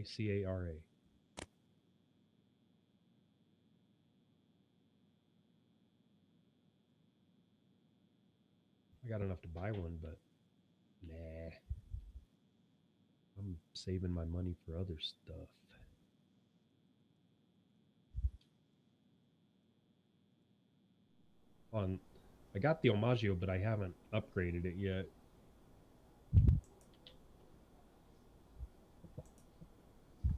Caracara. I got enough to buy one, but nah. I'm saving my money for other stuff. I got the Omaggio, but I haven't upgraded it yet.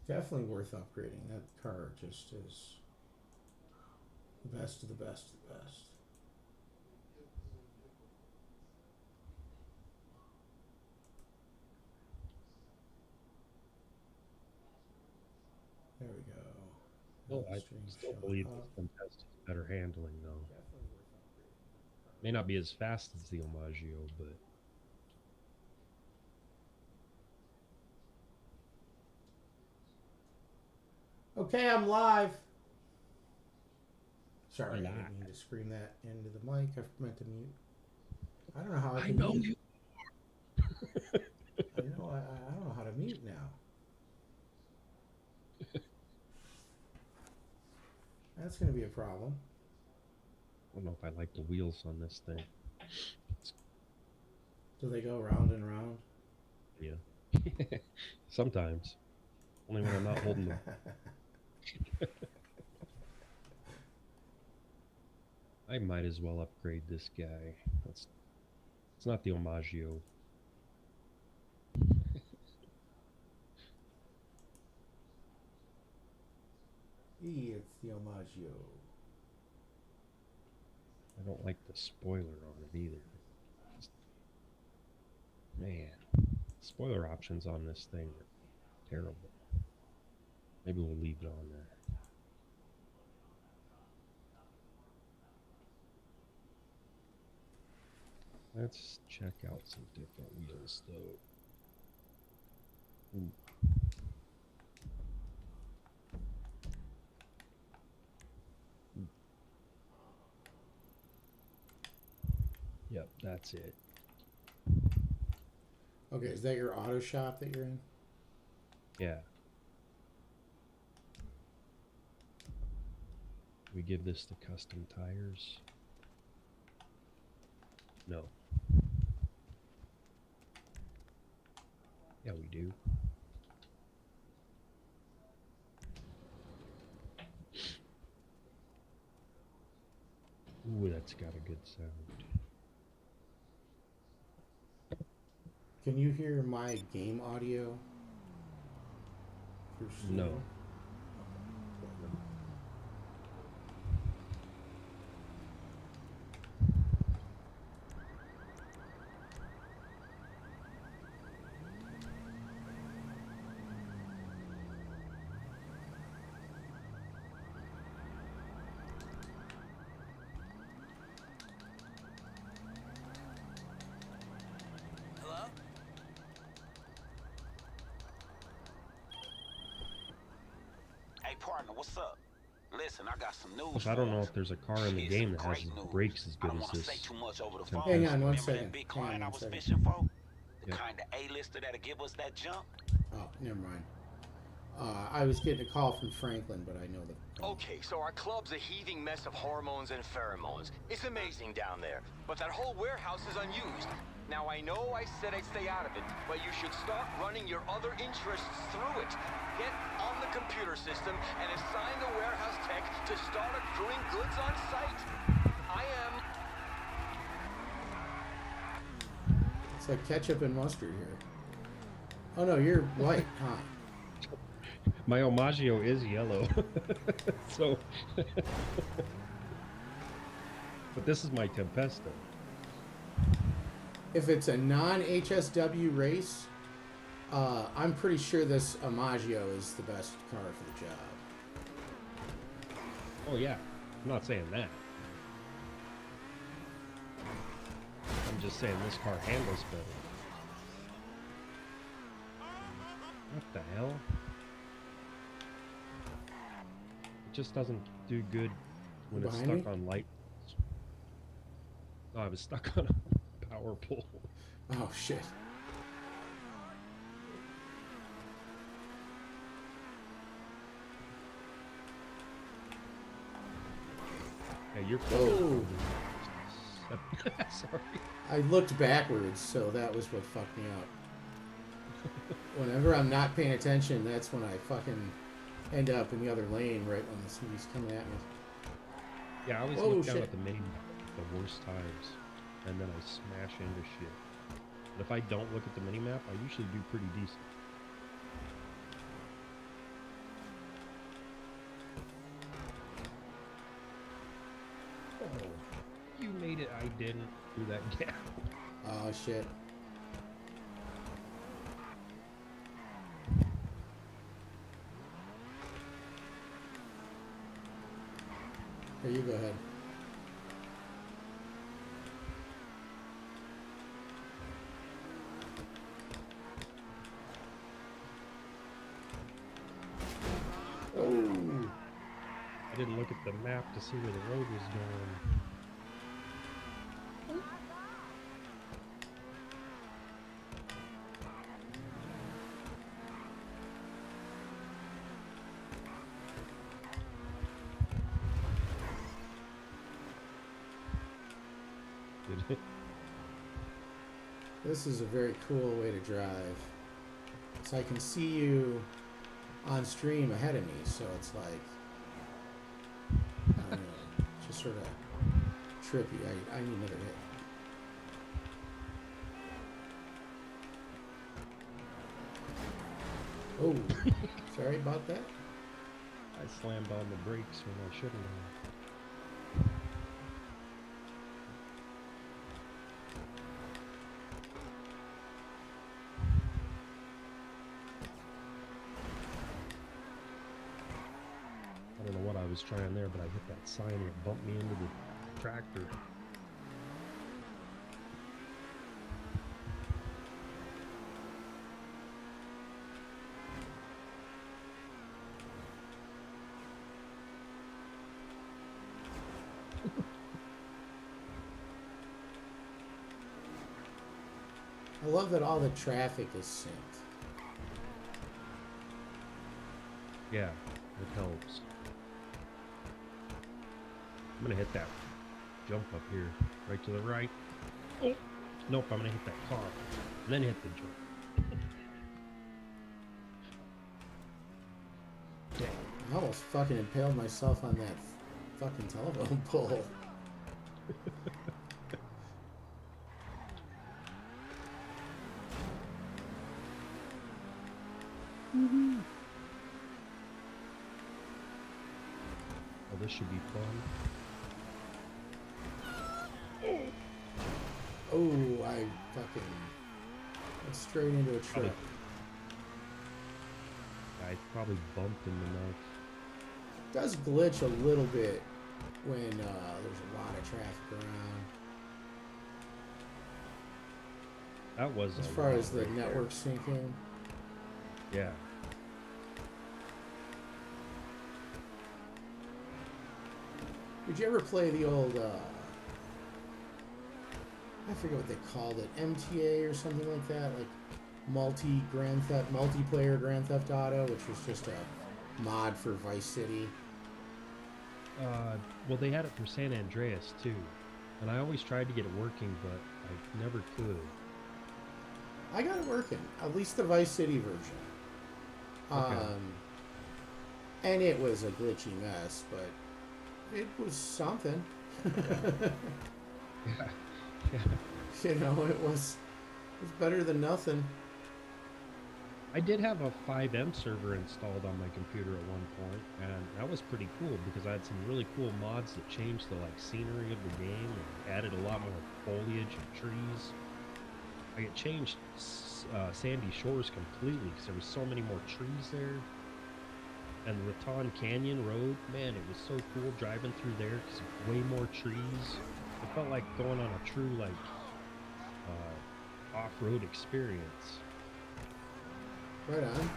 Definitely worth upgrading. That car just is the best of the best of the best. There we go. Well, I Stream still showing believe up. this one has better handling, though. Definitely worth upgrading. May not be as fast as the Omaggio, but Okay, I'm live. Sorry, I live. didn't mean to scream that into the mic. I meant to mute. I don't know how I I can know mute. you. I know. I don't know how to mute now. That's going to be a problem. I don't know if I like the wheels on this thing. Do they go round and round? Yeah. Sometimes. Only when I'm not holding them. I might as well upgrade this guy. It's not the Omaggio. It's the Omaggio. I don't like the spoiler on it either. Man, spoiler options on this thing are terrible. Maybe we'll leave it on there. Let's check out some different wheels, though. Ooh. Yep, that's it. Okay, is that your auto shop that you're in? Yeah. We give this to custom tires? No. Yeah, we do. Ooh, that's got a good sound. Can you hear my game audio? No. Partner, what's up? Listen, I got some news. I don't know if there's a car in the game that has brakes as good as this. Say too much over the phone. Hang on one Remember second. that big client I was fishing for? The kind of A-lister that'll give us that jump? Oh, never mind. I was getting a call from Franklin, but I know the... Okay, so our club's a heaving mess of hormones and pheromones. It's amazing down there, but that whole warehouse is unused. Now, I know I said I'd stay out of it, but you should start running your other interests through it. Get on the computer system and assign the warehouse tech to start accruing goods on site. I am... It's like ketchup and mustard here. Oh no, you're white, huh? My Omaggio is yellow. So... But this is my Tempesta. If it's a non-HSW race, I'm pretty sure this Omaggio is the best car for the job. Oh yeah, I'm not saying that. I'm just saying this car handles better. What the hell? It just doesn't do good when it's stuck on light. No, I was stuck on a power pole. Oh shit. you're Oh, sorry. I looked backwards, so that was what fucked me up. Whenever I'm not paying attention, that's when I fucking end up in the other lane right when the somebody's coming at me. Yeah, I always Whoa, look down shit. at the mini map at the worst times, and then I smash into shit. But if I don't look at the mini map, I usually do pretty decent. Oh, you made it. I didn't do that gap. Oh shit. Here, you go ahead. Oh. I didn't look at the map to see where the road was going. Did it? This is a very cool way to drive. So I can see you on stream ahead of me, so it's like, I don't know, just sort of trippy. I need another hit. Oh, sorry about that. I slammed on the brakes when I shouldn't have. I don't know what I was trying there, but I hit that sign and it bumped me into the tractor. I love that all the traffic is synced. Yeah, it helps. I'm gonna hit that jump up here, right to the right. Oh, nope, I'm gonna hit that car, and then hit the jump. Dang. I almost fucking impaled myself on that fucking telephone pole. Oh, this should be fun. Oh, I fucking went straight into a truck. I probably bumped him enough. It does glitch a little bit when there's a lot of traffic around. That was As a far lot as the right there. network syncing. Yeah. Did you ever play the old, I forget what they called it, MTA or something like that? Like multiplayer Grand Theft Auto, which was just a mod for Vice City. Well, they had it for San Andreas too, and I always tried to get it working, but I never could. I got it working, at least the Vice City version. Okay. And it was a glitchy mess, but it was something. Yeah. You know, it was better than nothing. I did have a 5M server installed on my computer at one point, and that was pretty cool because I had some really cool mods that changed the scenery of the game and added a lot more foliage and trees. Like it changed Sandy Shores completely because there was so many more trees there. And the Raton Canyon Road, man, it was so cool driving through there because way more trees. It felt like going on a true off-road experience. Right on.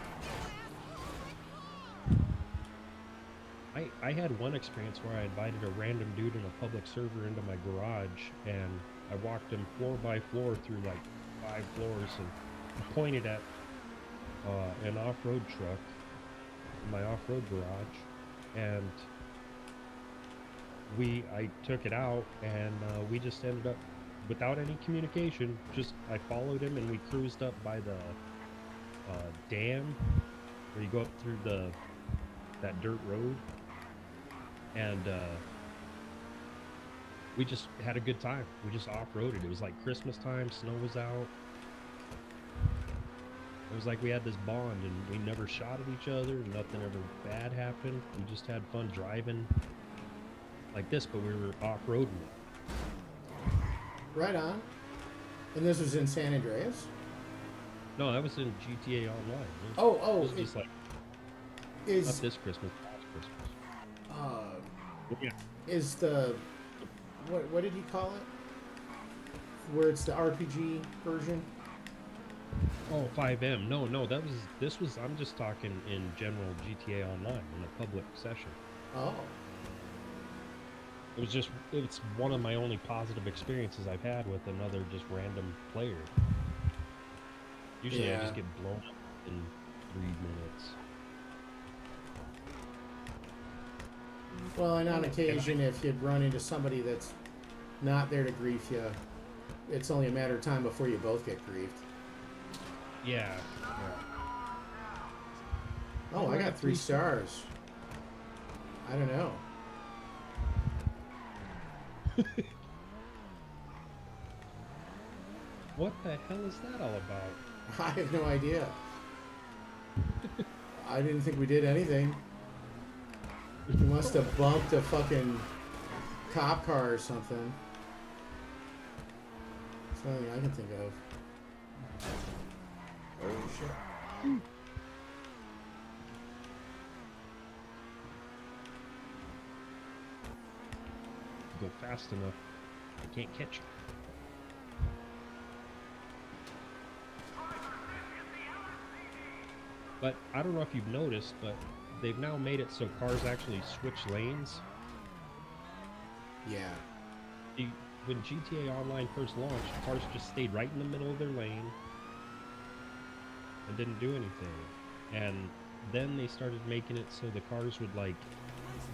I had one experience where I invited a random dude in a public server into my garage, and I walked him floor by floor through 5 floors, and I pointed at an off-road truck in my off-road garage, and I took it out, and we just ended up without any communication. Just I followed him, and we cruised up by the dam where you go up through that dirt road, and we just had a good time. We just off-roaded. It was like Christmas time, snow was out. It was like we had this bond, and we never shot at each other. Nothing ever bad happened. We just had fun driving like this, but we were off-roading it. Right on. And this was in San Andreas? No, that was in GTA Online. Oh, it was just like not is this Christmas, last Christmas. Yeah. Is the what did you call it? Where it's the RPG version? Oh, 5M. No, this was I'm just talking in general GTA Online in a public session. Oh. It's one of my only positive experiences I've had with another just random player. Usually I just get blown up in 3 minutes. Well, and on occasion, if you'd run into somebody that's not there to grief you, it's only a matter of time before you both get griefed. Yeah. Oh, I got 3 stars. I don't know. What the hell is that all about? I have no idea. I didn't think we did anything. We must have bumped a fucking cop car or something. Something I can think of. Oh shit. Go fast enough, I can't catch you. But I don't know if you've noticed, but they've now made it so cars actually switch lanes. Yeah. When GTA Online first launched, cars just stayed right in the middle of their lane and didn't do anything. And then they started making it so the cars would like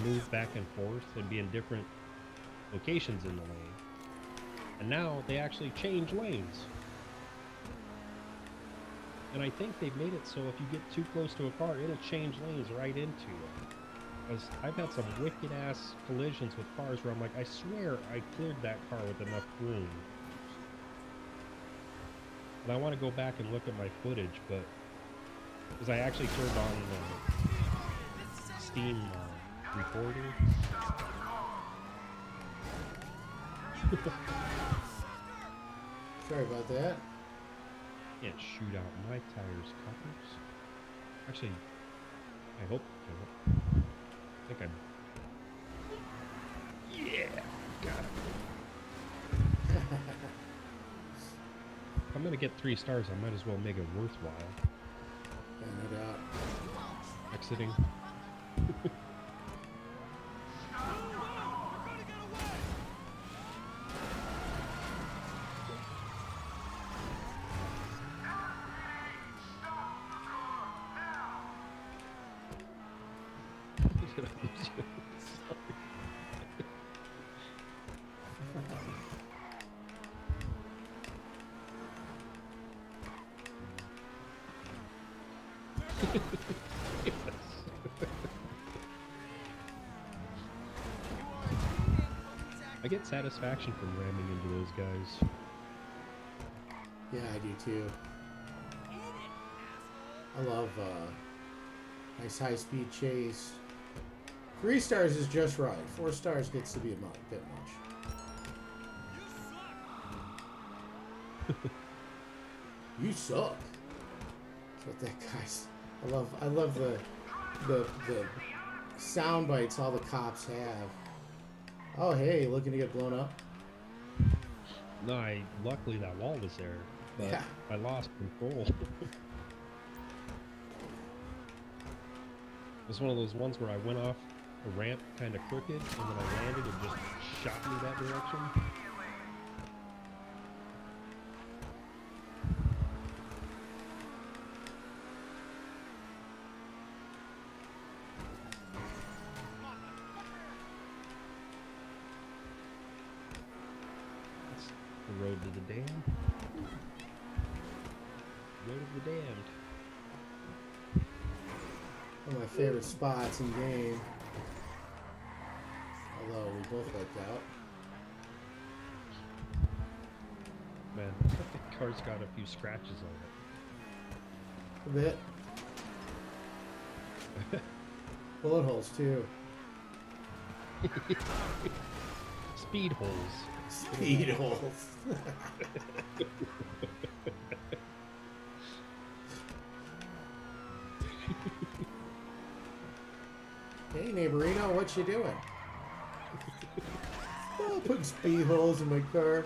move back and forth and be in different locations in the lane. And now they actually change lanes. And I think they've made it so if you get too close to a car, it'll change lanes right into it. Because I've had some wicked ass collisions with cars where I'm like, I swear I cleared that car with enough room. And I want to go back and look at my footage, but because I actually turned on Steam recording. Sorry about that. Can't shoot out my tires, coppers. Actually, I hope. I think I'm. Yeah, got it. If I'm gonna get 3 stars, I might as well make it worthwhile. Yeah, no doubt. Exiting. I get satisfaction from ramming into those guys. Yeah, I do too. I love nice high-speed chase. 3 stars is just right. 4 stars gets to be a bit much. You suck. That's what that guy's. I love the sound bites all the cops have. Oh hey, looking to get blown up? No, luckily that wall was there, but Yeah. I lost control. It's one of those ones where I went off a ramp kind of crooked, and then I landed and just shot me that direction. road to the dam. Road of the damned. One of my favorite spots in game. Although we both wiped out. Man, that car's got a few scratches on A bit. Bullet holes too. it. Speed holes. Speed holes. Hey neighborino, what you doing? Oh, putting speed holes in my car.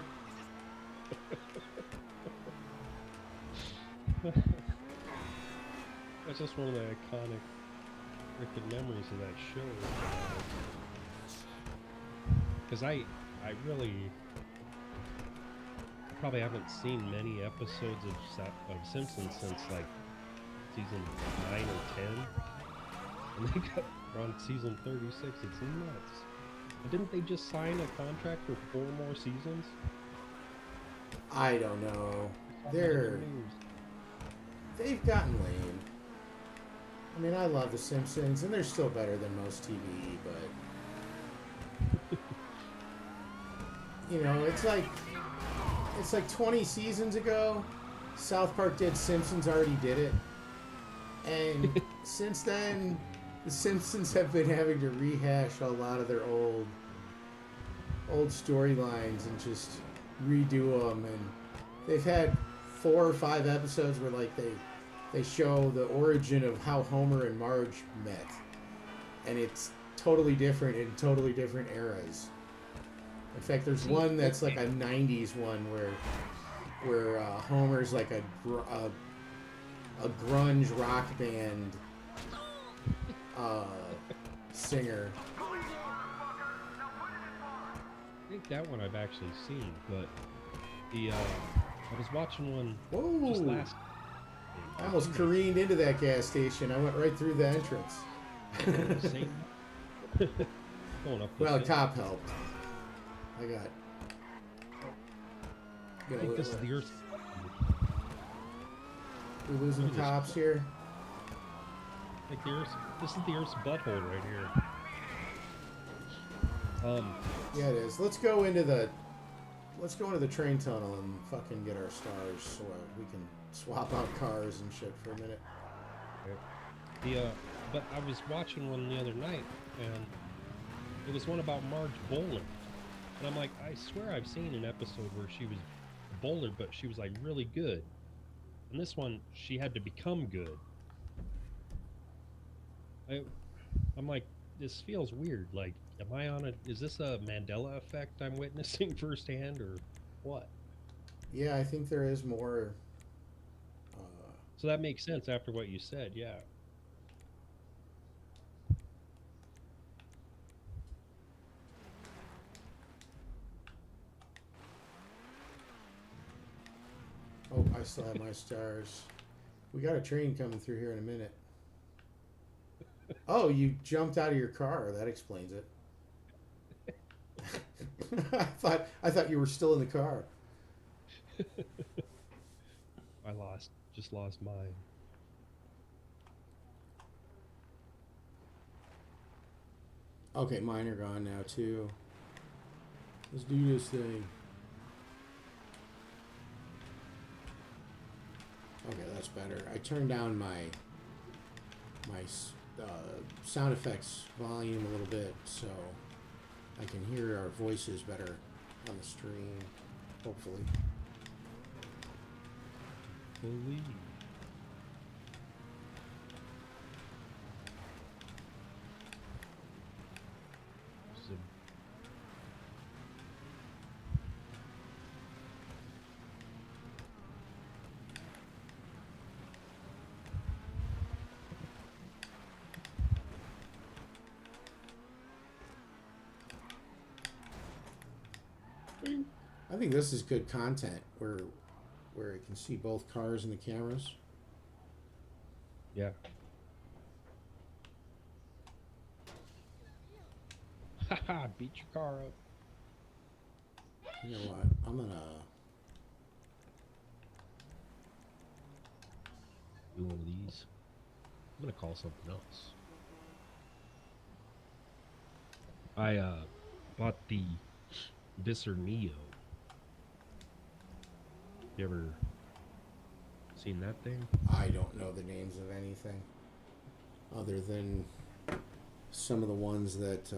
That's just one of the iconic freaking memories of that show. Because I really probably haven't seen many episodes of Simpsons since like season 9 or 10. And they got on season 36. It's nuts. And didn't they just sign a contract for 4 more seasons? I don't know. They've gotten lame. I mean, I love The Simpsons, and they're still better than most TV, but you know, it's like 20 seasons ago, South Park did Simpsons already did it, and since then, The Simpsons have been having to rehash a lot of their old storylines and just redo them, and they've had 4 or 5 episodes where like they show the origin of how Homer and Marge met, and it's totally different in totally different eras. In fact, there's one that's like a '90s one where Homer's like a grunge rock band singer. I think that one I've actually seen, but the I was watching one just Whoa! last. I almost careened into that gas station. I went right through the entrance. Going up Well, a hill. cop helped. I got. I think this is the Earth's. We're losing cops here. Like this is the Earth's butthole right here. Yeah, it is. Let's go into the train tunnel and fucking get our stars so we can swap out cars and shit for a minute. But I was watching one the other night, and it was one about Marge bowling, and I'm like, I swear I've seen an episode where she was a bowler, but she was like really good, and this one she had to become good. I'm like, this feels weird. Like, am I on is this a Mandela effect I'm witnessing firsthand, or what? Yeah, I think there is more. So that makes sense after what you said, yeah. Oh, I still have my stars. We got a train coming through here in a minute. Oh, you jumped out of your car. That explains it. I thought you were still in the car. I just lost mine. Okay, mine are gone now too. Let's do this thing. Okay, that's better. I turned down my sound effects volume a little bit so I can hear our voices better on the stream, hopefully. Holy. I think this is good content where you can see both cars and the cameras. Yeah. Haha, beat your car up. You know what? I'm gonna do one of these. I'm gonna call something else. I bought the Visser Neo. You ever seen that thing? I don't know the names of anything other than some of the ones that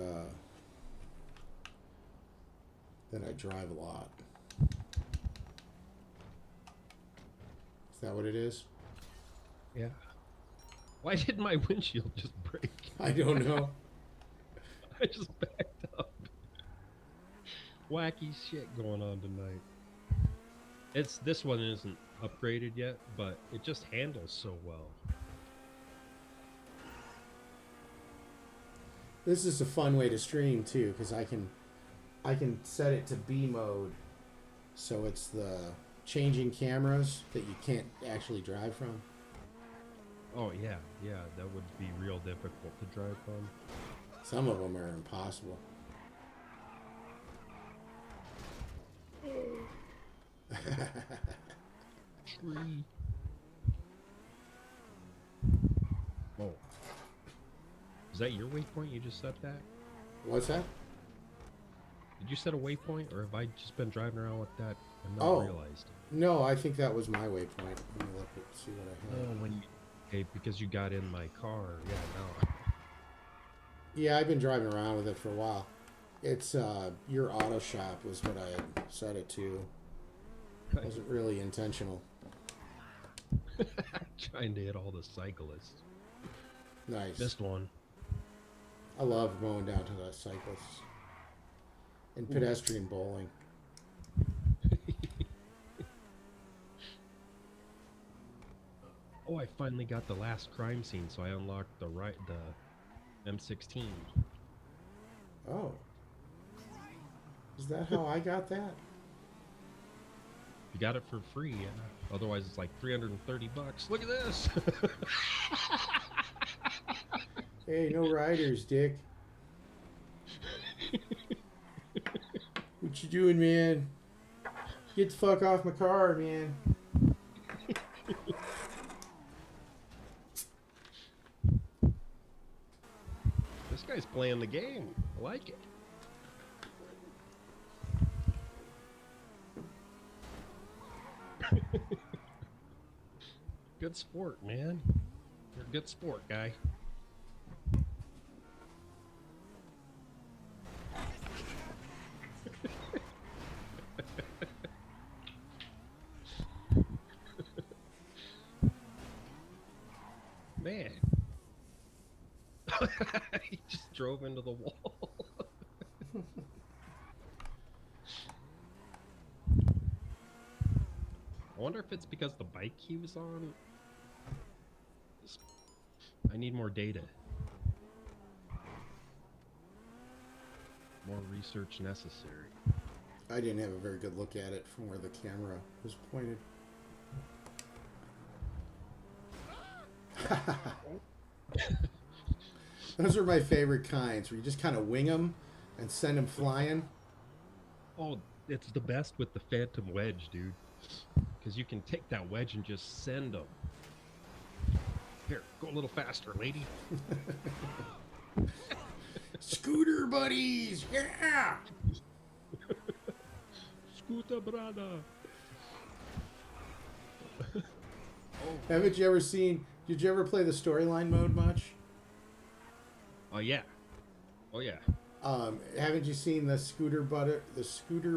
I drive a lot. Is that what it is? Yeah. Why did my windshield just break? I don't know. I just backed up. Wacky shit going on tonight. This one isn't upgraded yet, but it just handles so well. This is a fun way to stream too, because I can set it to B mode, so it's the changing cameras that you can't actually drive from. Oh yeah, that would be real difficult to drive from. Some of them are impossible. Tree. Oh. Is that your waypoint? You just set that? What's that? Did you set a waypoint, or have I just been driving around with that and not realized? No, I think that was my waypoint. Let me look at see what I had. Oh, when you... Okay, because you got in my car. Yeah, no. Yeah, I've been driving around with it for a while. It's your auto shop was what I had set it to. It wasn't really intentional. Trying to hit all the cyclists. Nice. Missed one. I love going down to the cyclists and pedestrian bowling. Oh, I finally got the last crime scene, so I unlocked the M16. Oh. Is that how I got that? You got it for free, yeah. Otherwise, it's like $330. Look at this! Hey, no riders, Dick. What you doing, man? Get the fuck off my car, man. This guy's playing the game. I like it. Good sport, man. You're a good sport, guy. Man. He just drove into the wall. I wonder if it's because the bike he was on. I need more data. More research necessary. I didn't have a very good look at it from where the camera was pointed. Those are my favorite kinds, where you just kind of wing them and send them flying. Oh, it's the best with the Phantom Wedge, dude. Because you can take that wedge and just send them. Here, go a little faster, lady. Scooter buddies, yeah! Scooter brother. Haven't you ever seen? Did you ever play the storyline mode much? Oh yeah. Oh yeah. Haven't you seen the Scooter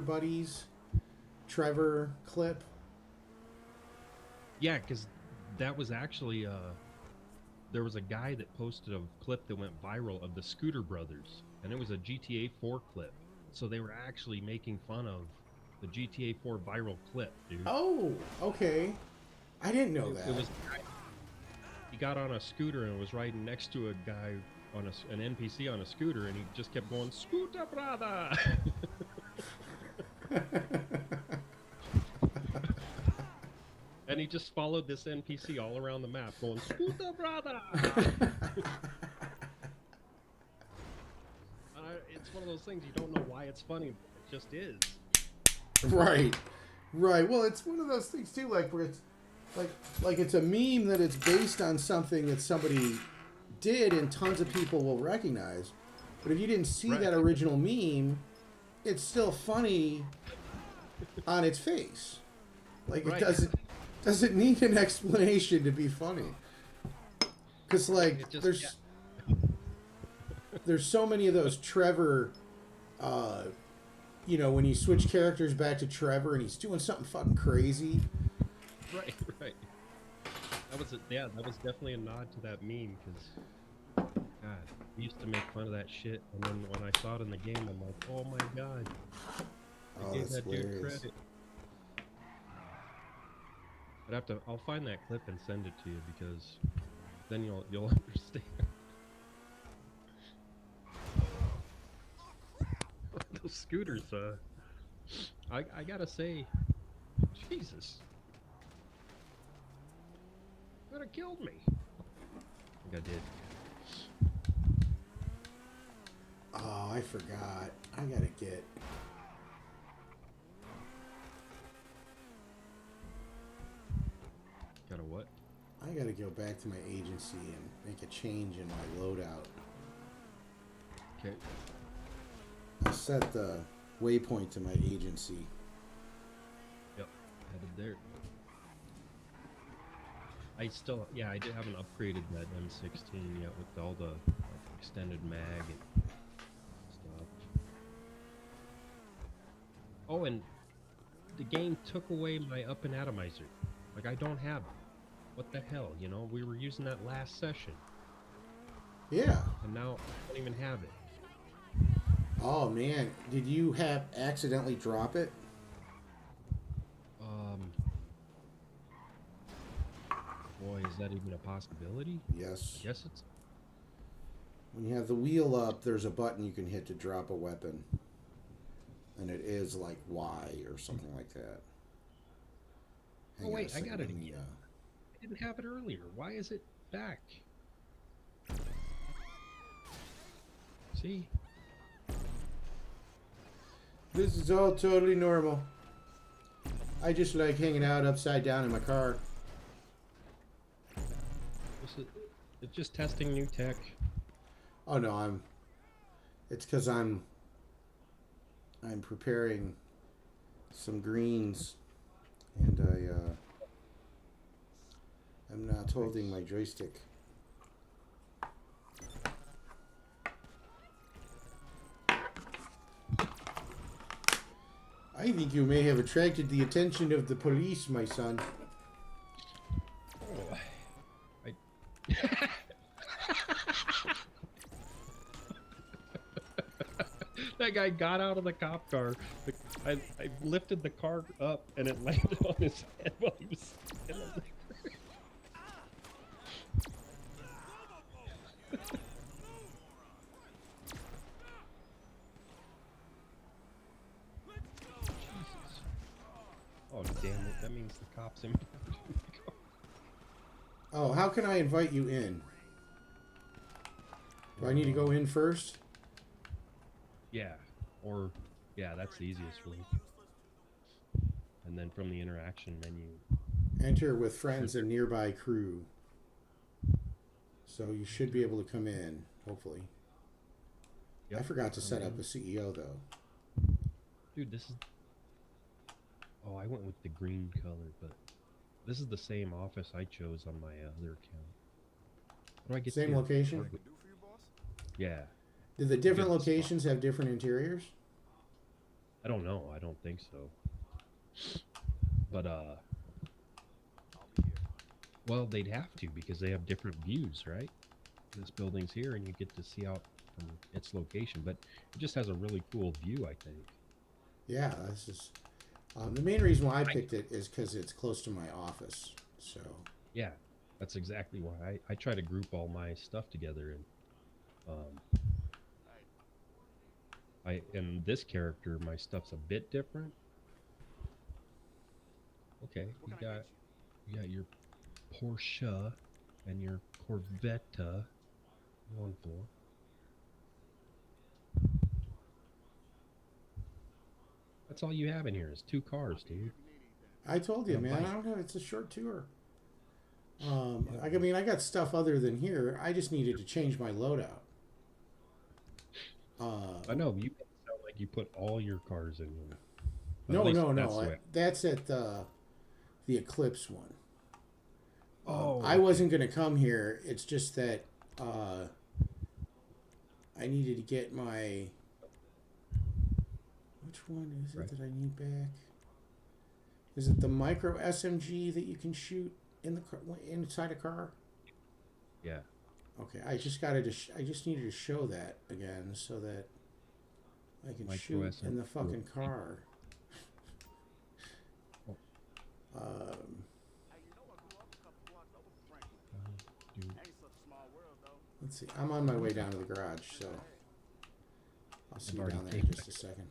Buddies Trevor clip? Yeah, because that was actually there was a guy that posted a clip that went viral of the Scooter Brothers, and it was a GTA 4 clip. So they were actually making fun of the GTA 4 viral clip, dude. Oh, okay. I didn't know that. It was, he got on a scooter and was riding next to a guy on an NPC on a scooter, and he just kept going, "Scooter brother!" And he just followed this NPC all around the map, going, "Scooter brother!" It's one of those things you don't know why it's funny, but it just is. Right. Well, it's one of those things too, like where it's like like it's a meme that it's based on something that somebody did and tons of people will recognize. But if you didn't see Right. that original meme, it's still funny on its face. Like it Right. doesn't need an explanation to be funny. Cause like It just there's so many of those Trevor, when you switch characters back to Trevor and he's doing something fucking crazy. right, right. That was definitely a nod to that meme because God, we used to make fun of that shit, and then when I saw it in the game, I'm like, oh my God, I gave That's that dude hilarious. credit. I'll find that clip and send it to you because then you'll understand. Those scooters, I gotta say, Jesus, could have killed me. I think I did. Oh, I forgot. I gotta get. Got a what? I gotta go back to my agency and make a change in my loadout. Okay. I set the waypoint to my agency. Yep. Headed there. I haven't upgraded that M16 yet with all the like, extended mag and stuff. Oh, and the game took away my up and atomizer. Like I don't have it. What the hell? You know, we were using that last session, Yeah. and now I don't even have it. Oh man, did you have accidentally drop it? Boy, is that even a possibility? Yes. I guess it's. When you have the wheel up, there's a button you can hit to drop a weapon. And it is like Y or something like that. Oh Hang on a wait, I second, got it let me, again. I didn't have it earlier. Why is it back? See? This is all totally normal. I just like hanging out upside down in my car. It's just testing new tech. Oh no, it's because I'm preparing some greens, and I'm not holding my joystick. I think you may have attracted the attention of the police, my son. Oh, I. That guy got out of the cop car. I lifted the car up and it landed on his head while he was in the Jesus. Oh, damn it. That means the cops in. Oh, how can I invite you in? Do I need to go in first? Yeah. Or, yeah, that's the easiest way. And then from the interaction menu. Enter with friends and nearby crew. So you should be able to come in, hopefully. Yep. I forgot to set up a CEO, though. Dude, this is... Oh, I went with the green color, but... This is the same office I chose on my other account. How do I get Same to location? target? Yeah. Do the different Good locations have different interiors? I don't know. I don't think so. But, well, they'd have to because they have different views, right? This building's here and you get to see out from its location, but it just has a really cool view, I think. Yeah, that's just... the main reason why I picked it is because it's close to my office, so... Yeah, that's exactly why. I try to group all my stuff together, and in this character, my stuff's a bit different. Okay, you got your Porsche and your Corvette going for. That's all you have in here is 2 cars, dude. I told you, And a man, bike. I don't know, it's a short tour. I mean, I got stuff other than here. I just needed to change my loadout. I know you make it sound like you put all your cars in here. But at No, least no, that's no. the way. That's at the Eclipse one. Oh, I okay. wasn't going to come here. It's just that I needed to get my. Which one is it Right. that I need back? Is it the micro SMG that you can shoot in the car, inside a car? Yeah. Okay, I just needed to show that again so that I can Micro shoot SM. in the fucking car. Oh, Um, dude. let's see. I'm on my way down to the garage, so I'll see I've you already down there in taken just it. a second.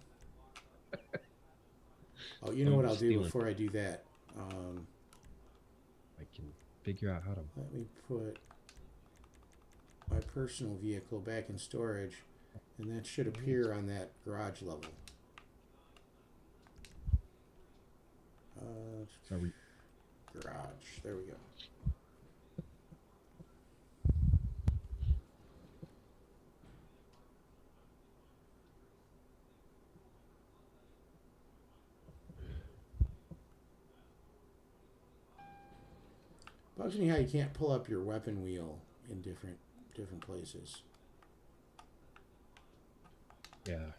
Oh, you Oh, know what you're I'll do stealing. before I do that? I can figure out how to. Let me put my personal vehicle back in storage, and that should appear on that garage level. Sorry. Garage. There we go. Bugs me how you can't pull up your weapon wheel in different places. Yeah.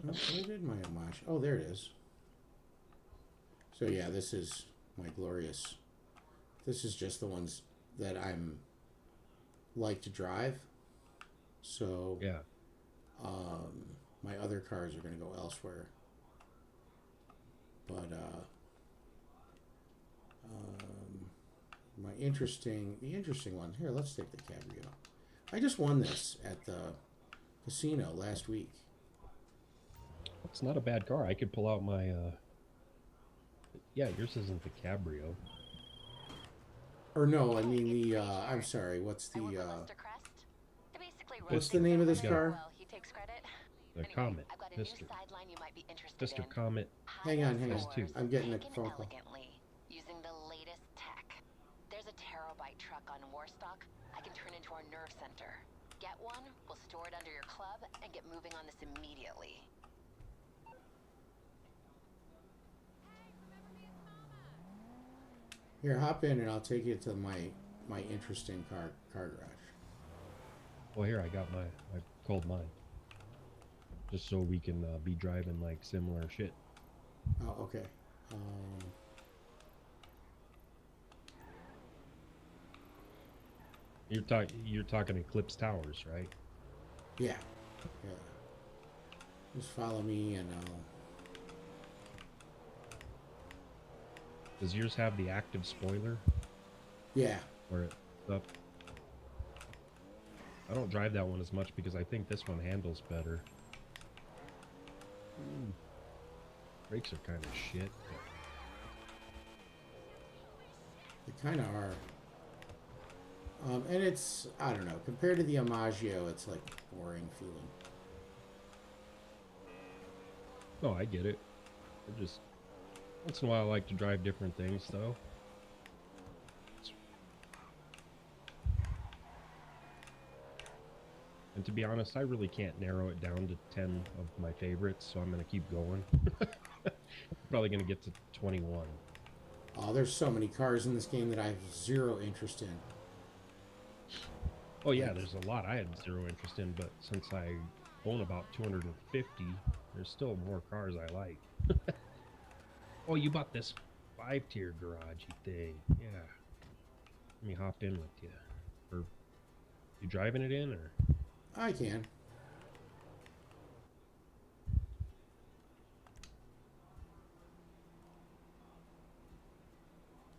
Oh, where did my homage? Oh, there it is. So yeah, this is my glorious. This is just the ones that I'm like to drive. So Yeah. my other cars are going to go elsewhere. But the interesting one here. Let's take the Cabrio. I just won this at the casino last week. It's not a bad car. I could pull out my. Yeah, yours isn't the Cabrio. Or no, I mean the. I'm sorry. What's I work the? with Mr. Crest. He basically runs What's the things name of over this there. car? Well, he takes credit. The Anyway, Comet. I've got a new Mr. sideline you might be interested Mr. in. Comet. Hang on, hang on. High-end I'm getting a taken phone call. elegantly, using the latest tech. There's a terabyte truck on Warstock I can turn into our nerve center. Get one, we'll store it under your club, and get moving on this immediately. Here, hop in, and I'll take you to my interesting car garage. Well, here I got I called mine. Just so we can be driving like similar shit. Oh, okay. You're talking Eclipse Towers, right? Yeah, yeah. Just follow me, and I'll. Does yours have the active spoiler? Yeah. Where it's up? I don't drive that one as much because I think this one handles better. Brakes are kind of shit. They kind of are. And it's, I don't know, compared to the Imaggio, it's like boring feeling. No, I get it. I just once in a while I like to drive different things though. And to be honest, I really can't narrow it down to 10 of my favorites, so I'm going to keep going. Probably going to get to 21. Oh, there's so many cars in this game that I have zero interest in. Oh yeah, there's a lot I had zero interest in, but since I own about 250, there's still more cars I like. Oh, you bought this 5-tier garage thing. Yeah. Let me hop in with you. Or you driving it in, or? I can.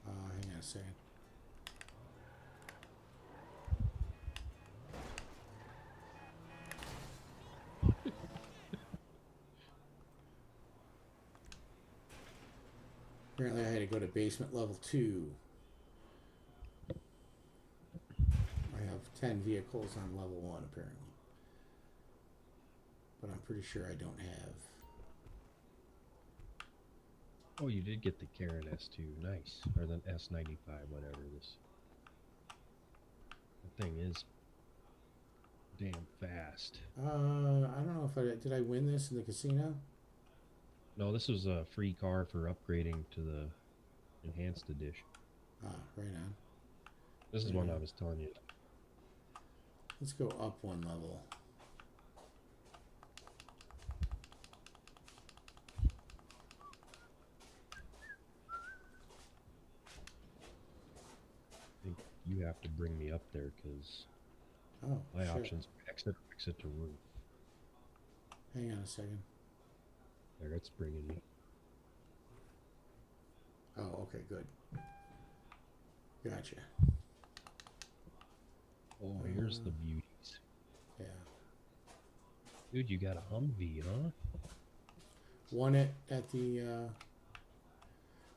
Hang on a second. Apparently I had to go to basement level 2. I have 10 vehicles on level 1, apparently. but I'm pretty sure I don't have. Oh, you did get the Karen S2. Nice. Or the S95, whatever this. The thing is damn fast. I don't know if did I win this in the casino? No, this was a free car for upgrading to the enhanced edition. Ah, right on. This is one I was telling you. Let's go up one level. I think you have to bring me up there because my options are exit to roof. Hang on a second. There, it's bringing me. Oh, okay, good. Gotcha. Oh, here's the beauties. Yeah. Dude, you got a Humvee, huh? Won it at the.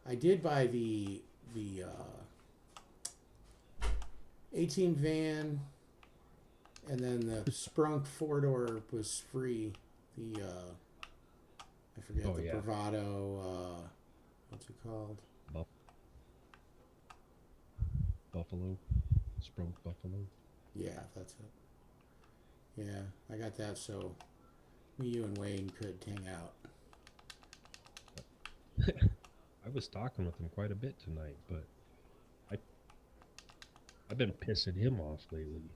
I did buy the 18 van, and then the Sprunk 4-door was free. The I forget the Bravado. What's it called? Buffalo, Sprunk Buffalo. Yeah, that's it. Yeah, I got that so me, you, and Wayne could hang out. I was talking with him quite a bit tonight, but I've been pissing him off lately.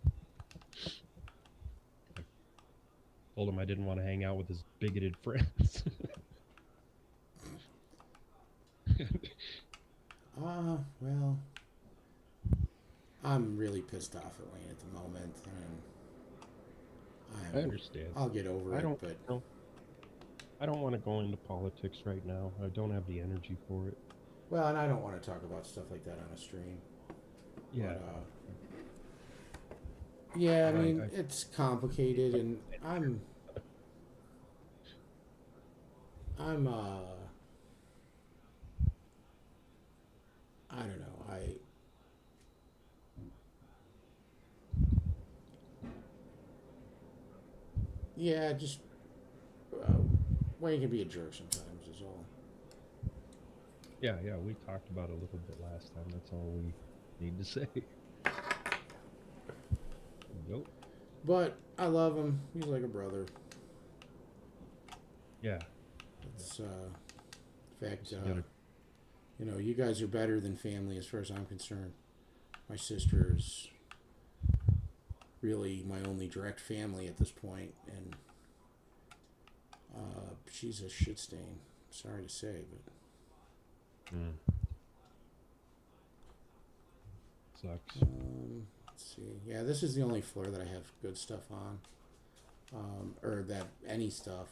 I told him I didn't want to hang out with his bigoted friends. Well, I'm really pissed off at Wayne at the moment, and I understand. I'll get over it, but I don't want to go into politics right now. I don't have the energy for it. Well, and I don't want to talk about stuff like that on a stream. Yeah. But, yeah, I mean, it's complicated, and I'm I don't know. Yeah, just Wayne can be a jerk sometimes is all. Yeah, we talked about it a little bit last time. That's all we need to say. Nope. But I love him. He's like a brother. Yeah. It's in fact, you know, you guys are better than family as far as I'm concerned. My sister is really my only direct family at this point, and she's a shit stain. Sorry to say, but sucks. let's see. Yeah, this is the only floor that I have good stuff on, or that any stuff.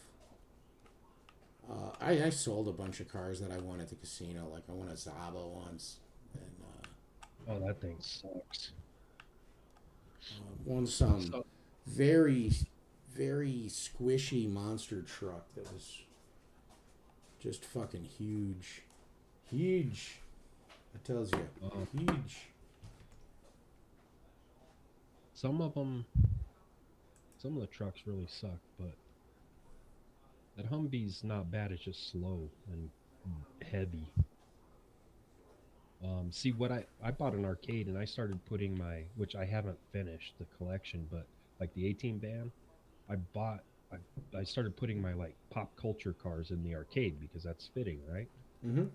I sold a bunch of cars that I won at the casino. Like I won a Zabo once, and oh, that thing sucks. won some very, very squishy monster truck that was just fucking huge. Huge. It tells you. Huge. Some of the trucks really suck, but that Humvee's not bad. It's just slow and heavy. See, what I bought an arcade, and I started putting which I haven't finished the collection, but like the 18 van, I started putting my like pop culture cars in the arcade because that's fitting, right? Mm-hmm.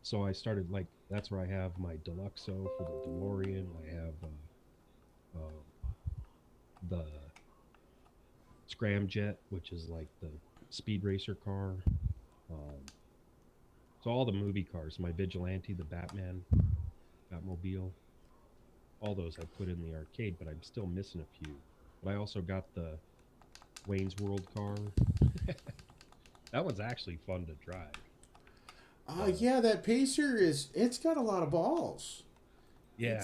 So I started like, that's where I have my Deluxo for the DeLorean. I have the Scramjet, which is like the speed racer car. So all the movie cars, my Vigilante, the Batmobile, all those I put in the arcade, but I'm still missing a few. But I also got the Wayne's World car. That one's actually fun to drive. Yeah, that Pacer it's got a lot of balls. Yeah,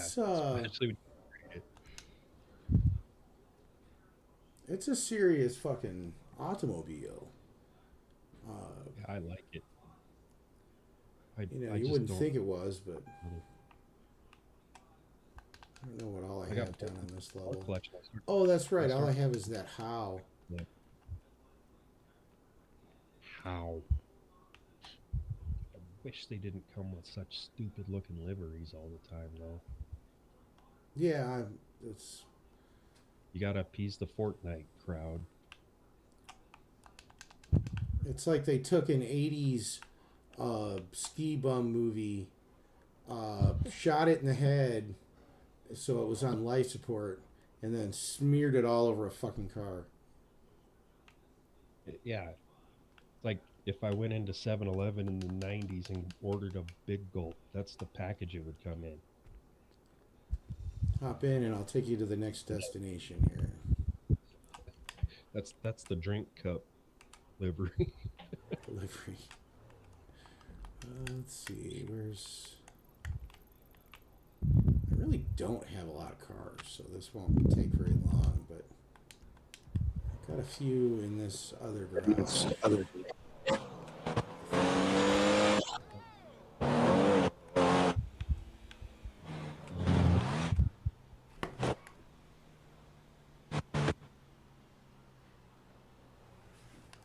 it's a serious fucking automobile. Yeah, I like it. You wouldn't think it was, but I don't know what all I have done on this level. Oh, that's right. All I have is that How. Yeah. How? I wish they didn't come with such stupid looking liveries all the time, though. Yeah, it's You gotta appease the Fortnite crowd. like they took an '80s ski bum movie, shot it in the head, so it was on life support, and then smeared it all over a fucking car. Yeah, it's like if I went into 7-Eleven in the 90s and ordered a big gulp, that's the package it would come in. Hop in, and I'll take you to the next destination here. That's the drink cup livery. Delivery. Let's see, where's... I really don't have a lot of cars, so this won't take very long, but I've got a few in this other garage.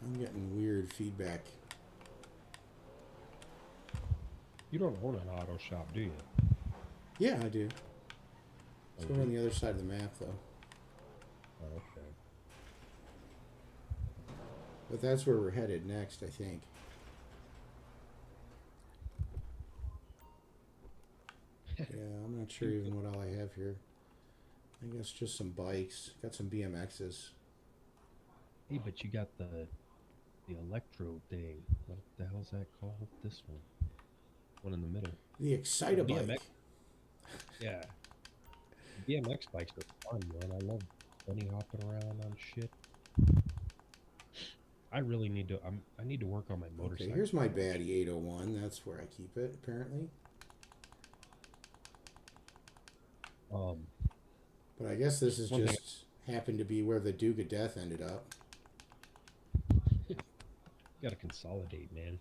I'm getting weird feedback. You don't own an auto shop, do you? Yeah, I do. It's over on the other side of the map, though. Oh, okay. But that's where we're headed next, I think. Yeah, I'm not sure even what all I have here. I guess just some bikes. Got some BMXs. Hey, but you got the electro thing. What the hell's that called? This one. One in the middle. The Excita BMX. bike. Yeah. BMX bikes are fun, man. I love bunny hopping around on shit. I really need to. I need to work on my motorcycle. Okay, here's my baddie 801. That's where I keep it, apparently. But I guess this is just happened to be where the Duke of Death ended up. You gotta consolidate, man.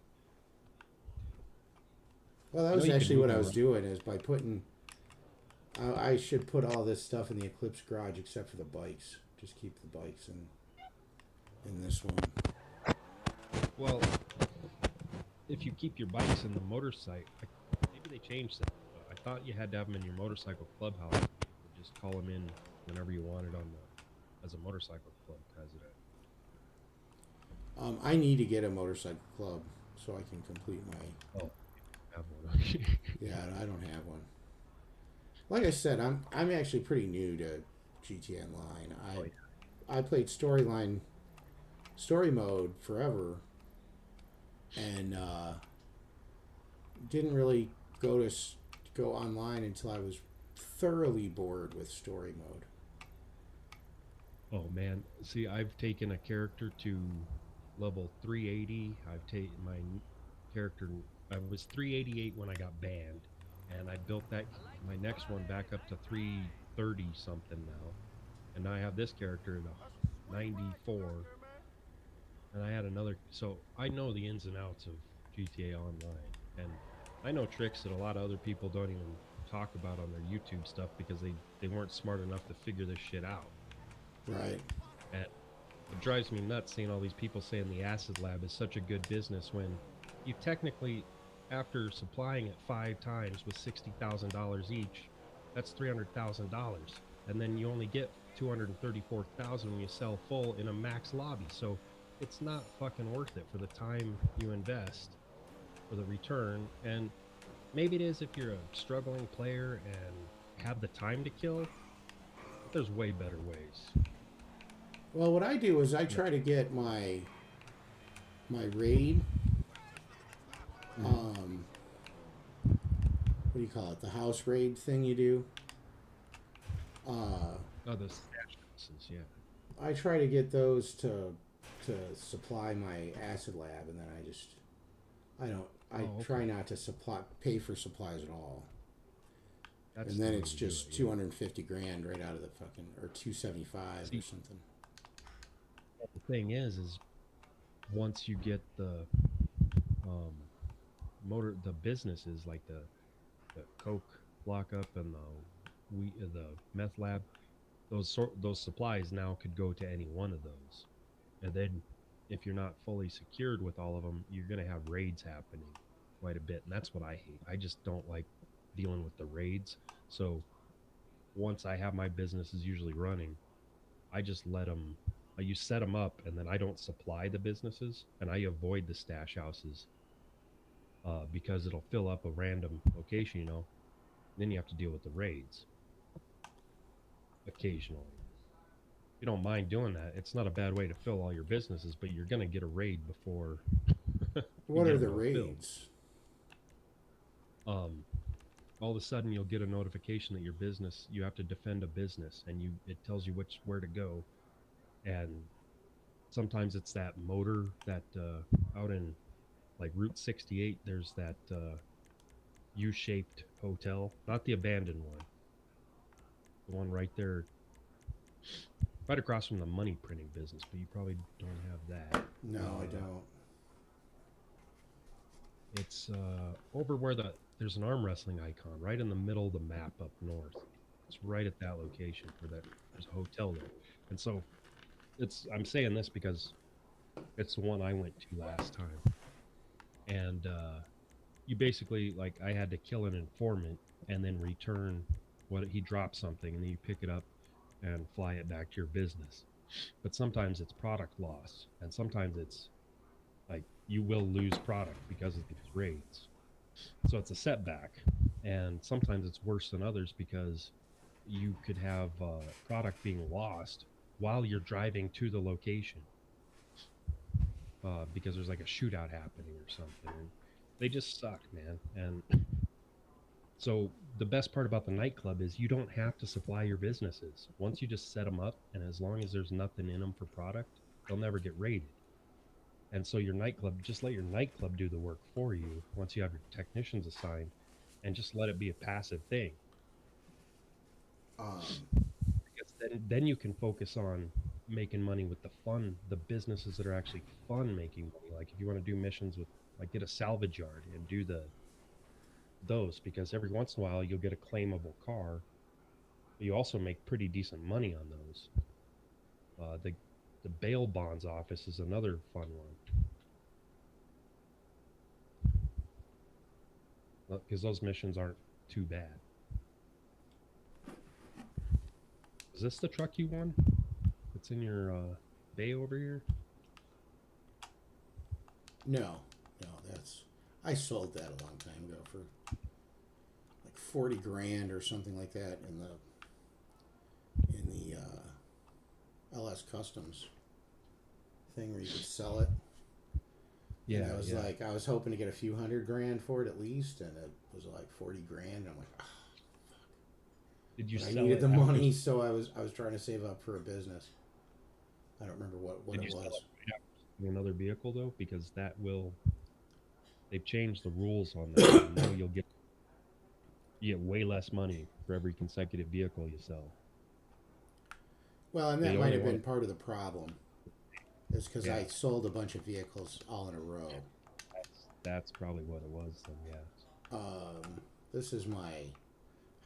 Well, that was actually what I was doing, is by putting... I should put all this stuff in the Eclipse garage except for the bikes. Just keep the bikes in this one. Well, if you keep your bikes in the motorcycle, maybe they changed that. I thought you had to have them in your motorcycle clubhouse. You could just call them in whenever you wanted on the as a motorcycle club president. I need to get a motorcycle club so I can complete my... Oh, have one. Yeah, I don't have one. Like I said, I'm actually pretty new to GTA Online. I played story mode forever, and didn't really go online until I was thoroughly bored with story mode. Oh man, see, I've taken a character to level 380. I've taken my character. I was 388 when I got banned, and I built my next one back up to 330 something now, and now I have this character at 94, and I had another. So I know the ins and outs of GTA Online, and I know tricks that a lot of other people don't even talk about on their YouTube stuff because they weren't smart enough to figure this shit out. Right. And it drives me nuts seeing all these people saying the acid lab is such a good business when you technically, after supplying it 5 times with $60,000 each, that's $300,000, and then you only get $234,000 when you sell full in a max lobby. So it's not fucking worth it for the time you invest for the return. And maybe it is if you're a struggling player and have the time to kill. But there's way better ways. Well, what I do is I try to get my raid. What do you call it? The house raid thing you do. Oh, the stash houses, yeah. I try to get those to supply my acid lab, and then I try not to pay for supplies at all. That's and then the way it's to do just it, yeah. 250 grand right out of the fucking, or 275 or something. The thing is once you get the the businesses like the coke lockup and the meth lab, those supplies now could go to any one of those, and then if you're not fully secured with all of them, you're going to have raids happening quite a bit. And that's what I hate. I just don't like dealing with the raids. So once I have my businesses usually running, I just let them, you set them up, and then I don't supply the businesses, and I avoid the stash houses because it'll fill up a random location, Then you have to deal with the raids occasionally. You don't mind doing that. It's not a bad way to fill all your businesses, but you're going to get a raid before you What get are them the all filled. raids? All of a sudden you'll get a notification that your business, you have to defend a business, and it tells you where to go. And sometimes it's that motor that out in like Route 68, there's that U-shaped hotel, not the abandoned one, the one right there, right across from the money printing business, but you probably don't have that. No, I don't. It's over where there's an arm wrestling icon right in the middle of the map up north. It's right at that location where there's a hotel there. And so I'm saying this because it's the one I went to last time. And you basically, like, I had to kill an informant and then return what he dropped something, and then you pick it up and fly it back to your business. But sometimes it's product loss, and sometimes it's like you will lose product because of these raids. So it's a setback, and sometimes it's worse than others because you could have product being lost while you're driving to the location because there's like a shootout happening or something. And they just suck, man. And so the best part about the nightclub is you don't have to supply your businesses. Once you just set them up, and as long as there's nothing in them for product, they'll never get raided. And so your nightclub, just let your nightclub do the work for you once you have your technicians assigned, and just let it be a passive thing. Because then you can focus on making money with the businesses that are actually fun making money. Like if you want to do missions with, like, get a salvage yard and do those, because every once in a while you'll get a claimable car. But you also make pretty decent money on those. The bail bonds office is another fun one because those missions aren't too bad. Is this the truck you won? It's in your bay over here? No, I sold that a long time ago for like 40 grand or something like that in the LS Customs thing where you could sell it. Yeah, and I was hoping to get a few $100,000 for it at least, and it was like 40 grand. I'm like, oh, fuck. Did you But sell I needed it the after- money, so I was trying to save up for a business. I don't remember what Did it you was. sell it after another vehicle though? Because they've changed the rules on that. Now you get way less money for every consecutive vehicle you sell. Well, and that They might only have been want- part of the problem. Is because Yeah. I sold a bunch of vehicles all in a row. That's probably what it was then, yeah. This is my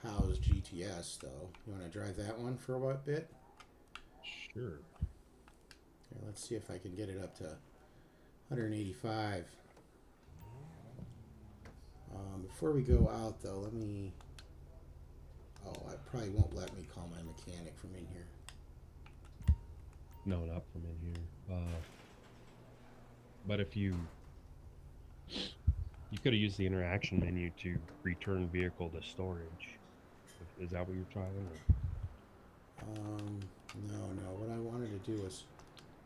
House GTS, though. You want to drive that one for a bit? Sure. Here, let's see if I can get it up to 185. Before we go out, though, let me... Oh, it probably won't let me call my mechanic from in here. No, not from in here. But if you could have used the interaction menu to return vehicle to storage. Is that what you're trying? Or? No. What I wanted to do was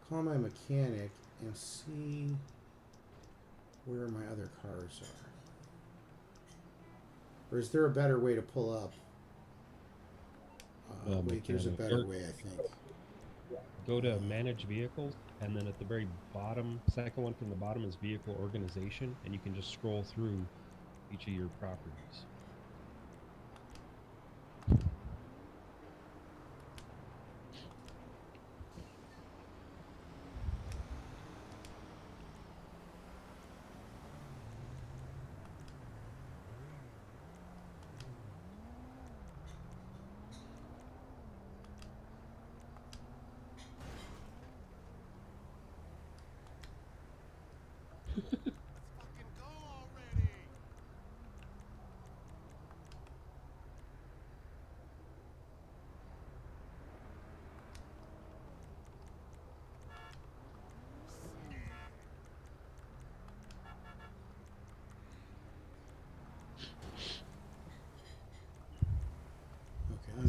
call my mechanic and see where my other cars are. Or is there a better way to pull up? Wait, there's a better way, I think. Go to manage vehicles, and then at the very bottom, second one from the bottom is vehicle organization, and you can just scroll through each of your properties.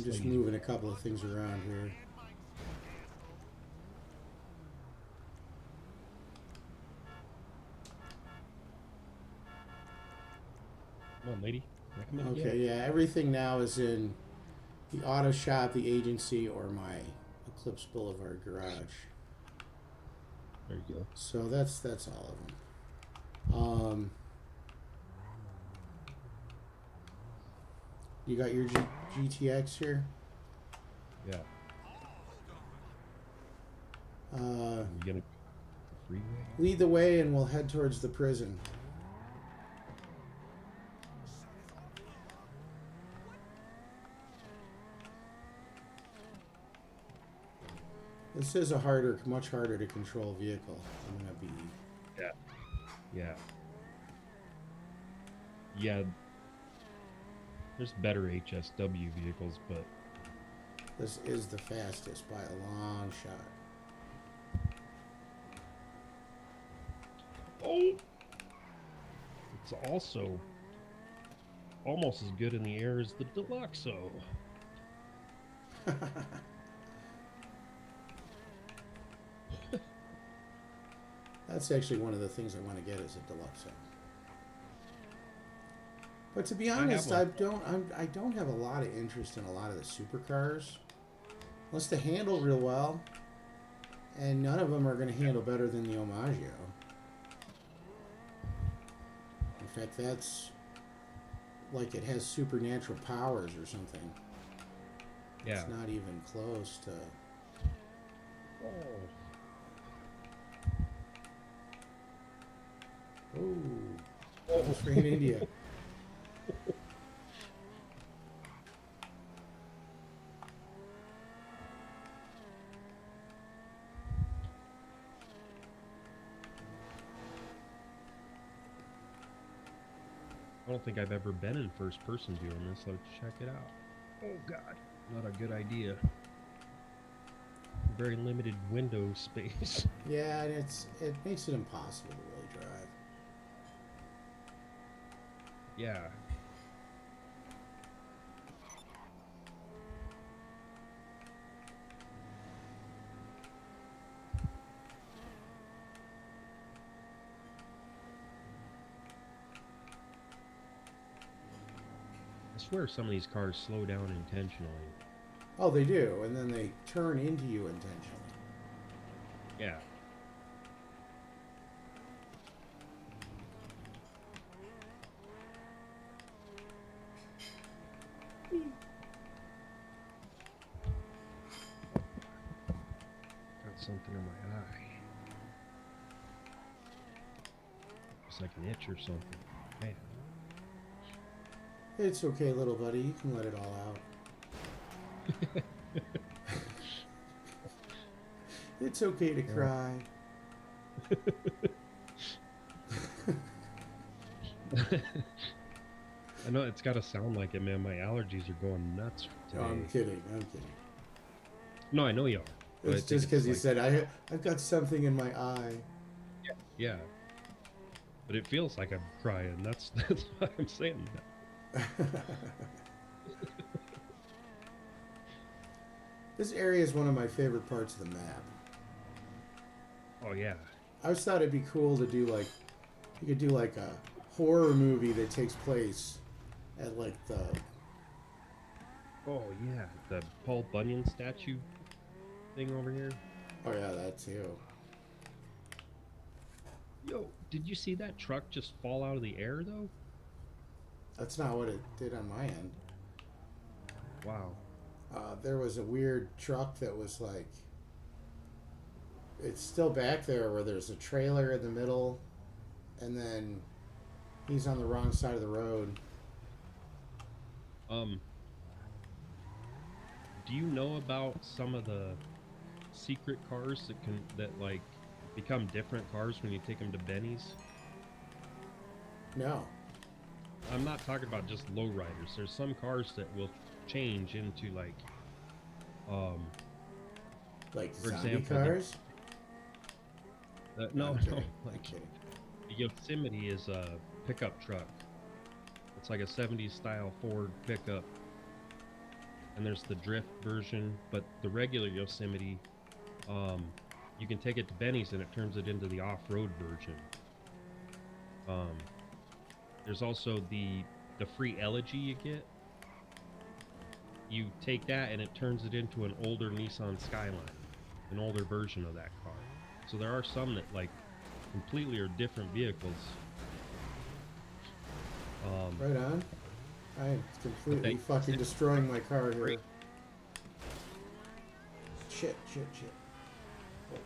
I'm just moving a couple of things around here. Come on, lady. Recommend Okay, yeah, everything now is in the auto shop, the agency, or my Eclipse Boulevard garage. There you go. So that's all of them. You got your GTX here? Yeah. Uh, You gonna freeway? lead the way and we'll head towards the prison. This is a much harder to control vehicle. I'm gonna be. Yeah. Yeah. Yeah. There's better HSW vehicles, but This is the fastest by a long shot. oh, it's also almost as good in the air as the Deluxo. That's actually one of the things I want to get is a Deluxo. But to be honest, I don't have a lot of interest in a lot of the supercars, unless they handle real well, and none of them are going to handle better than the Omaggio. In fact, that's like it has supernatural powers or something. Yeah. It's not even close to. Oh, almost ran India. I don't think I've ever been in first person view on this, so check it out. Oh god, not a good idea. Very limited window space. Yeah, and it makes it impossible to really drive. Yeah. I swear some of these cars slow down intentionally. Oh, they do, and then they turn into you intentionally. Yeah. Got something in my eye. It's like an itch or something. Man. It's okay, little buddy. You can let it all out. It's okay to cry. I know it's got to sound like it, man. My allergies are going nuts today. Oh, I'm kidding. I'm kidding. No, I know you are. but I It's think just because you like- said I've got something in my eye. Yeah. But it feels like I'm crying. That's why I'm saying that. This area is one of my favorite parts of the map. Oh yeah. I always thought it'd be cool to do like you could do like a horror movie that takes place at like the Oh yeah. The Paul Bunyan statue thing over here. oh yeah, that too. Yo, did you see that truck just fall out of the air though? That's not what it did on my end. Wow. There was a weird truck that was like it's still back there where there's a trailer in the middle and then he's on the wrong side of the road. Do you know about some of the secret cars that like become different cars when you take them to Benny's? No. I'm not talking about just lowriders. There's some cars that will change into like Like for zombie example, cars? no, I'm no, kidding. I'm like kidding. the Yosemite is a pickup truck. It's like a 70s style Ford pickup. and there's the drift version, but the regular Yosemite, you can take it to Benny's and it turns it into the off-road version. There's also the free Elegy you get. You take that and it turns it into an older Nissan Skyline, an older version of that car. So there are some that like completely are different vehicles. Right on. I'm completely fucking destroying my car here. Shit.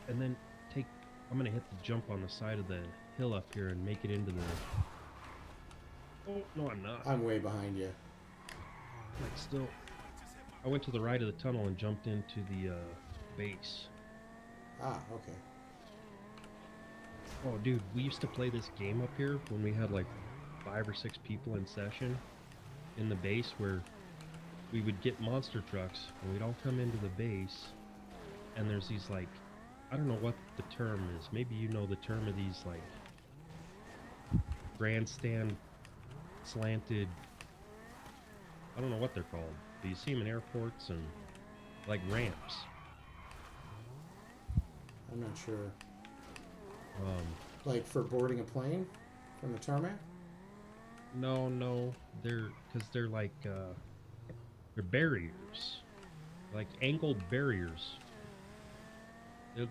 And then I'm gonna hit the jump on the side of the hill up here and make it into the... Oh, no, I'm not. I'm way behind you. Like, still... I went to the right of the tunnel and jumped into the, base. Ah, okay. Oh, dude, we used to play this game up here when we had, like, 5 or 6 people in session in the base, where we would get monster trucks, and we'd all come into the base, and there's these, like... I don't know what the term is. Maybe you know the term of these, like... grandstand... slanted... I don't know what they're called, but you see them in airports and like ramps. I'm not sure. Like for boarding a plane from the tarmac? No, they're like they're barriers, like angled barriers.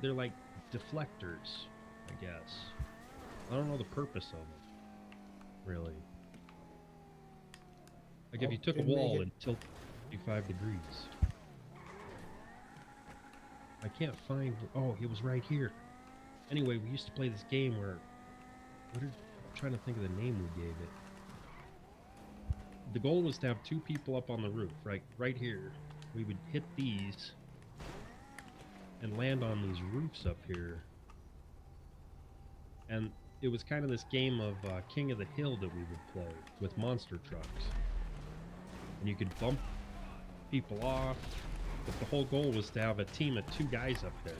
They're like deflectors, I guess. I don't know the purpose of them, really. Like if you took a wall and tilted 55 degrees. I can't find... Oh, it was right here. Anyway, we used to play this game where... I'm trying to think of the name we gave it. The goal was to have 2 people up on the roof, right here. We would hit these and land on these roofs up here. And it was kind of this game of King of the Hill that we would play with monster trucks. And you could bump people off, but the whole goal was to have a team of 2 guys up there.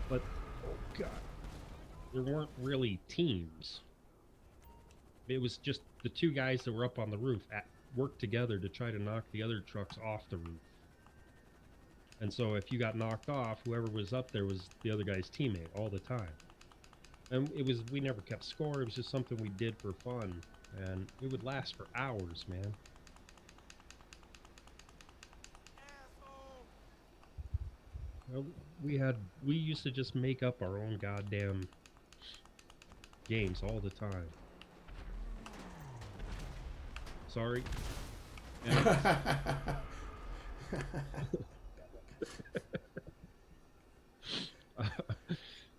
But, oh god, there weren't really teams. It was just the 2 guys that were up on the roof worked together to try to knock the other trucks off the roof. And so if you got knocked off, whoever was up there was the other guy's teammate all the time. And we never kept score, it was just something we did for fun. And it would last for hours, man. Well, we used to just make up our own goddamn games all the time. Sorry. I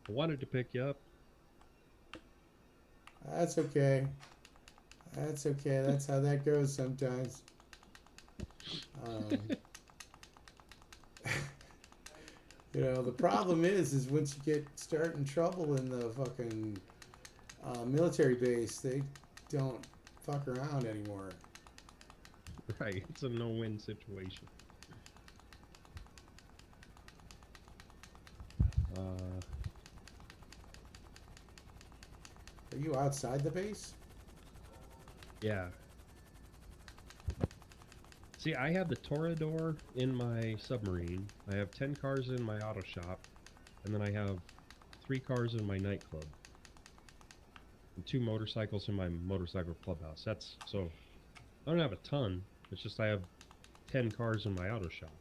wanted to pick you up. That's okay. That's okay. That's how that goes sometimes. You know, the problem is once you start in trouble in the fucking military base, they don't fuck around anymore. Right, it's a no-win situation. Are you outside the base? Yeah. See, I have the Toreador in my submarine. I have 10 cars in my auto shop. And then I have 3 cars in my nightclub. And 2 motorcycles in my motorcycle clubhouse. So, I don't have a ton. It's just I have 10 cars in my auto shop.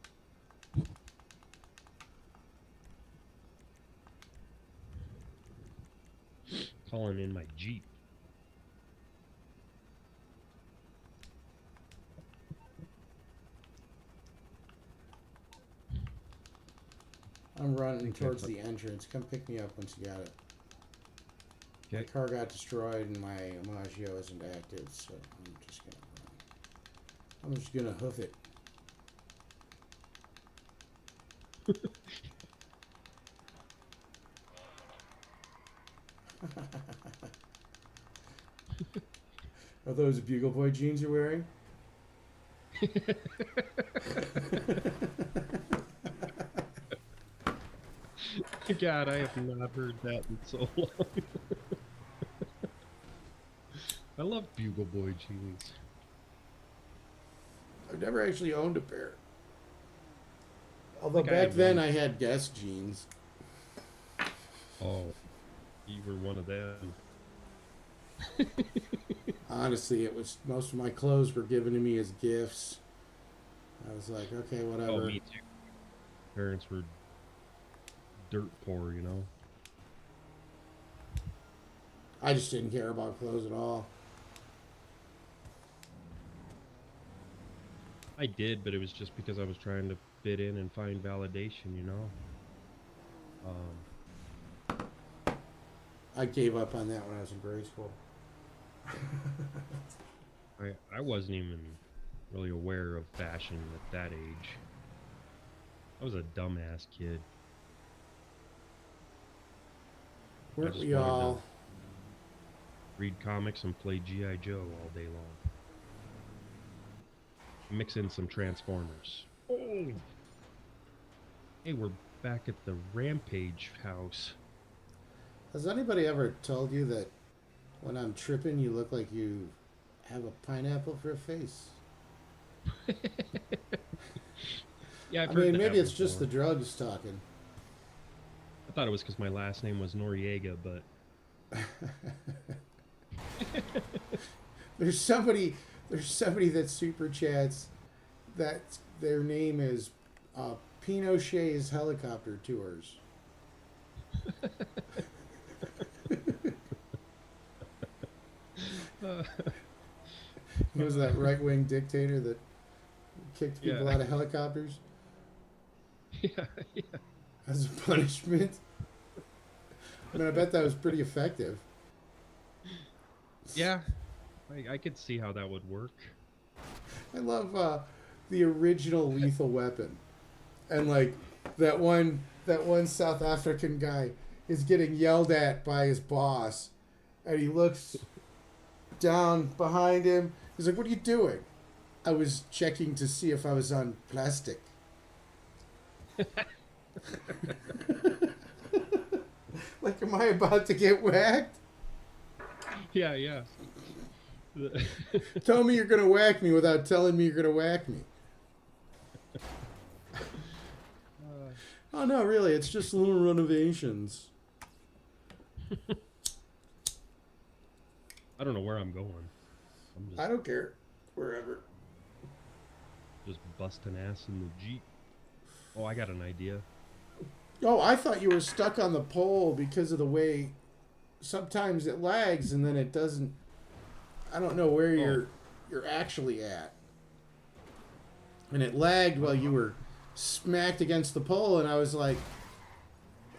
Calling in my Jeep. I'm running towards the entrance. Come pick me up once you got it. Okay. My car got destroyed and my Imaggio isn't active, so I'm just gonna run. I'm just gonna hoof it. Are those Bugle Boy jeans you're wearing? God, I have not heard that in so long. I love Bugle Boy jeans. I've never actually owned a pair. Although think I back had then one. I had Guess jeans. Oh, you were one of them. Honestly, it was most of my clothes were given to me as gifts. I was like, okay, Oh, whatever. me too. Parents were dirt poor, you know. I just didn't care about clothes at all. I did, but it was just because I was trying to fit in and find validation, you know. I gave up on that when I was in grade school. I wasn't even really aware of fashion at that age. I was a dumbass kid. I Weren't just we wanted all? to read comics and play G.I. Joe all day long. Mix in some Transformers. Oh! Hey, we're back at the Rampage house. Has anybody ever told you that when I'm tripping, you look like you have a pineapple for a face? Yeah, I've I heard mean, that maybe it's just the before. drugs talking. I thought it was because my last name was Noriega, but There's somebody. There's somebody that super chats that their name is Pinochet's helicopter tours. He was that right wing dictator that kicked people yeah, out of helicopters yeah, yeah, as a punishment. I mean, I bet that was pretty effective. yeah. I could see how that would work. I love the original Lethal Weapon, and like that one South African guy is getting yelled at by his boss, and he looks down behind him. He's like, "What are you doing?" I was checking to see if I was on plastic. Like, am I about to get whacked? Yeah, yeah. Tell me you're gonna whack me without telling me you're gonna whack me. Oh no, really, it's just little renovations. I don't know where I'm going. I'm I don't care. Wherever. just busting ass in the Jeep. Oh, I got an idea. Oh, I thought you were stuck on the pole because of the way sometimes it lags and then it doesn't. I don't know where Oh, you're actually at. And it lagged while you were smacked against the pole, and I was like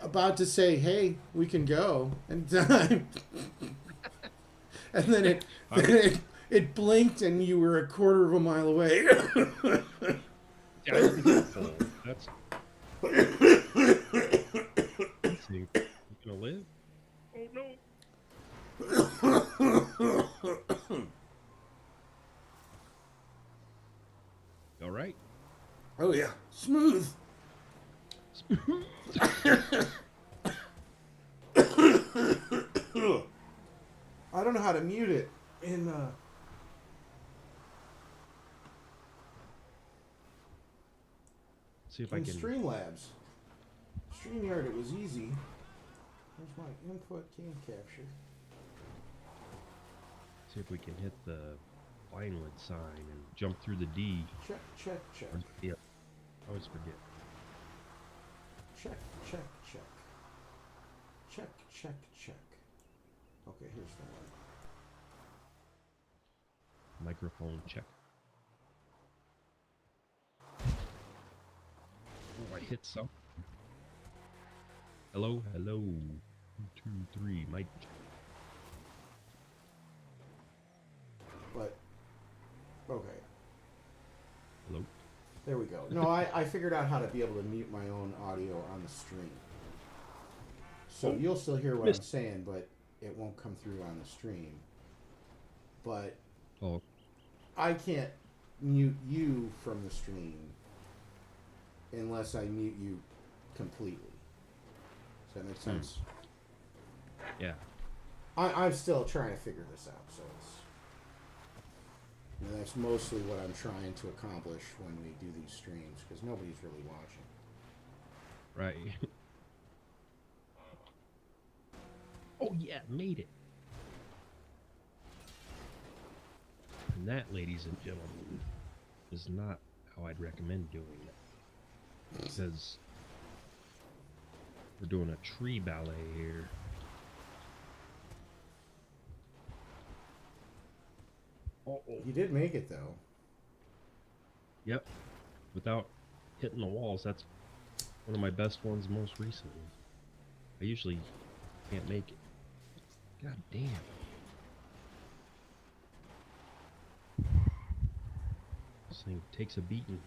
about to say, "Hey, we can go," and then and then it I then was it blinked, and you were a quarter of a mile away. yeah, I didn't hit the pole. That's you gonna live? Oh no! All right. Oh yeah, smooth. I don't know how to mute it in See if I can Streamlabs. StreamYard, it was easy. There's my input game capture. see if we can hit the Vinewood sign and jump through the D. Check, check, check. Yeah, I always forget. Check, check, check. Check, check, check. Okay, here's the one. Microphone check. Oh, I hit some. Hello, hello. 1, 2, 3. Mic. But, okay. Hello. There we go. No, I figured out how to be able to mute my own audio on the stream. So Oh, you'll still hear what I'm missed. saying, but it won't come through on the stream. But Oh, I can't mute you from the stream unless I mute you completely. Does that make sense? yeah. I'm still trying to figure this out, so it's And that's mostly what I'm trying to accomplish when we do these streams, because nobody's really watching. Right. Oh yeah, made it. And that, ladies and gentlemen, is not how I'd recommend doing it. Because we're doing a tree ballet here. Oh, You did make it, though. yep. Without hitting the walls, that's one of my best ones most recently. I usually can't make it. God damn. This thing takes a beating.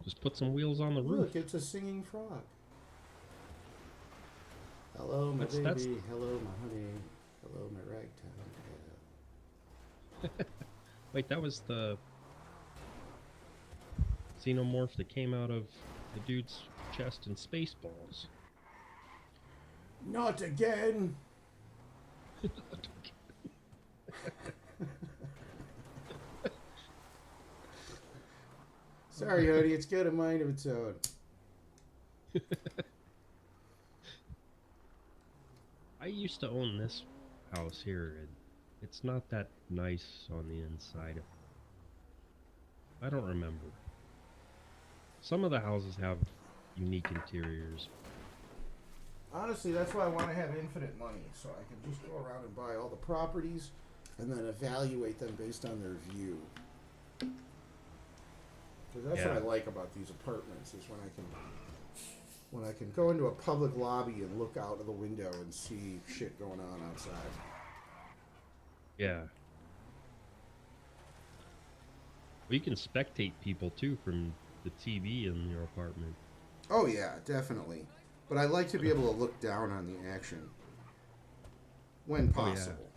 Just put some wheels on the roof. Look, it's a singing frog. Hello, my That's baby. Hello, my honey. Hello, my ragtime gal. Wait, that was the xenomorph that came out of the dude's chest in Spaceballs. Not again. Sorry, honey. It's got a mind of its own. I used to own this house here, and it's not that nice on the inside. I don't remember. Some of the houses have unique interiors. Honestly, that's why I want to have infinite money, so I can just go around and buy all the properties and then evaluate them based on their view. Because that's what I like about these apartments, is when I can go into a public lobby and look out of the window and see shit going on outside. Yeah. Well, you can spectate people too from the TV in your apartment. Oh yeah, definitely. But I like to be able to look down on the action when possible.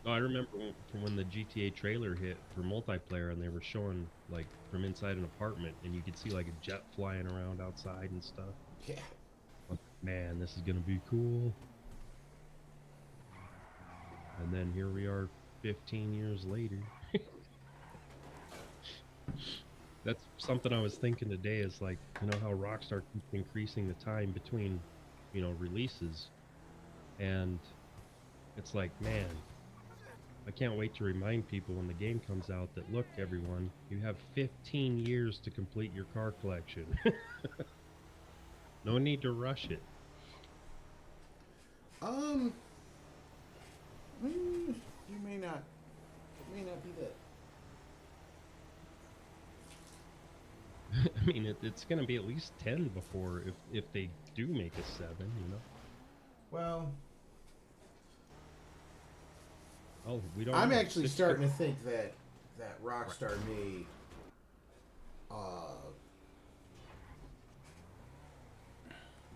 Oh, I remember from when the GTA trailer hit for multiplayer, and they were showing like from inside an apartment, and you could see like a jet flying around outside and stuff. Yeah. Like, man, this is gonna be cool. And then here we are 15 years later. That's something I was thinking today, is like, you know how Rockstar keeps increasing the time between, you know, releases. And it's like, man, I can't wait to remind people when the game comes out that, look, everyone, you have 15 years to complete your car collection. No need to rush it. You may not. It may not be that. I mean, it's going to be at least 10 before, if they do make a 7, you know? Well, Oh, we don't I'm know. actually starting to think that Rockstar may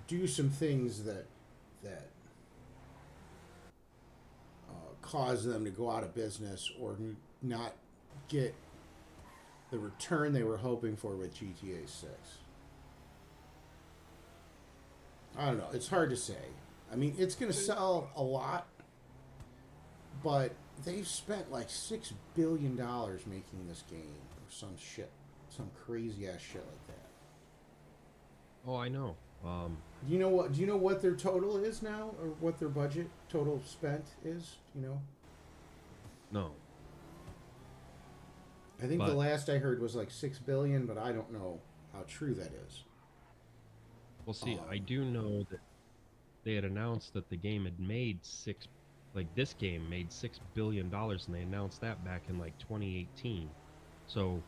do some things that cause them to go out of business or not get the return they were hoping for with GTA 6. I don't know. It's hard to say. I mean, it's going to sell a lot, but they've spent like $6 billion making this game or some shit. Some crazy ass shit like that. Oh, I know. Do you know what their total is now, or what their budget total spent is? Do you know? No. I think the last I heard was like $6 billion, but I don't know how true that is. Well, see, I do know that they had announced that the game had made this game made $6 billion, and they announced that back in like 2018. So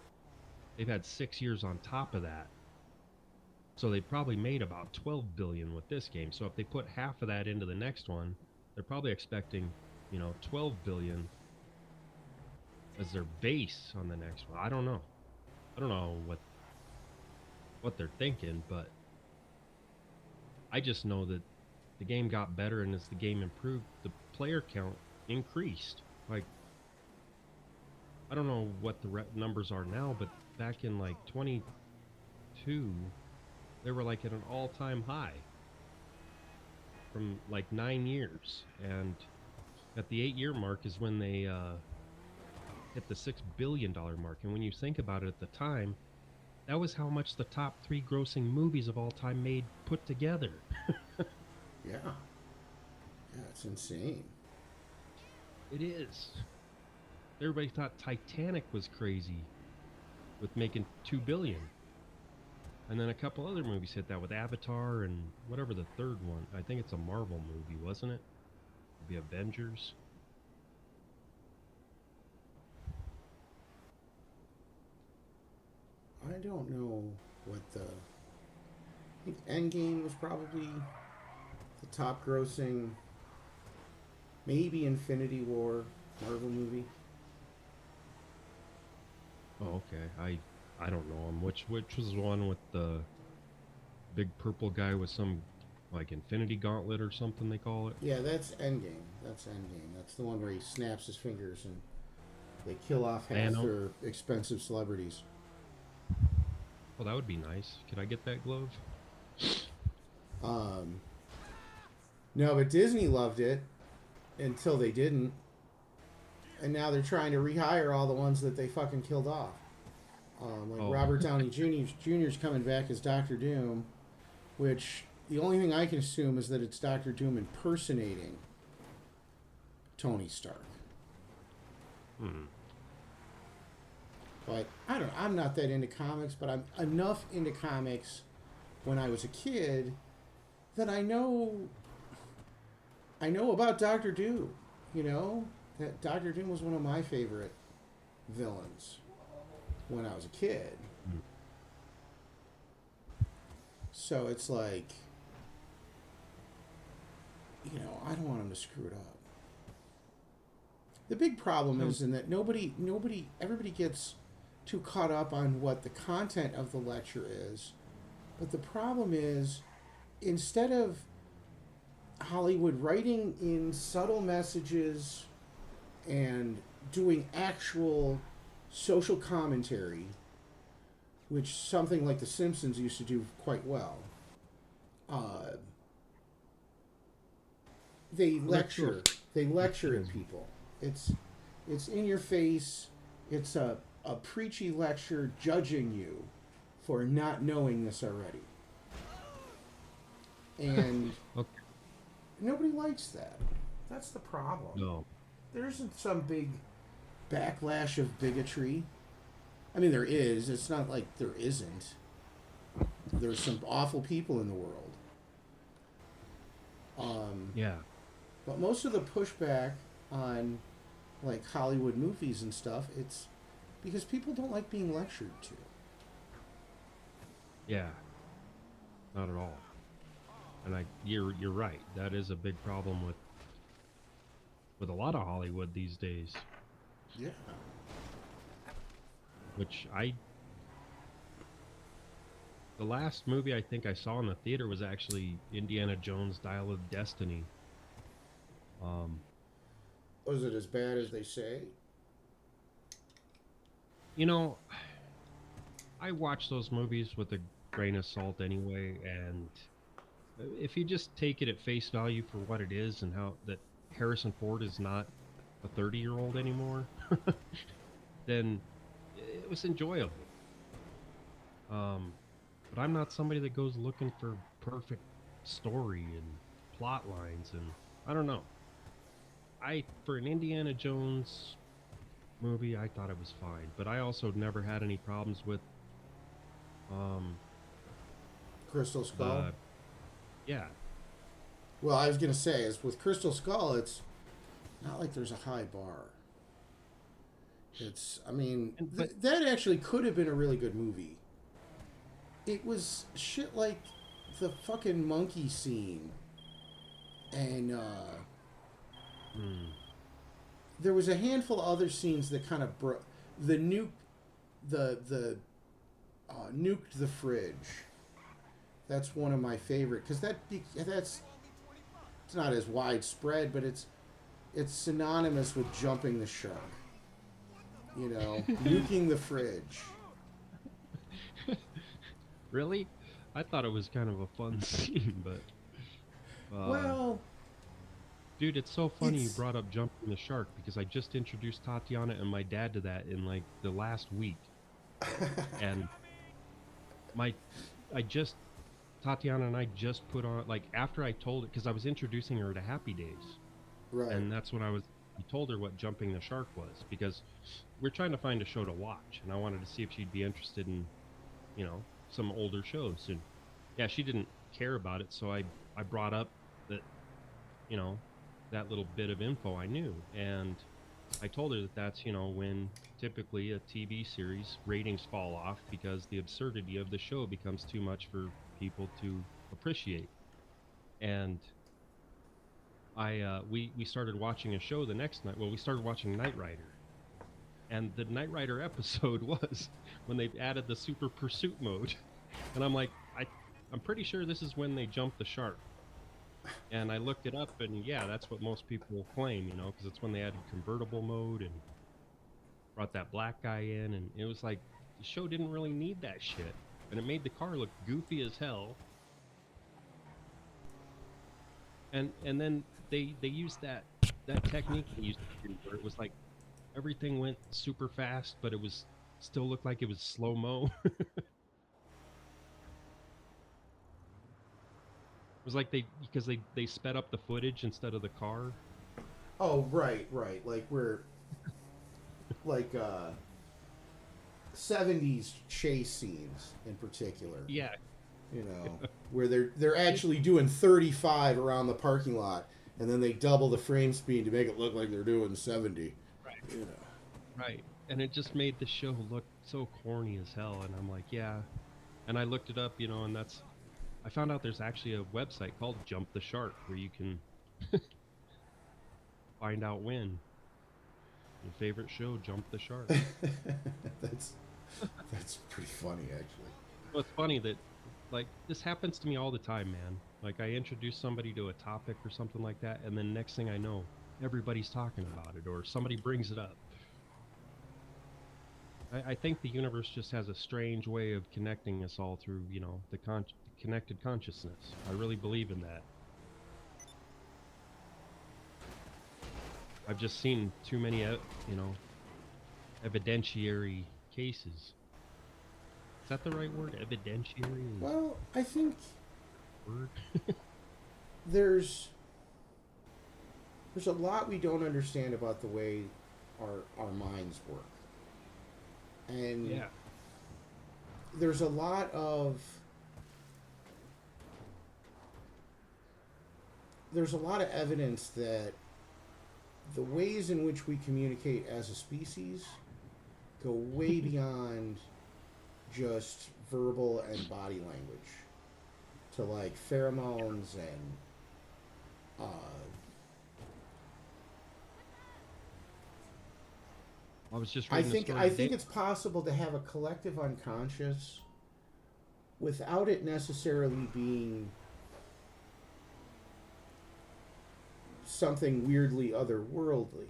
they've had 6 years on top of that. So they probably made about 12 billion with this game. So if they put half of that into the next one, they're probably expecting, 12 billion as their base on the next one. I don't know. I don't know what they're thinking, but I just know that the game got better, and as the game improved, the player count increased. Like, I don't know what the numbers are now, but back in like 22, they were like at an all-time high from like 9 years, and at the 8-year mark is when they hit the $6 billion mark. And when you think about it, at the time, that was how much the top three grossing movies of all time made put together. Yeah. Yeah, it's insane. It is. Everybody thought Titanic was crazy with making $2 billion. And then a couple other movies hit that with Avatar and whatever the third one. I think it's a Marvel movie, wasn't it? The Avengers. I don't know what the. I think Endgame was probably the top grossing. Maybe Infinity War Marvel movie. Oh, okay. I don't know him. Which was the one with the big purple guy with some like Infinity Gauntlet or something they call it? Yeah, that's Endgame. That's Endgame. That's the one where he snaps his fingers and they kill off half Thanos? their expensive celebrities. Well, that would be nice. Could I get that glove? No, but Disney loved it until they didn't. And now they're trying to rehire all the ones that they fucking killed off. Robert Downey Jr.'s coming back as Doctor Doom, which the only thing I can assume is that it's Doctor Doom impersonating Tony Stark. But I'm not that into comics, but I'm enough into comics when I was a kid that I know about Doctor Doom. You know, that Doctor Doom was one of my favorite villains when I was a kid. So it's like, you know, I don't want him to screw it up. The big problem is in that everybody gets too caught up on what the content of the lecture is. But the problem is, instead of Hollywood writing in subtle messages and doing actual social commentary, which something like The Simpsons used to do quite well, they lecture at people. It's in your face. It's a preachy lecture judging you for not knowing this already. And Okay. nobody likes that. That's the problem. No. There isn't some big backlash of bigotry. I mean, there is. It's not like there isn't. There's some awful people in the world. Yeah. But most of the pushback on like Hollywood movies and stuff, it's because people don't like being lectured to. Yeah. Not at all. And you're right. That is a big problem with a lot of Hollywood these days. Yeah. Which the last movie I think I saw in the theater was actually Indiana Jones Dial of Destiny. Was it as bad as they say? You know, I watch those movies with a grain of salt anyway, and if you just take it at face value for what it is and how that Harrison Ford is not a 30-year-old anymore, then it was enjoyable. But I'm not somebody that goes looking for perfect story and plot lines, and I don't know. For an Indiana Jones movie, I thought it was fine, but I also never had any problems with Crystal Skull? Yeah. Well, I was going to say, is with Crystal Skull, it's not like there's a high bar. I mean, that actually could have been a really good movie. It was shit like the fucking monkey scene. And, there was a handful of other scenes that kind of nuked the fridge. That's one of my favorite, because it's not as widespread, but it's synonymous with jumping the shark. You know, nuking the fridge. Really? I thought it was kind of a fun scene, but Well, dude, it's so funny you it's brought up jumping the shark because I just introduced Tatiana and my dad to that in like the last week. And my I just Tatiana and I just put on, like, after I told it, because I was introducing her to Happy Days, right. and that's when I told her what Jumping the Shark was, because we're trying to find a show to watch, and I wanted to see if she'd be interested in, some older shows. And yeah, she didn't care about it, so I brought up that, you know, that little bit of info I knew, and I told her that that's, when typically a TV series ratings fall off because the absurdity of the show becomes too much for people to appreciate. And we started watching a show the next night. Well, we started watching Knight Rider, and the Knight Rider episode was when they added the super pursuit mode, and I'm like, I'm pretty sure this is when they jumped the shark. And I looked it up, and yeah, that's what most people claim, because it's when they added convertible mode and brought that black guy in, and it was like the show didn't really need that shit, and it made the car look goofy as hell. And then they used that technique they used to do where it was like everything went super fast, but it was still looked like it was slow mo. It was like because they sped up the footage instead of the car. Oh, right, right. Like we're like 70s chase scenes in particular. Yeah, You know, where they're actually doing 35 around the parking lot, and then they double the frame speed to make it look like they're doing 70. right, You know. right. And it just made the show look so corny as hell. And I'm like, yeah. And I looked it up, and I found out there's actually a website called Jump the Shark where you can find out when your favorite show jumped the shark. that's that's pretty funny, actually. Well, it's funny that, like, this happens to me all the time, man. Like, I introduce somebody to a topic or something like that, and then next thing I know, everybody's talking about it, or somebody brings it up. I think the universe just has a strange way of connecting us all through, the connected consciousness. I really believe in that. I've just seen too many, evidentiary cases. Is that the right word? Evidentiary Well, I think word? there's a lot we don't understand about the way our minds work. And Yeah. there's a lot of evidence that the ways in which we communicate as a species go way beyond just verbal and body language to like pheromones and I was just I reading a think story I today. think it's possible to have a collective unconscious without it necessarily being something weirdly otherworldly,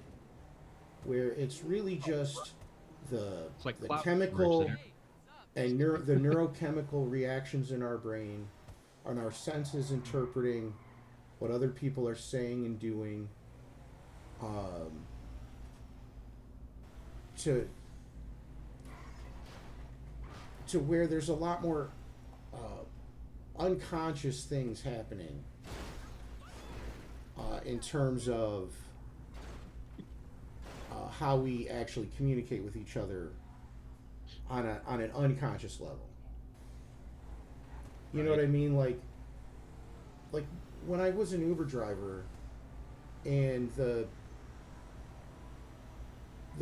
where it's really just the It's like the cloud chemical bursts and the neurochemical reactions in our brain, and our senses interpreting what other people are saying and doing, to where there's a lot more unconscious things happening in terms of how we actually communicate with each other on an unconscious level. You know what I mean? Like when I was an Uber driver, and the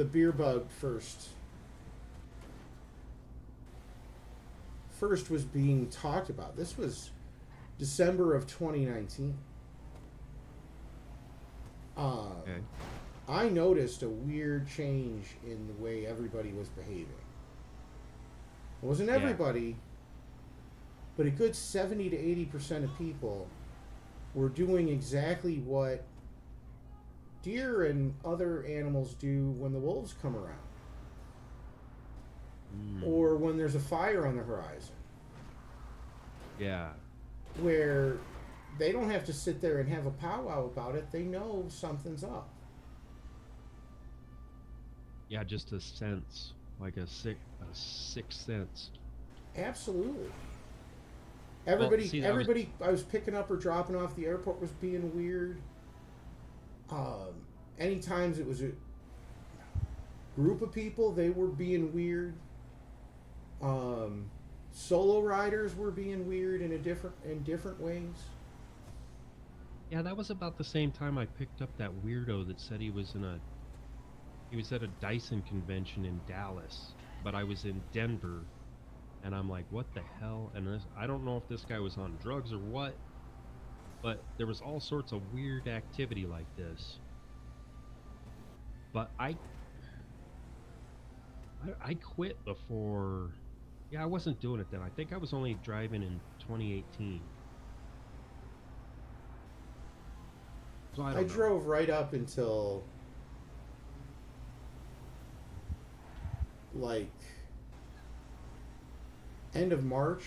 beer bug first was being talked about. This was December of 2019. Okay. I noticed a weird change in the way everybody was behaving. It wasn't Yeah. everybody, but a good 70 to 80% of people were doing exactly what deer and other animals do when the wolves come around. Mm. or when there's a fire on the horizon, Yeah. where they don't have to sit there and have a powwow about it. They know something's up. Yeah, just a sense, like a sixth sense. Absolutely. Well, Everybody, see, everybody I was picking up or dropping off the airport was being weird. Um, Anytimes it was a group of people, they were being weird. Um, Solo riders were being weird in different ways. yeah, that was about the same time I picked up that weirdo that said he was at a Dyson convention in Dallas, but I was in Denver, and I'm like, what the hell? And I don't know if this guy was on drugs or what, but there was all sorts of weird activity like this. But I quit before. Yeah, I wasn't doing it then. I think I was only driving in 2018. So I I don't know. drove right up until like end of March,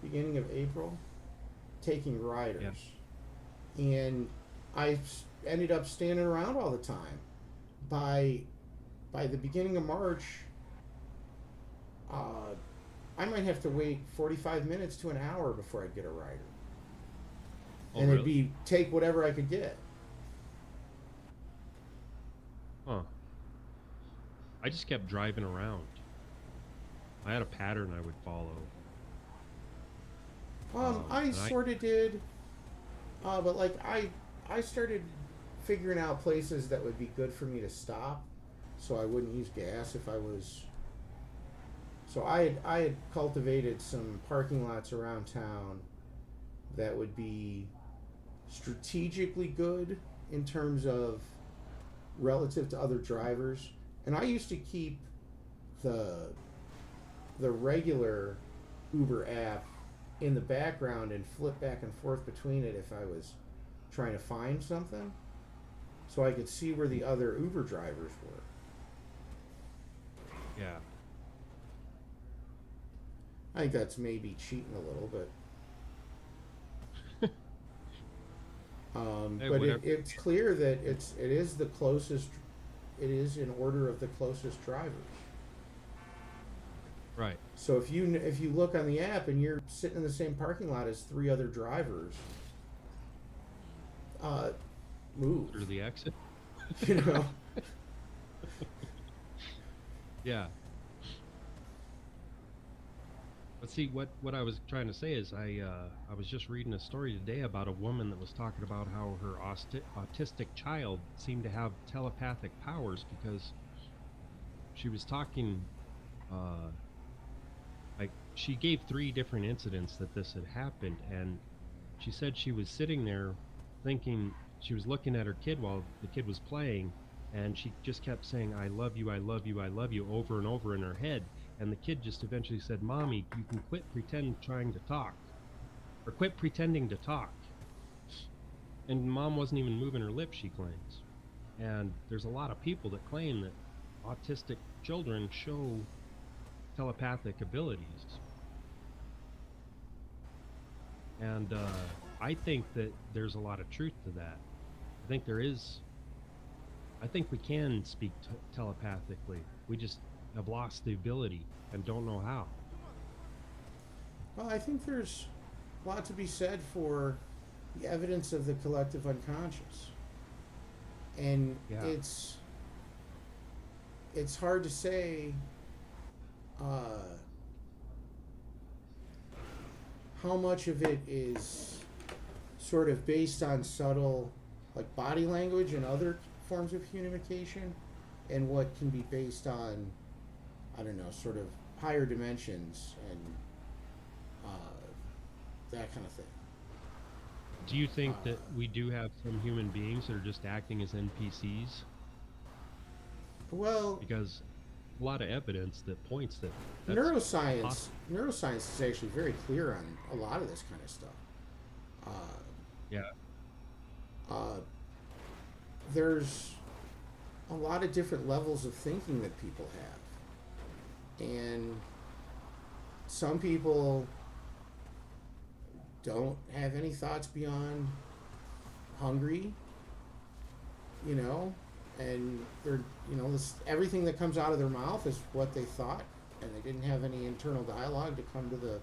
beginning of April, taking Yeah. riders. And I ended up standing around all the time. By by the beginning of March, uh, I might have to wait 45 minutes to an hour before I'd get a rider. Oh, And it'd really? be take whatever I could get. Huh. I just kept driving around. I had a pattern I would follow. I And sort of did, but like I started figuring out places that would be good for me to stop, so I wouldn't use gas if I was. So I had cultivated some parking lots around town that would be strategically good in terms of relative to other drivers, and I used to keep the the regular Uber app in the background and flip back and forth between it if I was trying to find something, so I could see where the other Uber drivers were. yeah. I think that's maybe cheating a little, but Hey, but whatever. it's clear that it is the closest. It is in order of the closest drivers. Right. So if you look on the app and you're sitting in the same parking lot as three other drivers, uh, move. Through the exit. You know. Yeah. But see, what I was trying to say is I was just reading a story today about a woman that was talking about how her autistic child seemed to have telepathic powers because she was talking uh like she gave three different incidents that this had happened, and she said she was sitting there thinking, she was looking at her kid while the kid was playing, and she just kept saying, I love you, I love you, I love you, over and over in her head. And the kid just eventually said, Mommy, you can quit trying to talk, or quit pretending to talk. And mom wasn't even moving her lips, she claims. And there's a lot of people that claim that autistic children show telepathic abilities. And I think that there's a lot of truth to that. I think there is. I think we can speak telepathically. We just have lost the ability and don't know how. Well, I think there's a lot to be said for the evidence of the collective unconscious, and Yeah. it's hard to say how much of it is sort of based on subtle, like body language and other forms of communication, and what can be based on, I don't know, sort of higher dimensions and that kind of thing. Do you think Uh, that we do have some human beings that are just acting as NPCs? well, Because a lot of evidence that points that that's neuroscience possible. neuroscience is actually very clear on a lot of this kind of stuff. Uh, Yeah. uh, there's a lot of different levels of thinking that people have, And some people don't have any thoughts beyond hungry, you know, and they're, everything that comes out of their mouth is what they thought, and they didn't have any internal dialogue to come to the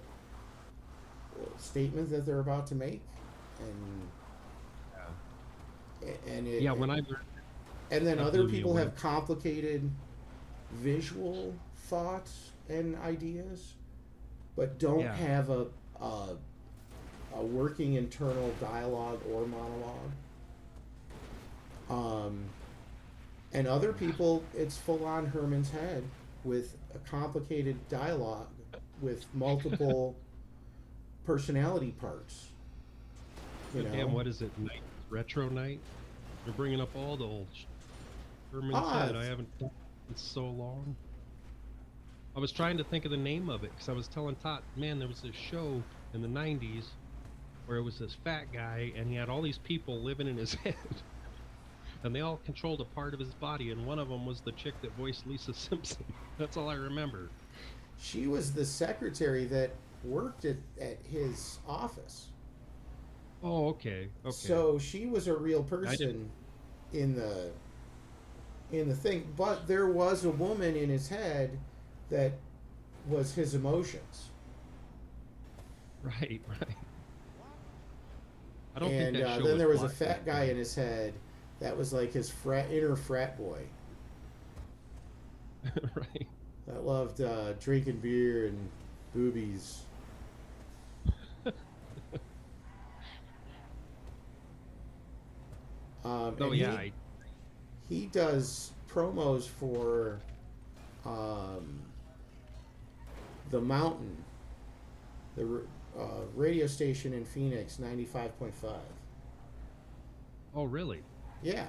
statement that they're about to make, and it, Yeah, when I learned and then that other blew me people away. have complicated visual thoughts and ideas, but don't Yeah, have a working internal dialogue or monologue. And other people, it's full on Herman's head with a complicated dialogue with multiple personality parts. You but damn, know, what is it? Night retro night. They're bringing up all the old Herman's ah, Head. I haven't done it in so long. I was trying to think of the name of it because I was telling Todd, man, there was this show in the '90s where it was this fat guy and he had all these people living in his head, and they all controlled a part of his body, and one of them was the chick that voiced Lisa Simpson. That's all I remember. she was the secretary that worked at his office. Oh, okay, okay. So she was a real I didn't. person in the thing, but there was a woman in his head that was his emotions. Right, right. I don't think And that show then was there was a blocked back fat guy then. in his head that was like his inner frat boy Right. that loved drinking beer and boobies. Oh And yeah, he does promos for um, the Mountain, the radio station in Phoenix, 95.5. oh really? Yeah,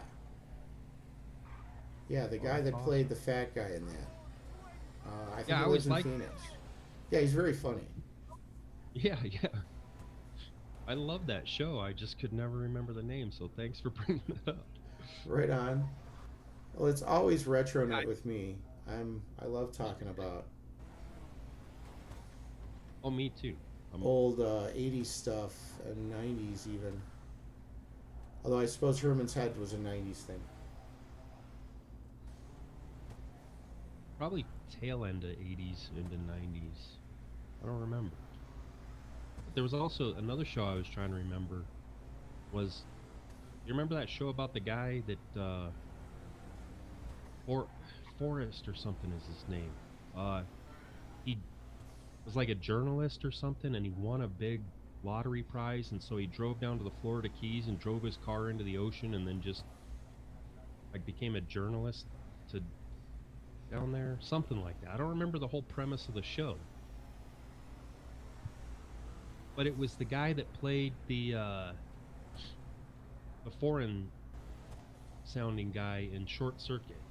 yeah, the Oh, guy that's that awesome. played the fat guy in that. I think Yeah, he I lives always in liked. Phoenix. Yeah, he's very funny. Yeah, yeah. I love that show. I just could never remember the name, so thanks for bringing it up. Right on. Well, it's always retro Yeah, net with me. I love talking about oh, me too. Um, old 80s stuff and 90s even. Although I suppose Herman's Head was a 90s thing. Probably tail end of '80s into '90s. I don't remember. But there was also another show I was trying to remember. Was you remember that show about the guy that or Forrest or something is his name? He was like a journalist or something, and he won a big lottery prize, and so he drove down to the Florida Keys and drove his car into the ocean, and then just like became a journalist to down there, something like that. I don't remember the whole premise of the show, but it was the guy that played the foreign sounding guy in Short Circuit,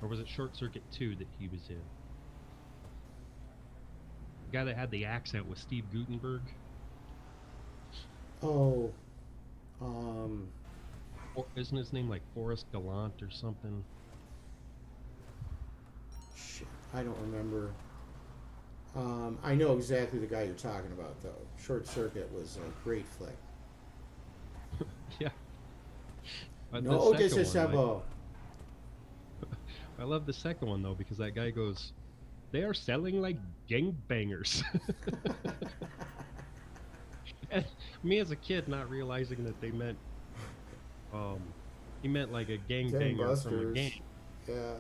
or was it Short Circuit 2 that he was in? The guy that had the accent was Steve Guttenberg. Oh, um, Or isn't his name like Forrest Gallant or something? shit, I don't remember. I know exactly the guy you're talking about, though. Short Circuit was a great flick. Yeah, but the No, que second se one, sabo. I love the second one though because that guy goes, "They are selling like gangbangers." And me as a kid, not realizing that they meant, um, he meant like a gangbanger from a Gangbusters. gang. Yeah.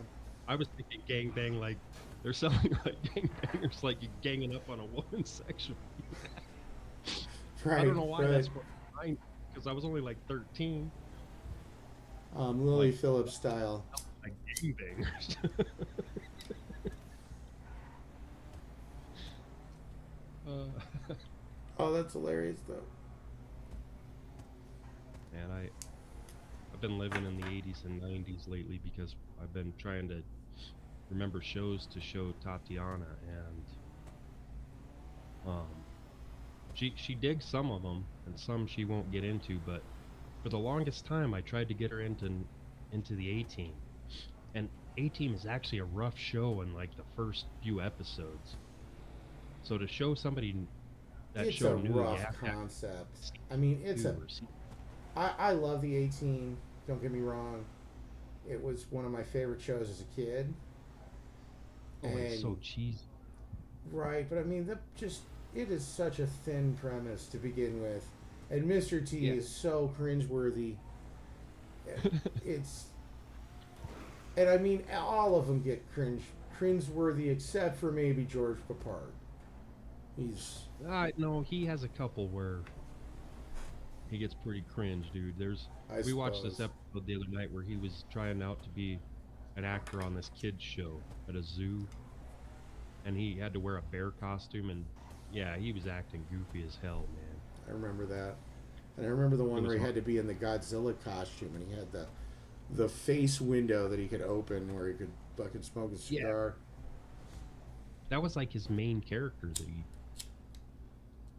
I was thinking gangbang like they're selling like gangbangers, like you're ganging up on a woman's section. I Right, don't know why right. that's what mine, because I was only like 13. Lily Like, Phillips style. like gangbangers. uh, Oh, that's hilarious, though. man, I've been living in the 80s and 90s lately because I've been trying to remember shows to show Tatiana, and um, she digs some of them, and some she won't get into. But for the longest time, I tried to get her into the A Team, and A-Team is actually a rough show in like the first few episodes. So to show somebody that It's show a new, you rough have to have concept. season I mean, it's a. two or season. I love the A-Team. Don't get me wrong. It was one of my favorite shows as a kid. Oh, it's so And cheesy. right, but I mean, it is such a thin premise to begin with, and Mr. T Yeah. is so cringeworthy. It's and I mean, all of them get cringeworthy except for maybe George Papard. He's No, he has a couple where he gets pretty cringe, dude. I We watched this suppose. episode the other night where he was trying out to be an actor on this kids show at a zoo, and he had to wear a bear costume, and yeah, he was acting goofy as hell, man. I remember that, and I remember the It one was where he hard. had to be in the Godzilla costume, and he had the face window that he could open where he could fucking smoke a Yeah, cigar. that was like his main character that he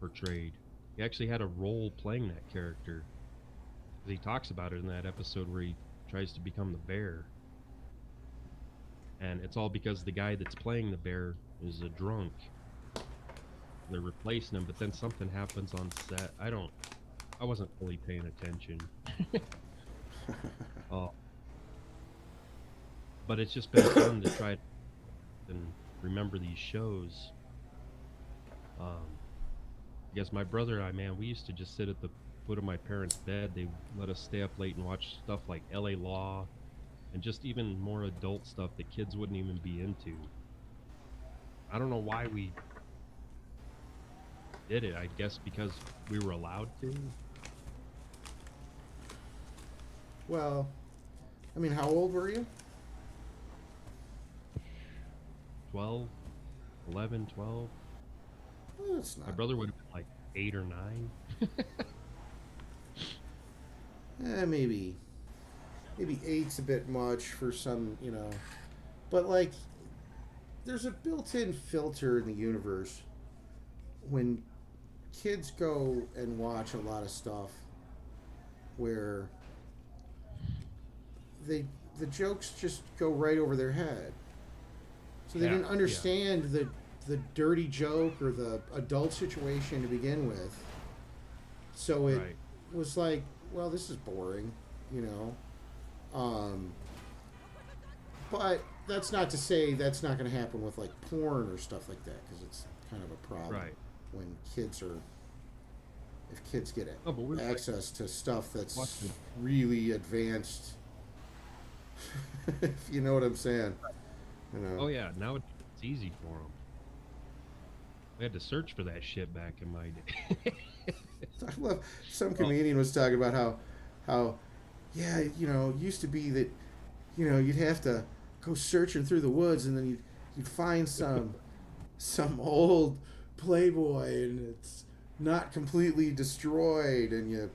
portrayed. He actually had a role playing that character. 'Cause he talks about it in that episode where he tries to become the bear, and it's all because the guy that's playing the bear is a drunk. They're replacing him, but then something happens on set. I wasn't fully paying attention. Oh, but it's just been fun to try and remember these shows. I guess my brother and I, man, we used to just sit at the foot of my parents' bed. They let us stay up late and watch stuff like LA Law and just even more adult stuff that kids wouldn't even be into. I don't know why we did it. I guess because we were allowed to. Well, I mean, how old were you? 12, 11, 12. Well, it's My not. brother would have been like 8 or 9. Maybe eight's a bit much for some, but like there's a built-in filter in the universe when kids go and watch a lot of stuff where they the jokes just go right over their head, so they Yeah, didn't yeah, understand the dirty joke or the adult situation to begin with, so it right. was like, well, this is boring, you know. Um, but that's not to say that's not going to happen with like porn or stuff like that, because it's kind of a problem Right. when if kids get Oh, but we're like access to stuff that's watching. really advanced. If you know what I'm saying, you know. Oh yeah, now it's easy for them. We had to search for that shit back in my day. I love some Oh, comedian was talking about how yeah, it used to be that you'd have to go searching through the woods, and then you'd find some old Playboy, and it's not completely destroyed, and you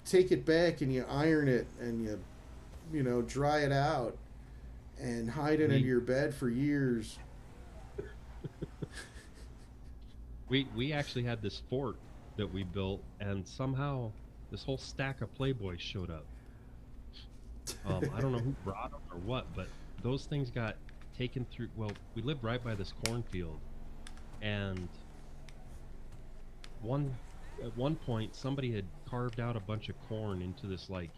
take it back and you iron it, and you dry it out and hide it under we your bed for years. we actually had this fort that we built, and somehow this whole stack of Playboys showed up. I don't know who brought them or what, but those things got taken through. Well, we lived right by this cornfield, and one at one point somebody had carved out a bunch of corn into this like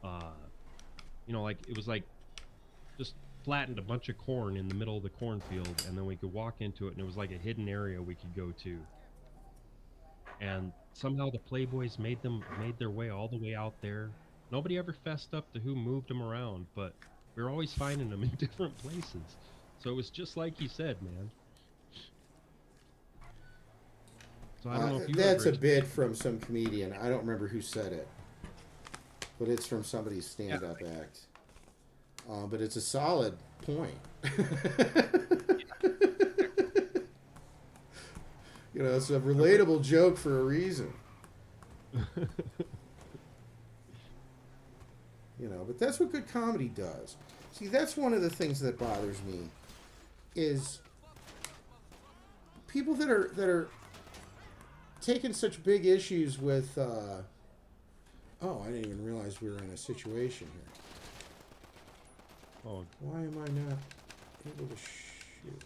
uh like it was like just flattened a bunch of corn in the middle of the cornfield, and then we could walk into it, and it was like a hidden area we could go to. And somehow the Playboys made their way all the way out there. Nobody ever fessed up to who moved them around, but we were always finding them in different places. So it was just like you said, man. So I don't know if you That's ever a bit from some comedian. I don't remember who said it, but it's from somebody's yeah, stand-up act. But it's a solid point. It's a I went, relatable joke for a reason. But that's what good comedy does. See, that's one of the things that bothers me is people that are taking such big issues with. Oh, I didn't even realize we were in a situation here. Oh, Why am I not able to shoot?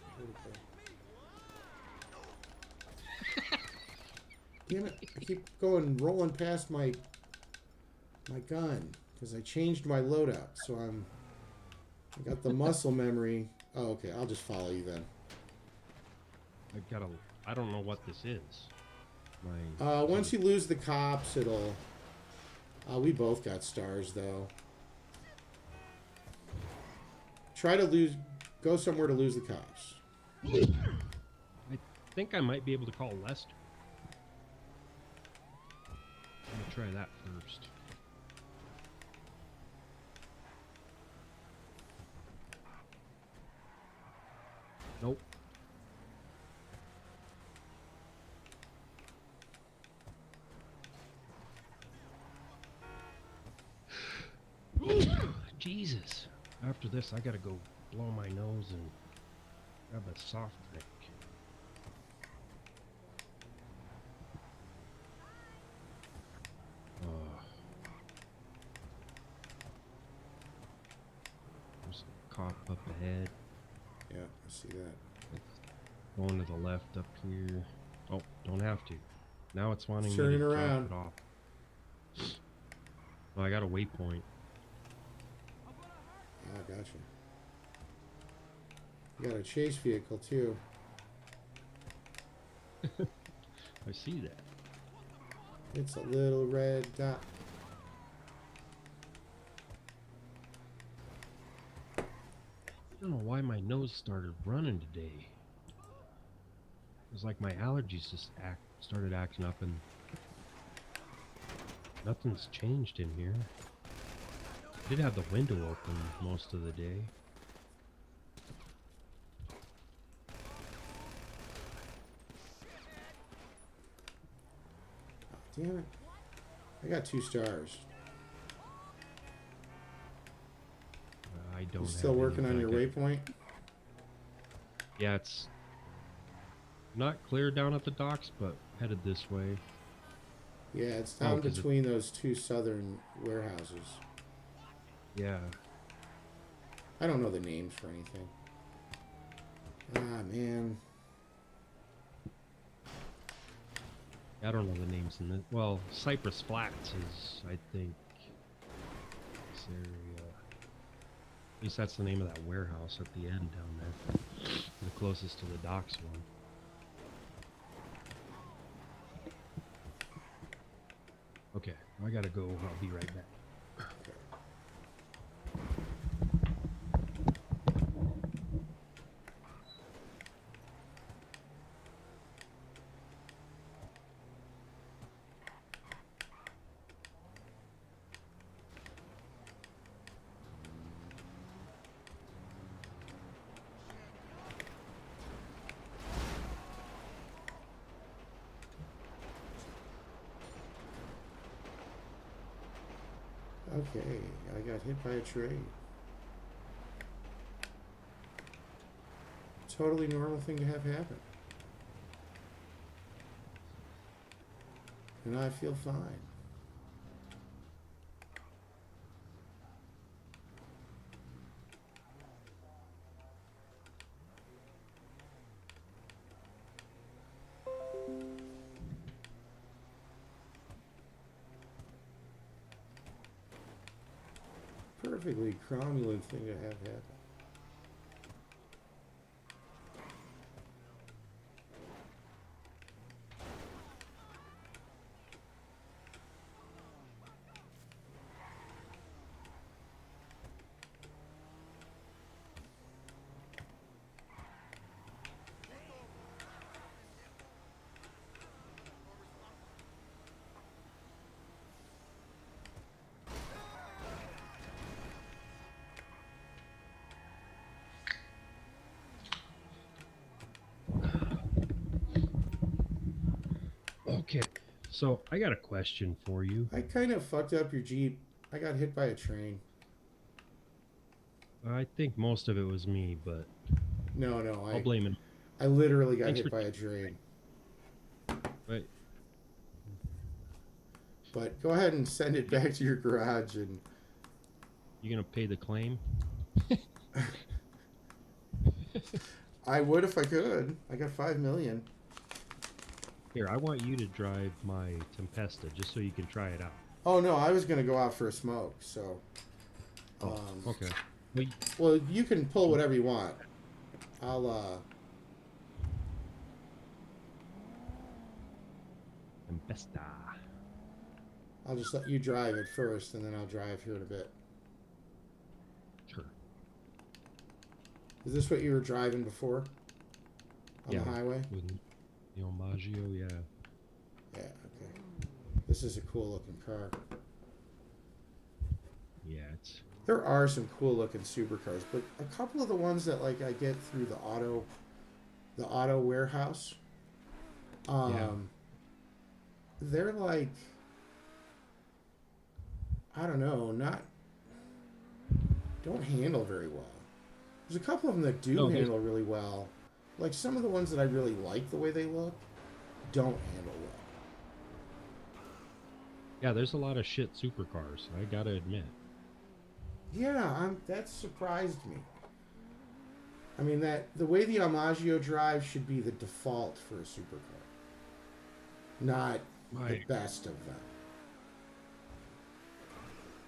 Damn it! I keep rolling past my gun because I changed my loadout. So I got the muscle memory. Oh, okay. I'll just follow you then. I don't know what this is. Once you lose the cops, it'll. We both got stars though. Try to go somewhere to lose the cops. I think I might be able to call Lester. I'm gonna try that first. Nope. Jesus. After this, I gotta go blow my nose and grab a soft drink. There's a cop up ahead. Yeah, I see that. Going to the left up here. Oh, don't have to. Now it's wanting me Turning to around. drop it off. Oh, I got a waypoint. Ah, gotcha. You got a chase vehicle too. I see that. It's a little red dot. I don't know why my nose started running today. It was like my allergies just started acting up, and nothing's changed in here. I did have the window open most of the day. Oh, damn it. I got 2 stars. I don't. You still working on your waypoint? Yeah, it's not clear down at the docks, but headed this way. Yeah, it's down 'cause between those 2 southern warehouses. Yeah. I don't know the names for anything. Ah, man. I don't know the names in it. Well, Cypress Flats is, I think, this area. At least that's the name of that warehouse at the end down there. The closest to the docks one. Okay, I gotta go. I'll be right back. Okay, I got hit by a train. Totally normal thing to have happen. And I feel fine. Perfectly cromulent thing to have happen. Okay, so I got a question for you. I kind of fucked up your Jeep. I got hit by a train. I think most of it was me, but No, I'll blame it. I literally got Thanks hit for- by a train. Right. But go ahead and send it back to your garage and You gonna pay the claim? I would if I could. I got 5 million. Here, I want you to drive my Tempesta just so you can try it out. Oh no, I was gonna go out for a smoke. So, Oh, okay. well, you can pull whatever you want. I'll Tempesta. I'll just let you drive it first, and then I'll drive here in a bit. Sure. Is this what you were driving before? On the highway? With the Omaggio, yeah. Yeah, okay. This is a cool looking car. Yeah, it's... There are some cool looking supercars, but a couple of the ones that like I get through the auto warehouse, they're like, I don't know, don't handle very well. There's a couple of them that do handle really well. Like some of the ones that I really like the way they look, don't handle well. Yeah, there's a lot of shit supercars, I gotta admit. Yeah, that surprised me. I mean, the way the Omaggio drives should be the default for a supercar, not the best of them.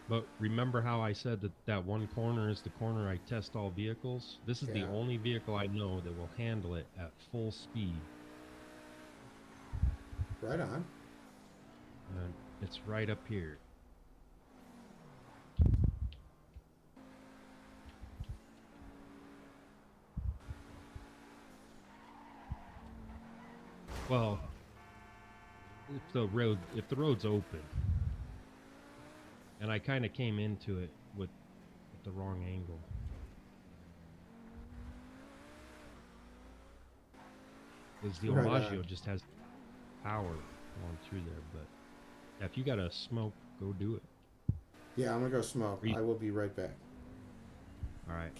But remember how I said that one corner is the corner I test all vehicles? This is the only vehicle I know that will handle it at full speed. Right on. And it's right up here. Well, if the road's open, and I kind of came into it with the wrong angle. Because the Omaggio just has power going through there, but yeah, if you got a smoke, go do it. Yeah, I'm gonna go smoke. I will be right back. All right.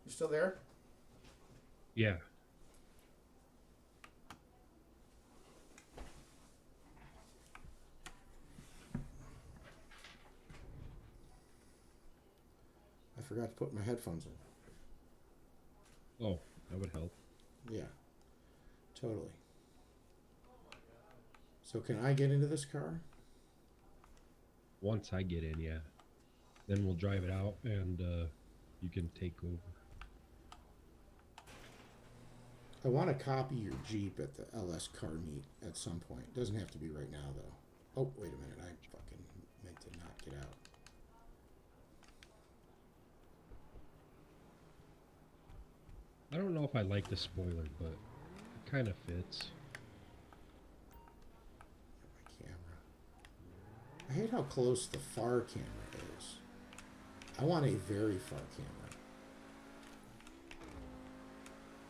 You still there? Yeah. I forgot to put my headphones in. Oh, that would help. Yeah, totally. So can I get into this car? Once I get in, yeah. Then we'll drive it out and you can take over. I want to copy your Jeep at the LS car meet at some point. Doesn't have to be right now, though. Oh, wait a minute. I fucking meant to not get out. I don't know if I like the spoiler, but it kind of fits. My camera. I hate how close the far camera is. I want a very far camera.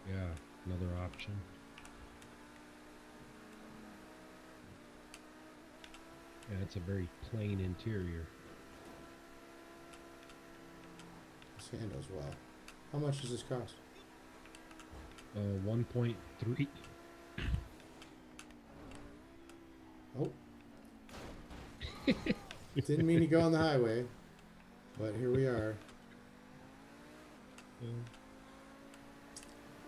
Yeah, another option. Yeah, it's a very plain interior. This handles well. How much does this cost? 1.3. Oh. Didn't mean to go on the highway, but here we are.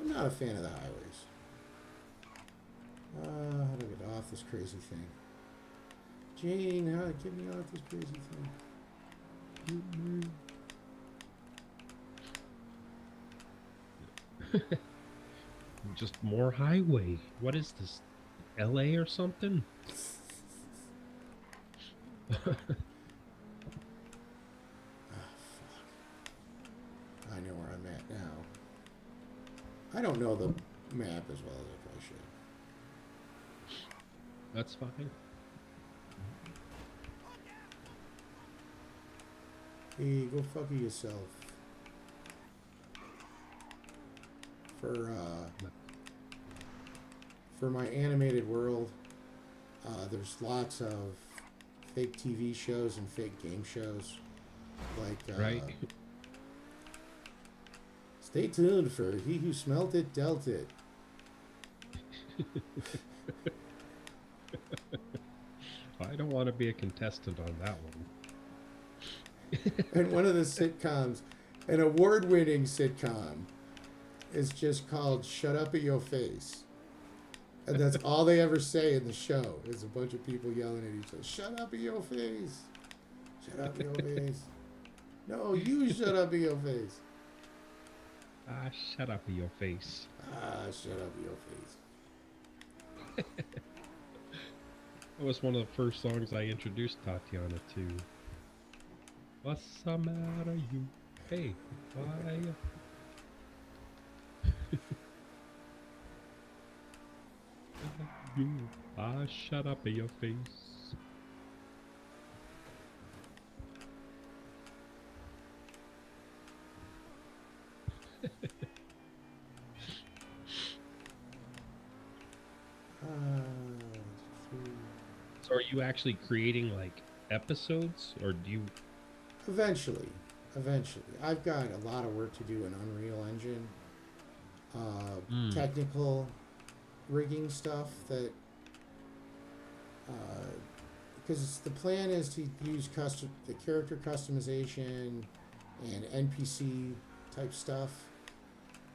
I'm not a fan of the highways. How do I get off this crazy thing? Gene, how get me off this crazy thing? Just more highway. What is this? LA or something? Ah, fuck. I know where I'm at now. I don't know the map as well as I probably should. That's fine. Hey, go fuck yourself. For my animated world, there's lots of fake TV shows and fake game shows. Like, Right. Stay tuned for He Who Smelt It Dealt It. I don't want to be a contestant on that one. And one of the sitcoms, an award-winning sitcom, is just called Shut Up in Your Face. And that's all they ever say in the show is a bunch of people yelling at each other. Shut up in your face. Shut up in your face. No, you shut up in your face. Ah, shut up in your face. Ah, shut up in your face. That was one of the first songs I introduced Tatiana to. What's the matter, you? Hey, why? You. Ah, shut up in your face. So are you actually creating like episodes, or do you? Eventually. I've got a lot of work to do in Unreal Engine. Technical rigging stuff that because the plan is to use the character customization and NPC type stuff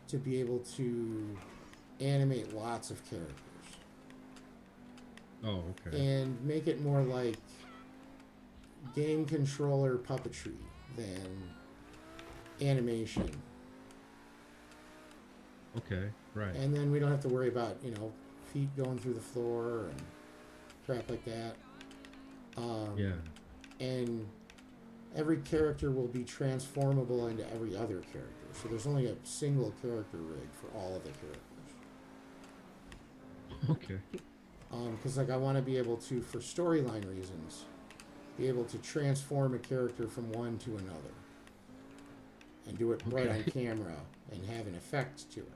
to be able to animate lots of characters. Oh, okay. And make it more like game controller puppetry than animation. Okay, right. And then we don't have to worry about, feet going through the floor and crap like that. Yeah. And every character will be transformable into every other character. So there's only a single character rig for all of the characters. Okay. Because I want to be able to, for storyline reasons, be able to transform a character from one to another. And do it right on camera and have an effect to it,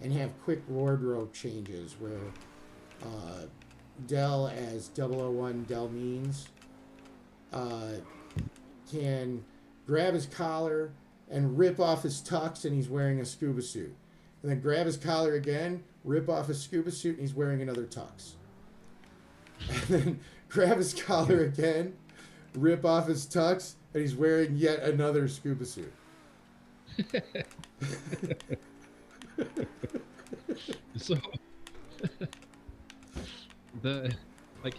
And have quick wardrobe changes where Dell as 001 Dell Means can grab his collar and rip off his tux and he's wearing a scuba suit. And then grab his collar again, rip off his scuba suit and he's wearing another tux. And then grab his collar again, rip off his tux, and he's wearing yet another scuba suit. So,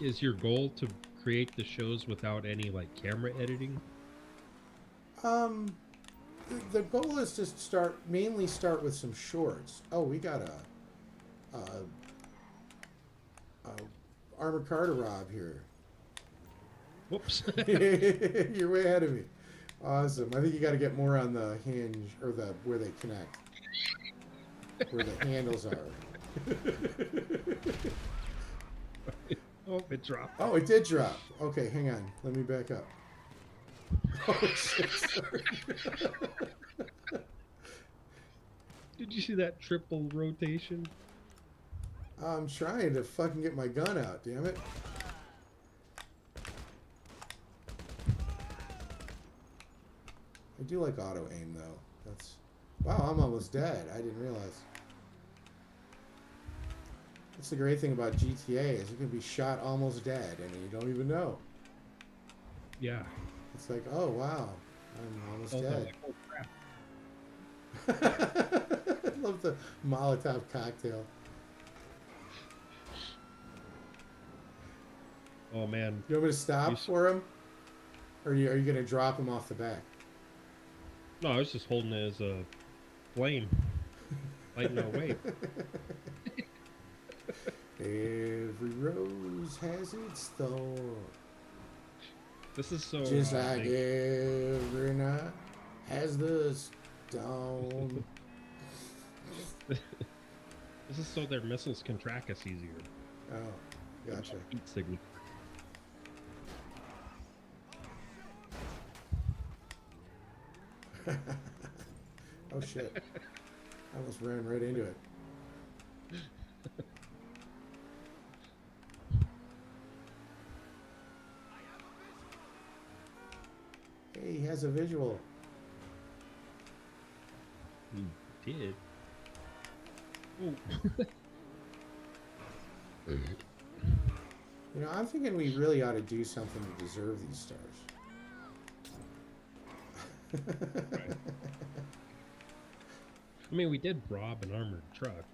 is your goal to create the shows without any like camera editing? The goal is to mainly start with some shorts. Oh, we got a armored car to rob here. Whoops. You're way ahead of me. Awesome. I think you got to get more on the hinge or where they connect, where the handles are. Oh, it dropped. Oh, it did drop. Okay, hang on. Let me back up. Oh shit! Sorry. Did you see that triple rotation? I'm trying to fucking get my gun out. Damn it! I do like auto aim though. That's wow. I'm almost dead. I didn't realize. That's the great thing about GTA is you can be shot almost dead and you don't even know. Yeah. It's like, oh wow, I'm almost dead. Like, oh, crap. I love the Molotov cocktail. Oh man. You want me to stop for him, or are you gonna drop him off the back? No, I was just holding it as a flame, lighting our way. Every rose has its thorn. This is so just like every night has the stone. This is so their missiles can track us easier. Oh, gotcha. Heat signal. Oh shit! I almost ran right into it. Hey, he has a visual. He did. Oh. You know, I'm thinking we really ought to do something to deserve these stars. Right. I mean, we did rob an armored truck.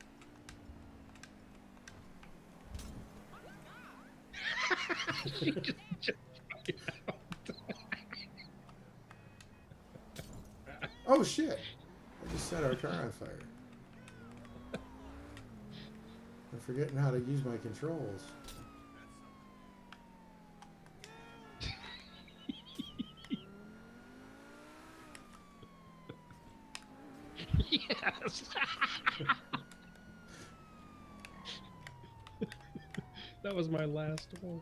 Oh shit! I just set our car on fire. I'm forgetting how to use my controls. Yes. That was my last one.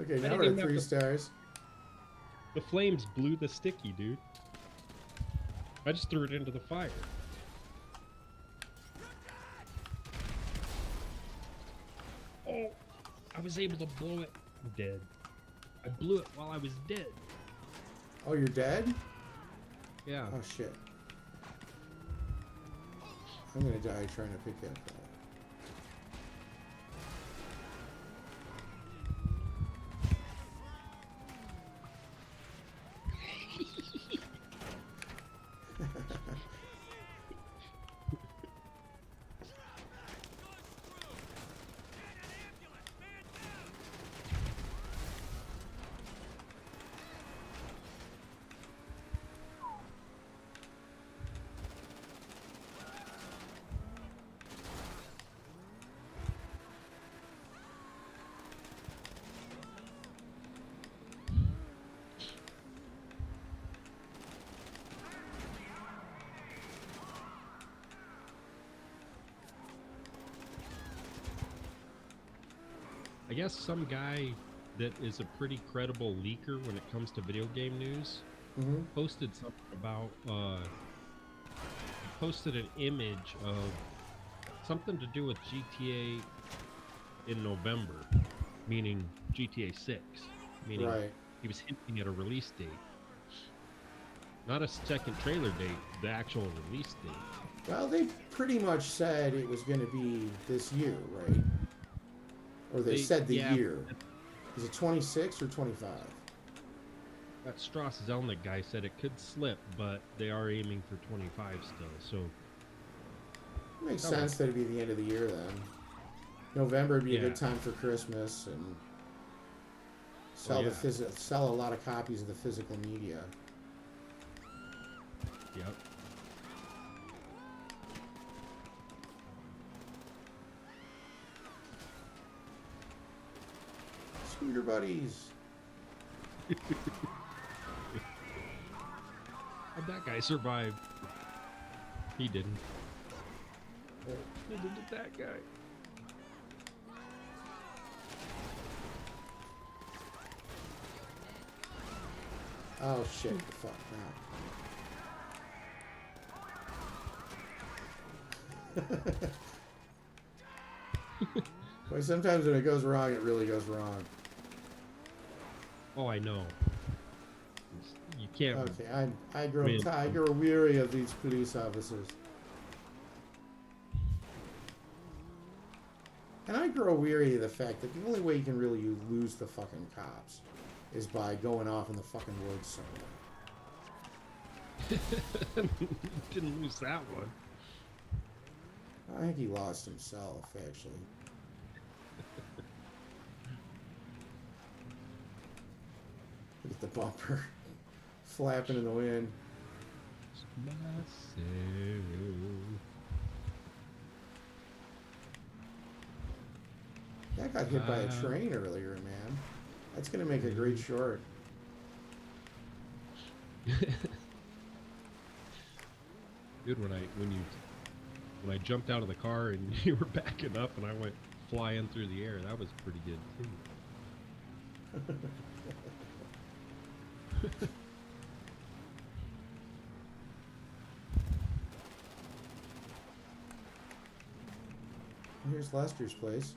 Okay, now we're at 3 stars. The flames blew the sticky, dude. I just threw it into the fire. Oh, I was able to blow it. I'm dead. I blew it while I was dead. Oh, you're dead? Yeah. Oh shit. I'm gonna die trying to pick that up. I guess some guy that is a pretty credible leaker when it comes to video game news posted something about posted an image of something to do with GTA in November, meaning GTA 6, meaning Right. he was hinting at a release date. Not a second trailer date, the actual release date. Well, they pretty much said it was going to be this year, right? Or they said the yeah, year. Is it 26 or 25? that Strauss Zelnick guy said it could slip, but they are aiming for 25 still. So It makes sense that it'd be the end of the year then. November would be a Yeah. good time for Christmas and sell yeah. sell a lot of copies of the physical media. Yep. Scooter buddies. How'd that guy survive? He didn't. Neither did that guy. Oh shit! Fuck now. Well, sometimes when it goes wrong, it really goes wrong. Oh, I know. You can't. Okay, I Man. grow weary of these police officers. And I grow weary of the fact that the only way you can really lose the fucking cops is by going off in the fucking woods somewhere. Didn't lose that one. I think he lost himself, actually. Look at the bumper flapping in the wind. That got hit by a train earlier, man. That's gonna make a great short. Dude, when I jumped out of the car and you were backing up and I went flying through the air, that was pretty good too. Here's Lester's place.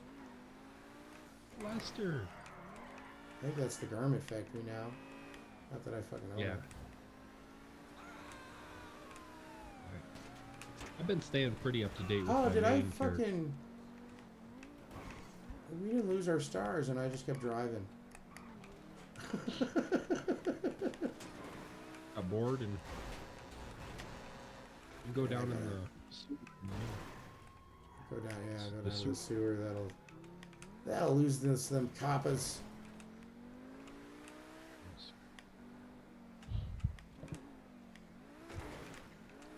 Lester. I think that's the garment factory now. Not that I fucking know. Yeah. That. I've been staying pretty up to date with Oh, my did I main character. fucking... We didn't lose our stars and I just kept driving. Got bored and you go down in the Go down, yeah, go The down to the sewer. That'll lose them coppers.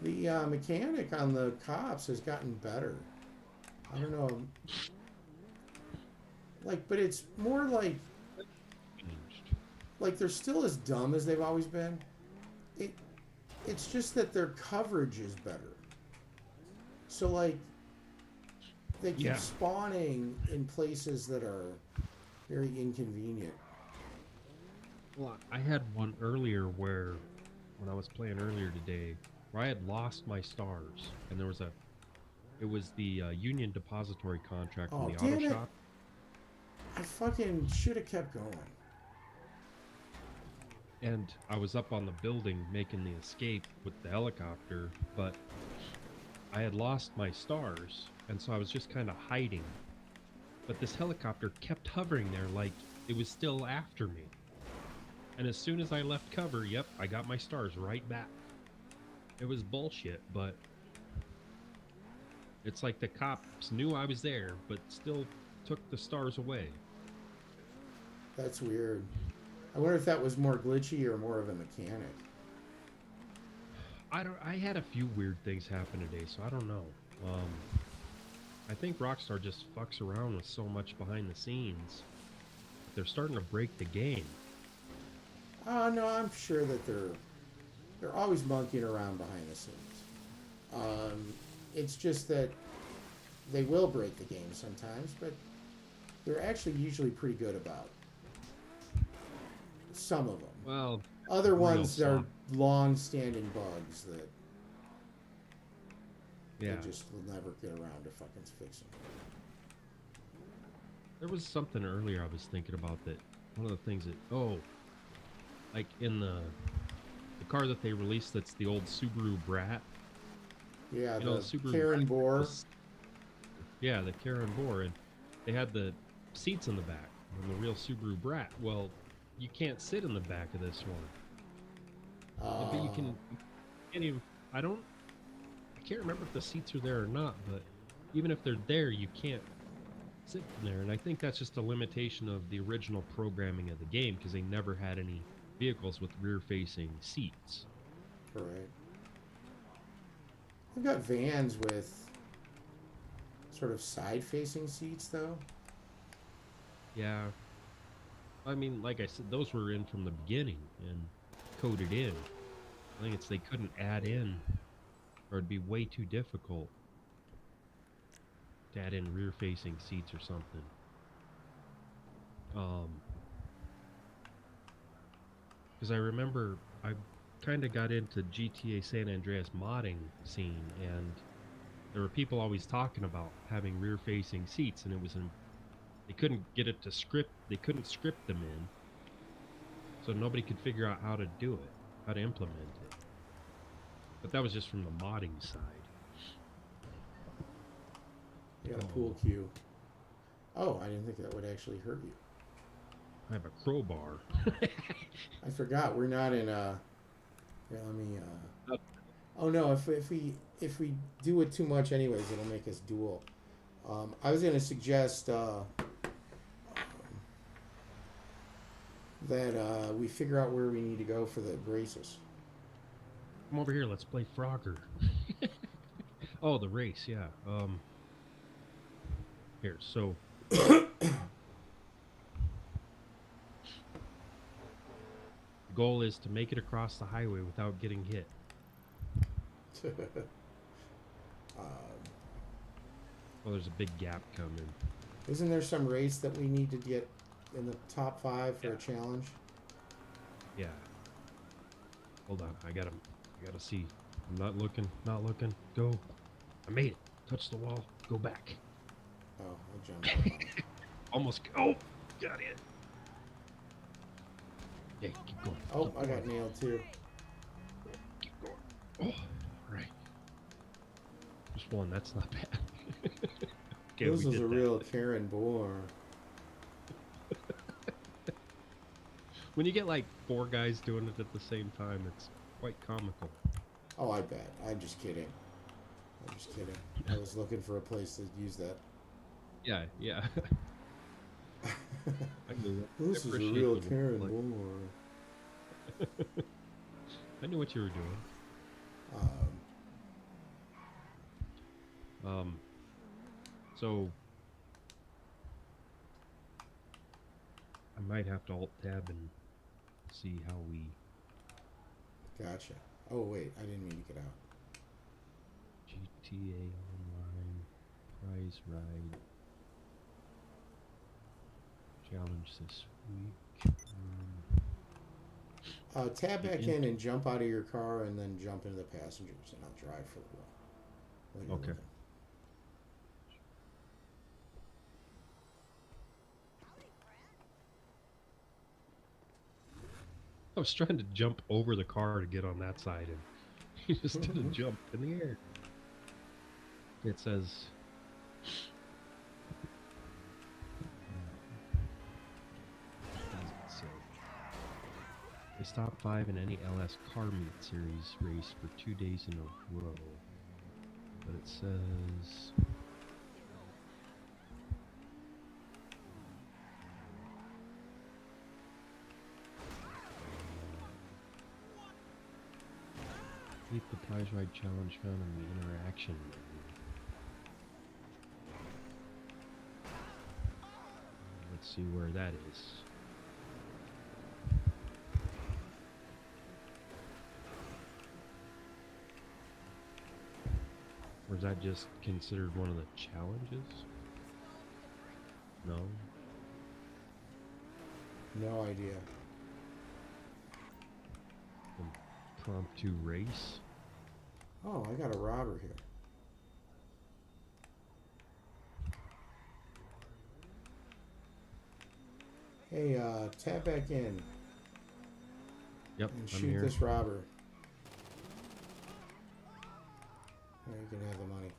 The mechanic on the cops has gotten better. I don't know. Like, but it's more like they're still as dumb as they've always been. It's just that their coverage is better. So like they keep spawning in places that are very inconvenient. Well, I had one earlier when I was playing earlier today, where I had lost my stars, and it was the Union Depository contract from the auto shop. I fucking should have kept going. And I was up on the building making the escape with the helicopter, but I had lost my stars, and so I was just kind of hiding. But this helicopter kept hovering there like it was still after me. And as soon as I left cover, yep, I got my stars right back. It was bullshit, but it's like the cops knew I was there, but still took the stars away. That's weird. I wonder if that was more glitchy or more of a mechanic. I had a few weird things happen today, so I don't know. I think Rockstar just fucks around with so much behind the scenes. They're starting to break the game. No, I'm sure that they're always monkeying around behind the scenes. It's just that they will break the game sometimes, but they're actually usually pretty good about some of them. Well, other ones are long-standing bugs that they just will never get around to fucking fixing. There was something earlier I was thinking about that. One of the things that like in the car that they released, that's the old Subaru Brat. Yeah, You know, the the Subaru Karen Brat. Boar. Yeah, the Karen Boar, and they had the seats in the back on the real Subaru Brat. Well, you can't sit in the back of this one, but you Uh, can. You can't even. I don't. I can't remember if the seats are there or not, but even if they're there, you can't sit in there. And I think that's just a limitation of the original programming of the game because they never had any vehicles with rear-facing seats. right. We've got vans with sort of side-facing seats, though. Yeah, I mean, like I said, those were in from the beginning and coded in. I think it's they couldn't add in, or it'd be way too difficult to add in rear-facing seats or something. Um, because I remember I kind of got into GTA San Andreas modding scene, and there were people always talking about having rear-facing seats, and it was in they couldn't get it to script. They couldn't script them in, so nobody could figure out how to do it, how to implement it. But that was just from the modding side. You got a pool Oh, cue. Oh, I didn't think that would actually hurt you. I have a crowbar. I forgot we're not in a. Here, let me. Oh no, if we do it too much, anyways, it'll make us duel. I was going to suggest that we figure out where we need to go for the races. Come over here. Let's play Frogger. Oh, the race. Yeah. Here. So the goal is to make it across the highway without getting hit. um, Oh, there's a big gap coming. isn't there some race that we need to get in the top 5 for Yeah. a challenge? Yeah. Hold on. I gotta see. I'm not looking. Not looking. Go. I made it. Touch the wall. Go back. Oh, I jumped up on it. Almost. Oh, got it. Yeah, keep going. Oh, Keep I got going. nailed too. Keep going. Oh, all right. Just one. That's not bad. Okay, This we was did a that. real Karen Boar. When you get like 4 guys doing it at the same time, it's quite comical. Oh, I bet. I'm just kidding. I'm just kidding. I was looking for a place to use that. Yeah, yeah. I knew it. I This is a appreciate real you. Karen Like, Boar. I knew what you were doing. Um, So I might have to alt tab and see how we gotcha. Oh, wait. I didn't mean to get out. GTA Online prize ride challenge this week. Tab back Begin. in and jump out of your car and then jump into the passengers, and I'll drive for a little while. While you're Okay. looking. I was trying to jump over the car to get on that side, and he just did a jump in the air. It says. What does it say? They stop 5 in any LS car meet series race for 2 days in a row. But it says. Complete the prize ride challenge found in the interaction menu. Let's see where that is. Or is that just considered one of the challenges? No? No idea. Impromptu race? Oh, I got a robber here. Hey, tap back in Yep, and I'm shoot here. this robber. There, you can have the money.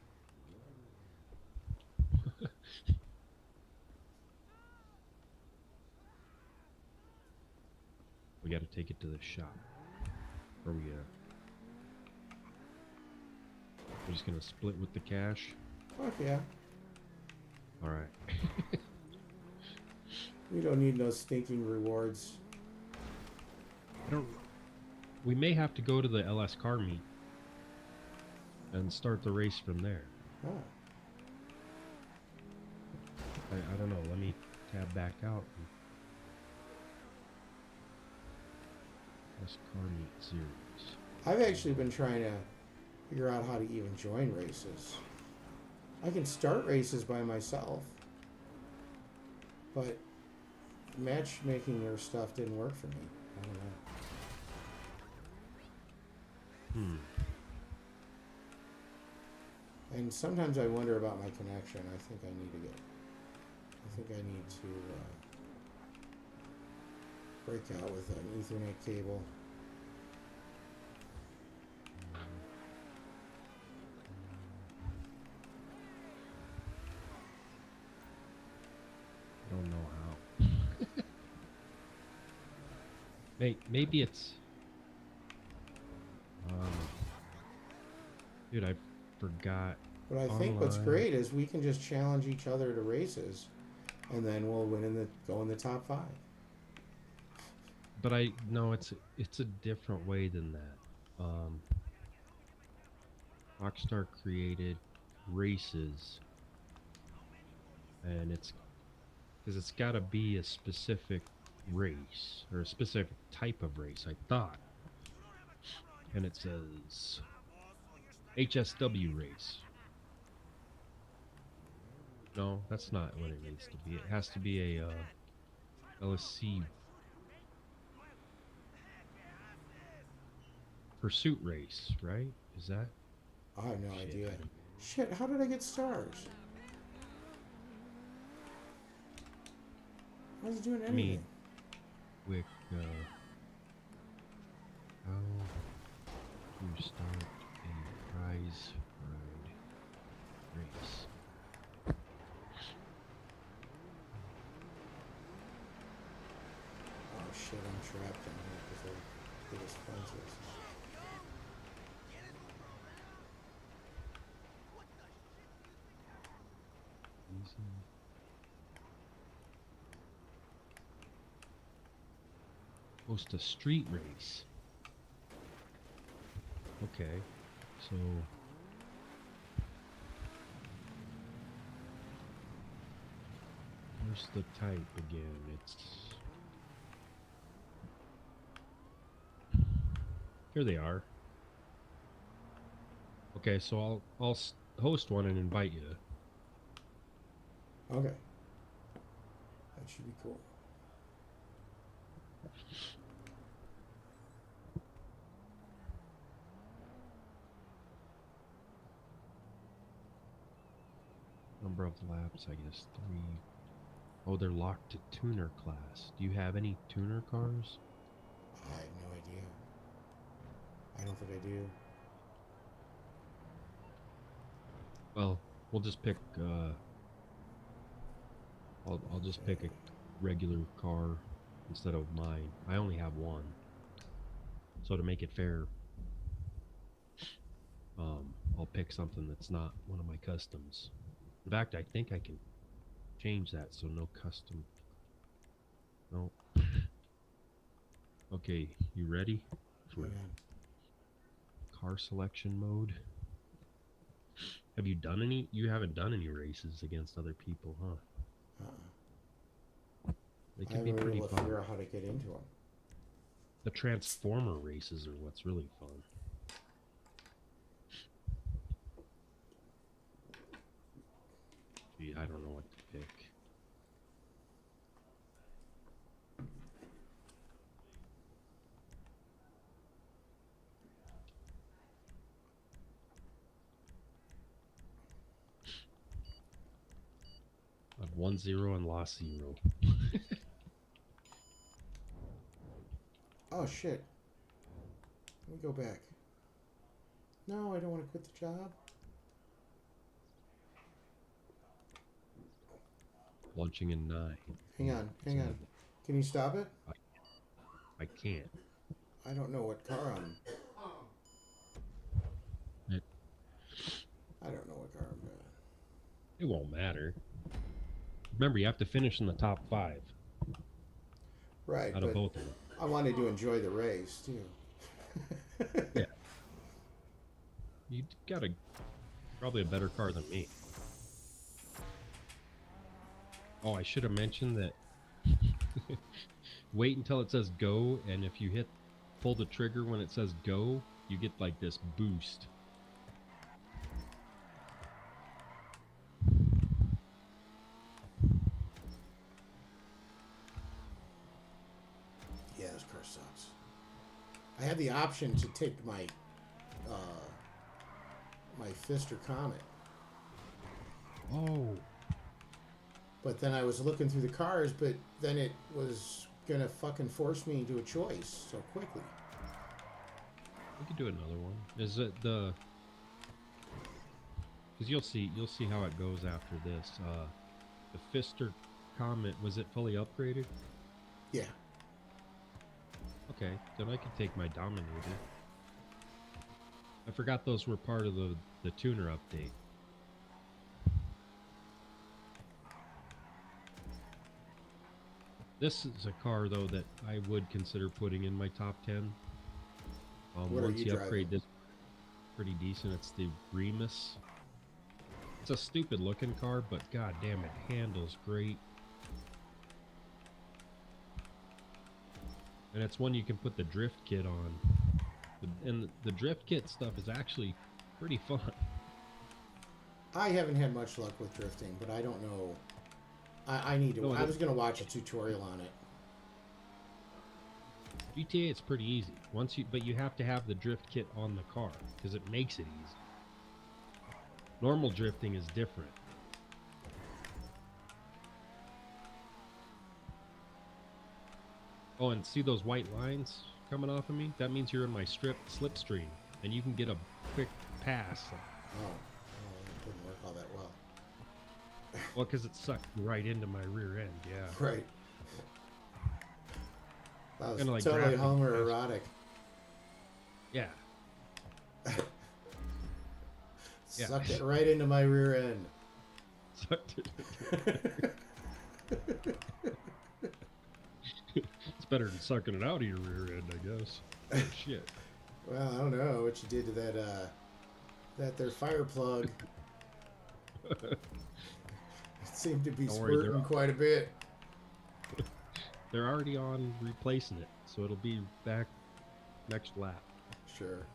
We got to take it to the shop. Or we're just gonna split with the cash. Fuck yeah. All right. We don't need no stinking rewards. I don't. We may have to go to the LS car meet and start the race from there. Oh. I don't know. Let me tab back out. LS car meet series. I've actually been trying to figure out how to even join races. I can start races by myself, but matchmaking or stuff didn't work for me. I don't know. And sometimes I wonder about my connection. I think I need to break out with an Ethernet cable. I don't know how. Maybe it's. Dude, I forgot. But I think what's great is we can just challenge each other to races, and then we'll go in the top 5. But no, it's a different way than that. Rockstar created races, and it's because it's got to be a specific race or a specific type of race. I thought, and it says HSW race. No, that's not what it needs to be. It has to be a LSC pursuit race, right? Is that? I have no idea. Shit, how did I get stars? I was doing anything. Quick, how to start a prize ride race. Oh shit, I'm trapped in here because they're biggest friends races. Easy. Host a street race. Okay, so where's the type again? It's here. They are. Okay, so I'll host one and invite you. Okay. That should be cool. Number of laps, I guess 3. Oh, they're locked to tuner class. Do you have any tuner cars? I have no idea. I don't think I do. Well, we'll just pick. I'll just pick a regular car instead of mine. I only have one, so to make it fair, I'll pick something that's not one of my customs. In fact, I think I can change that so no custom. No. Okay, you ready for car selection mode? Have you done any? You haven't done any races against other people, huh? They can be pretty fun. Figure out how to get into them. The Transformer races are what's really fun. Gee, I don't know what to pick. I've won 0 and lost 0. Oh, shit. Let me go back. No, I don't want to quit the job. Launching in 9. Hang on. Hang on. Can you stop it? I can't. I don't know what car I'm... It, I don't know what car I'm in. it won't matter. Remember, you have to finish in the top 5 Right, out but of both of them. I wanted to enjoy the race, too. Yeah. You got probably a better car than me. Oh, I should have mentioned that. Wait until it says go, and if you pull the trigger when it says go, you get like this boost. Yeah, this car sucks. I had the option to take my my Fister Comet. Oh. But then I was looking through the cars, but then it was gonna fucking force me into a choice so quickly. We could do another one. Is it the? Because you'll see how it goes after this. The Fister Comet, was it fully upgraded? Yeah. Okay, then I could take my Dominator. I forgot those were part of the tuner update. This is a car, though, that I would consider putting in my top 10. What are once you you upgrade driving? this, pretty decent. It's the Remus. It's a stupid looking car, but god damn, it handles great. And it's one you can put the drift kit on. And the drift kit stuff is actually pretty fun. I haven't had much luck with drifting, but I don't know. I need to. No, I was gonna watch a tutorial on it. GTA, it's pretty easy. But you have to have the drift kit on the car because it makes it easy. Normal drifting is different. Oh, and see those white lines coming off of me? That means you're in my slipstream, and you can get a quick pass. Oh, it didn't work all that well. Well, because it sucked right into my rear end, yeah. Right. That was Kinda like totally drafting. homoerotic. Yeah. Yeah. Sucked it right into my rear end. Sucked it. It's better than sucking it out of your rear end, I guess. Oh, shit. Well, I don't know what you did to that there fire plug. It seemed to be Don't worry, squirting quite a bit. They're already on replacing it, so it'll be back next lap. Sure,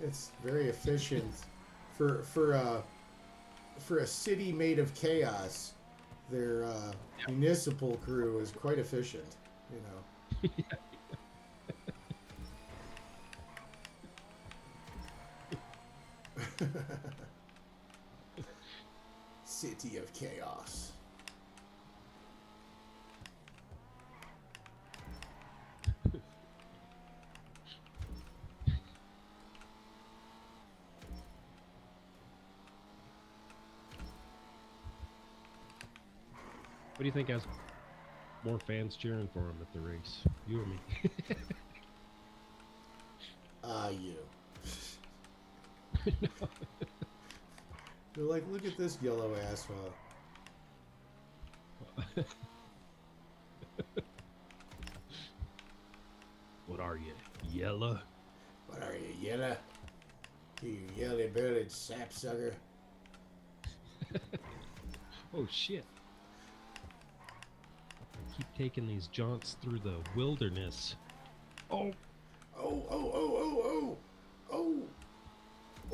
it's very efficient for a city made of chaos. Their municipal crew is quite efficient, you know. City of chaos. What do you think has more fans cheering for him at the race? You or me? You. They're like, look at this yellow asphalt. What are you, yellow? What are you, yellow? You yellow-bellied sapsucker. Oh shit. Keep taking these jaunts through the wilderness. Oh, Oh, oh, oh, oh, oh! Oh!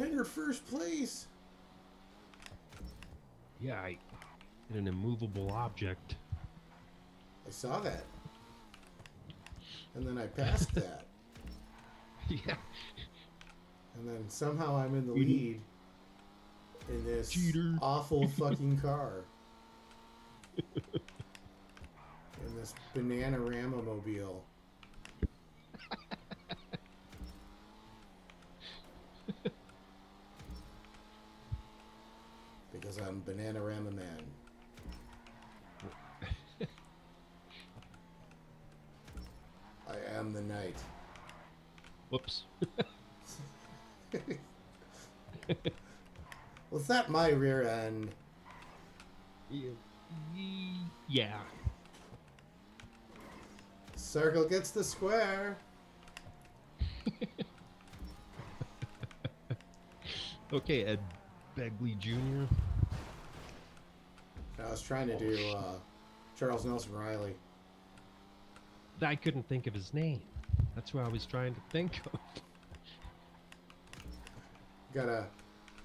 And your first place! yeah, I hit an immovable object. I saw that. And then I passed that. Yeah. And then somehow I'm in the lead in this Cheater. awful fucking car. In this Bananarama mobile. Bananarama Man. I am the night. Whoops. Was that my rear end? Yeah. Circle gets the square. Okay, Ed Begley Jr. I was trying to do Charles Nelson Riley. I couldn't think of his name. That's who I was trying to think of. Got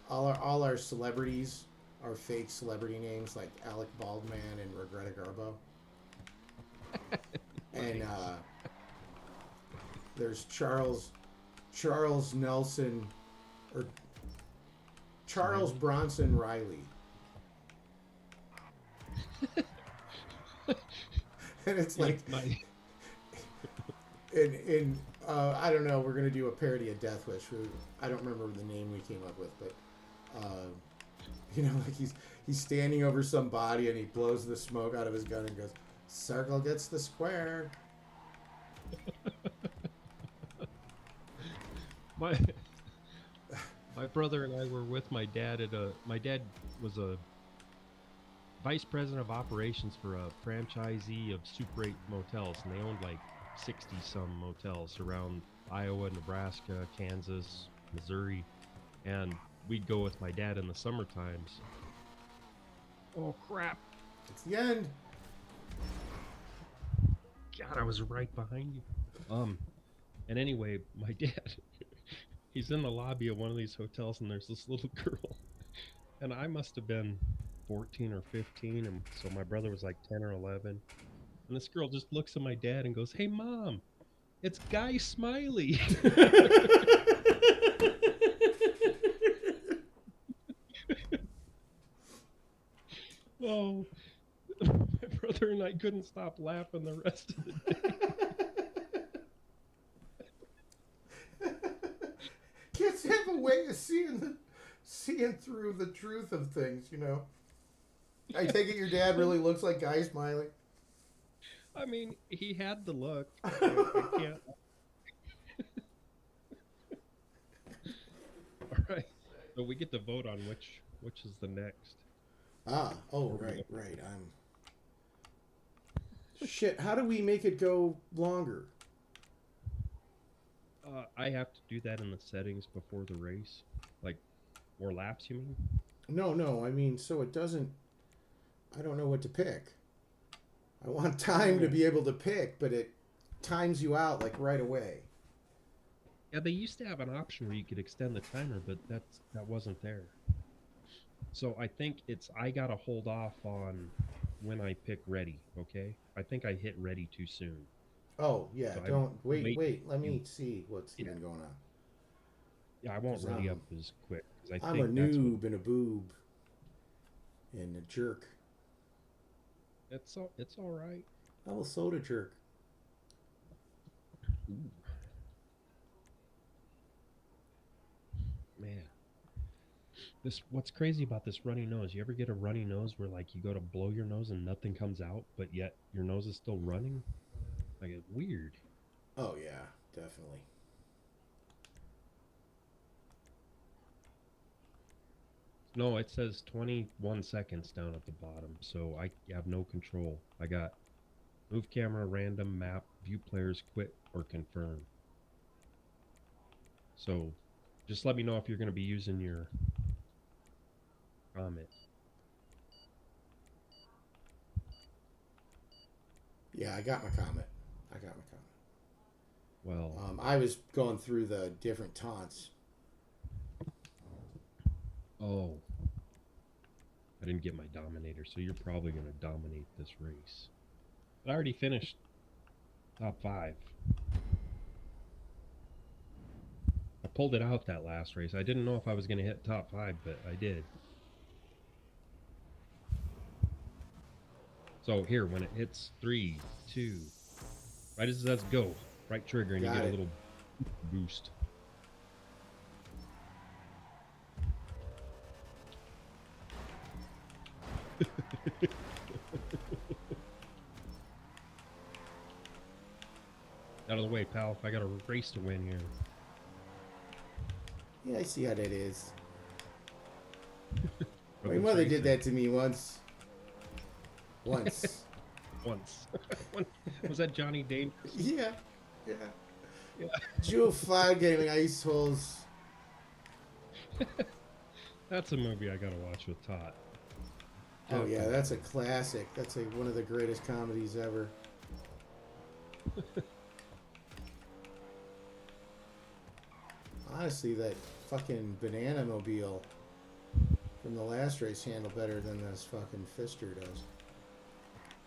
all our celebrities are fake celebrity names like Alec Baldwin and Regretta Garbo. And there's Charles Nelson or Charles Bronson Riley. And it's like in I don't know, we're gonna do a parody of Death Wish. I don't remember the name we came up with, but you know, like he's standing over some body and he blows the smoke out of his gun and goes, "Circle gets the square." My brother and I were with my dad at my dad was a vice president of operations for a franchisee of Super 8 motels, and they owned like 60 some motels around Iowa, Nebraska, Kansas, Missouri, and we'd go with my dad in the summer times. Oh crap. It's the end. God, I was right behind you. And anyway, my dad, he's in the lobby of one of these hotels, and there's this little girl, and I must have been 14 or 15, and so my brother was like 10 or 11, and this girl just looks at my dad and goes, "Hey Mom, it's Guy Smiley." Oh, my brother and I couldn't stop laughing the rest of the day. Kids have a way of seeing through the truth of things, you know. I take it your dad really looks like Guy Smiley. I mean, he had the look. I can't. All right, so we get to vote on which is the next. Right. Shit, how do we make it go longer? I have to do that in the settings before the race, like more laps. You mean? No. I mean, so it doesn't. I don't know what to pick. I want time to be able to pick, but it times you out like right away. Yeah, they used to have an option where you could extend the timer, but that wasn't there. So I think I gotta hold off on when I pick ready. Okay, I think I hit ready too soon. Oh yeah, So don't wait. Let me see what's even going on. Yeah, I won't ready up as quick. I'm a noob and a boob and a jerk. It's all right. I'm a soda jerk. Ooh. Man, what's crazy about this runny nose? You ever get a runny nose where like you go to blow your nose and nothing comes out, but yet your nose is still running? Like, it's weird. Oh yeah, definitely. No, it says 21 seconds down at the bottom, so I have no control. I got move camera, random, map, view players, quit, or confirm. So just let me know if you're going to be using your comment. Yeah, I got my comment. Well, I was going through the different taunts. oh, I didn't get my Dominator, so you're probably going to dominate this race. But I already finished top 5. I pulled it out that last race. I didn't know if I was going to hit top 5, but I did. So here, when it hits 3, 2, right as it says go, right trigger, and you get a little boost. Out of the way, pal. I got a race to win here. Yeah, I see how that is. My Rubbing mother did racing. that to me once. Once. Once. Was that Johnny Dangerous? Yeah. Yeah. Yeah. Jewel 5 getting ice holes. That's a movie I gotta watch with Todd. Oh yeah, Definitely. that's a classic. That's like one of the greatest comedies ever. Honestly, that fucking banana mobile from the last race handled better than this fucking Fister does.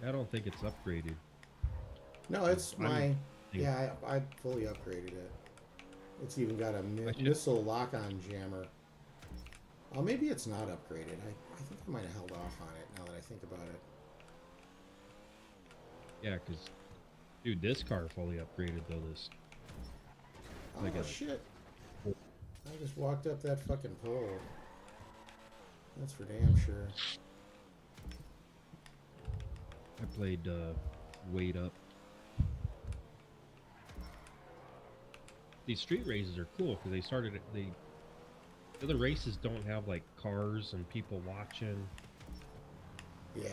I don't think it's upgraded. No, it's my... think- Yeah, I fully upgraded it. It's even got a I should- missile lock-on jammer. Oh, maybe it's not upgraded. I think I might have held off on it now that I think about it. Yeah, because, dude, this car fully upgraded though. This. Oh, Like a- shit. I just walked up that fucking pole. That's for damn sure. I played Wait Up. These street races are cool because the other races don't have like cars and people watching. Yeah.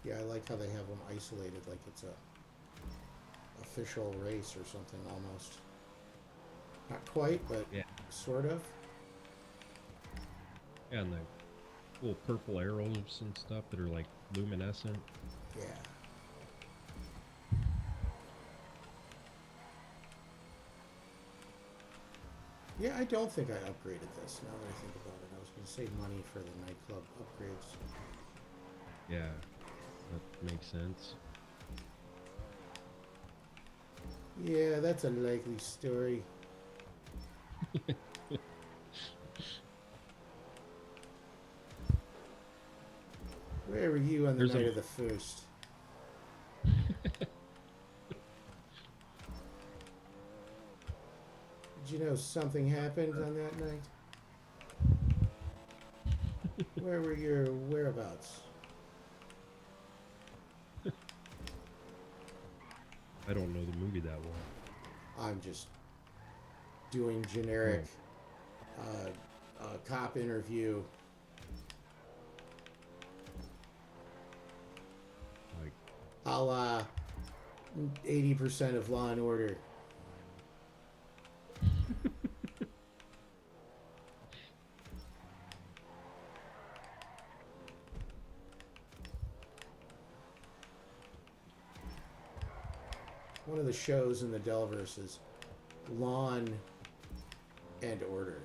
Yeah, I like how they have them isolated like it's a official race or something almost. Not quite, but Yeah. sort of. Yeah, and the little purple arrows and stuff that are like luminescent. Yeah. Yeah, I don't think I upgraded this now that I think about it. I was going to save money for the nightclub upgrades. Yeah, that makes sense. Yeah, that's a likely story. Where were you on the There's night a- of the first? Did you know something happened on that night? Where were your whereabouts? I don't know the movie that well. I'm just doing generic cop interview. Like, A la 80% of Law and Order. One of the shows in the Delverse is Lawn and Order.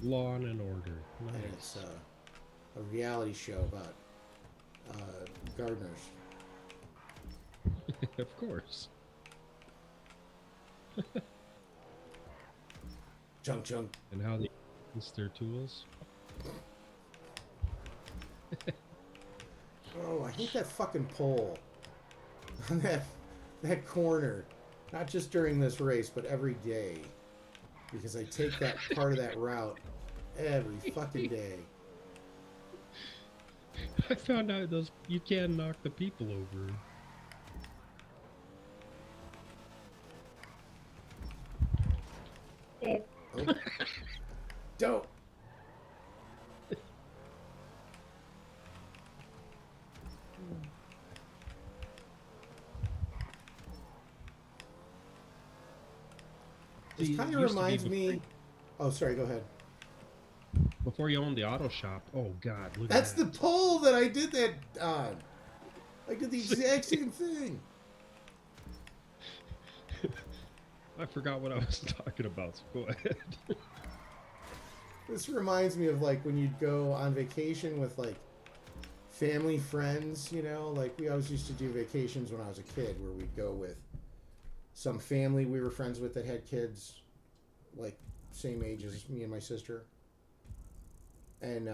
Law and Order. And it's Nice. a reality show about gardeners. Of course. Chunk chunk. And how they use their tools. Oh, I hate that fucking pole on that corner. Not just during this race, but every day. Because I take that part of that route every fucking day. I found out those you can knock the people over. Oh, Oh. Dope. This See, kind it of used to be reminds me. Oh, sorry. Go ahead. before you owned the auto shop. Oh God, look That's at the that. pole that I did that on. I did the exact same thing. I forgot what I was talking about. So go ahead. This reminds me of like when you'd go on vacation with like family friends, you know, like we always used to do vacations when I was a kid where we'd go with some family we were friends with that had kids like same age as me and my sister. And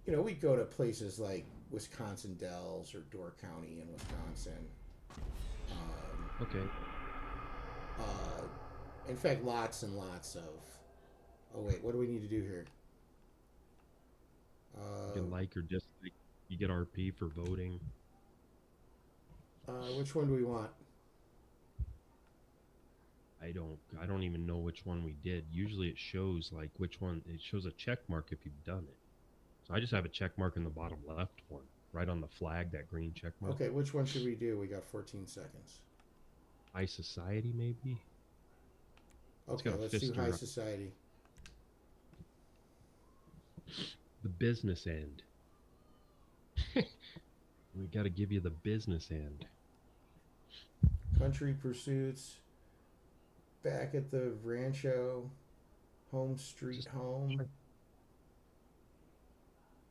you know, we'd go to places like Wisconsin Dells or Door County in Wisconsin. Okay. In fact, lots and lots of... Oh, wait, what do we need to do here? You can like or dislike. You get RP for voting. Which one do we want? I don't even know which one we did. Usually it shows like which one. It shows a check mark if you've done it. So I just have a check mark in the bottom left one, right on the flag, that green check mark. Okay, which one should we do? We got 14 seconds. High society, maybe. Okay, let's do high society. The business end. We got to give you the business end. Country pursuits. Back at the Rancho. Home street home.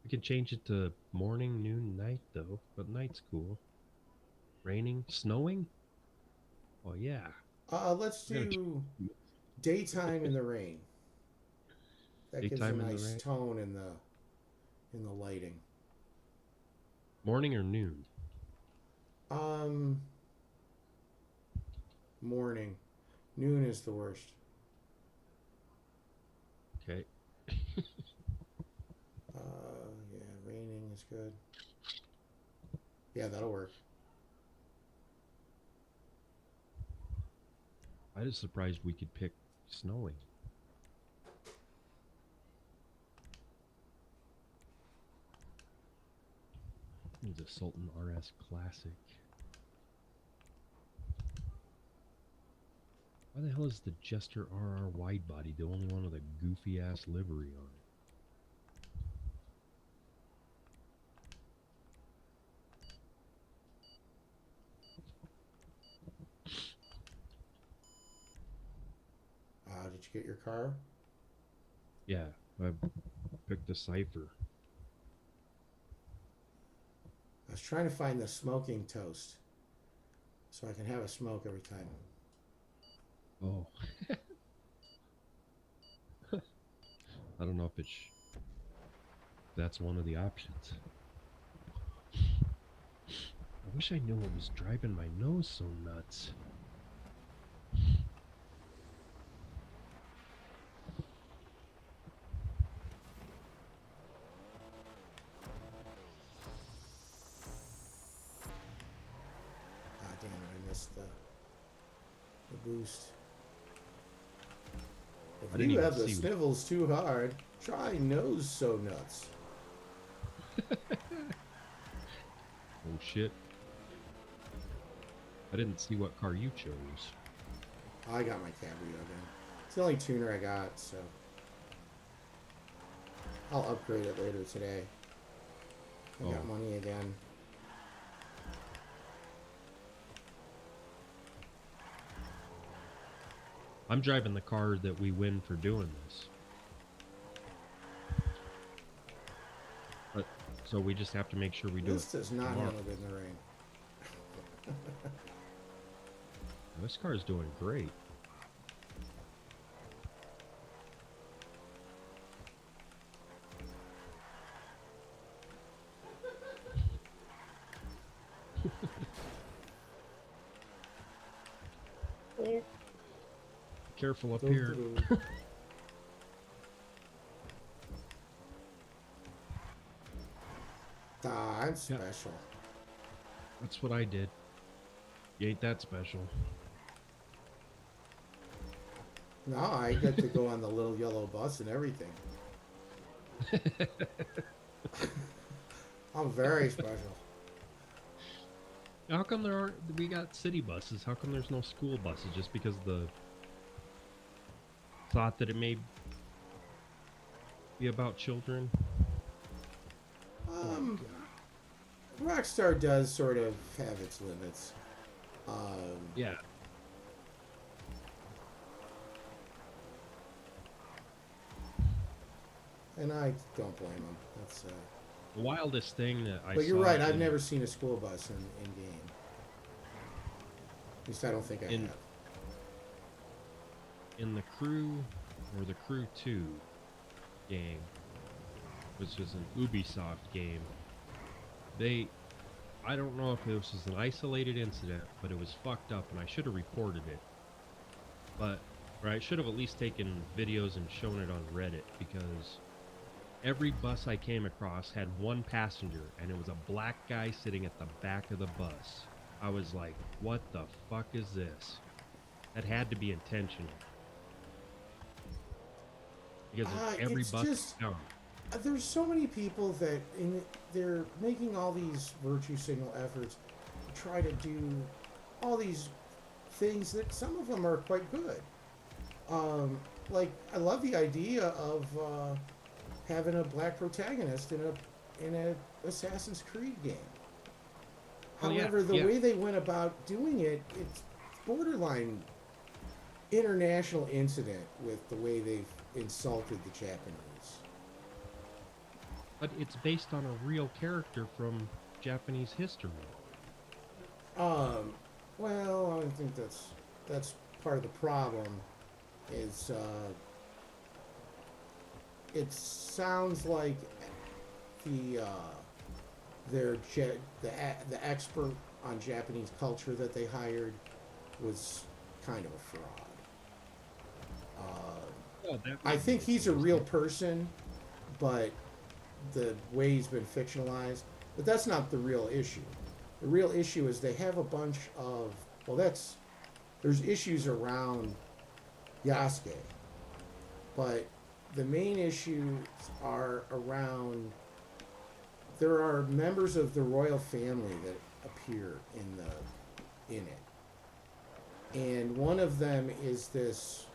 We can change it to morning, noon, night though, but night's cool. Raining, snowing? Oh yeah. Let's do daytime in the rain. That Daytime gives a nice tone in the lighting. Morning or noon? Morning. Noon is the worst. Okay. Yeah, raining is good. Yeah, that'll work. I was surprised we could pick snowing. It's a Sultan RS Classic. Why the hell is the Jester RR wide body the only one with a goofy ass livery on it? Did you get your car? Yeah, I picked the Cypher. I was trying to find the smoking toast so I can have a smoke every time. Oh. I don't know if it's... that's one of the options. I wish I knew what was driving my nose so nuts. Damn it, I missed the boost. If you have the snivels too hard, try nose so nuts. Oh shit. I didn't see what car you chose. I got my Cabrio again. It's the only tuner I got, so I'll upgrade it later today. I got money again. I'm driving the car that we win for doing this. But so we just have to make sure we do it. This does not handle good in the rain. This car is doing great. Careful up here. I'm special. That's what I did. You ain't that special. No, I get to go on the little yellow bus and everything. I'm very special. How come there aren't... we got city buses? How come there's no school buses? Just because the thought that it may be about children? Rockstar does sort of have its limits. Yeah. And I don't blame them. That's the wildest thing that I saw... But you're right, I've never seen a school bus in game. At least I don't think I have. In the Crew, or the Crew 2 game, which is an Ubisoft game, I don't know if this was an isolated incident, but it was fucked up and I should have reported it. Or I should have at least taken videos and shown it on Reddit, because Every bus I came across had one passenger, and it was a black guy sitting at the back of the bus. I was like, what the fuck is this? That had to be intentional. Because every It's bus just I found. there's so many people that they're making all these virtue signal efforts to try to do all these things that some of them are quite good. Like I love the idea of having a black protagonist in a Assassin's Creed game. Oh yeah, However, the yeah. way they went about doing it, it's borderline international incident with the way they've insulted the Japanese. But it's based on a real character from Japanese history. Um, well, I think that's part of the problem. Is it sounds like the the expert on Japanese culture that they hired was kind of a fraud. Oh, that I would be think the he's a case. real person, but the way he's been fictionalized. But that's not the real issue. The real issue is they have a bunch of there's issues around Yasuke, but the main issues are around there are members of the royal family that appear in it, and one of them is this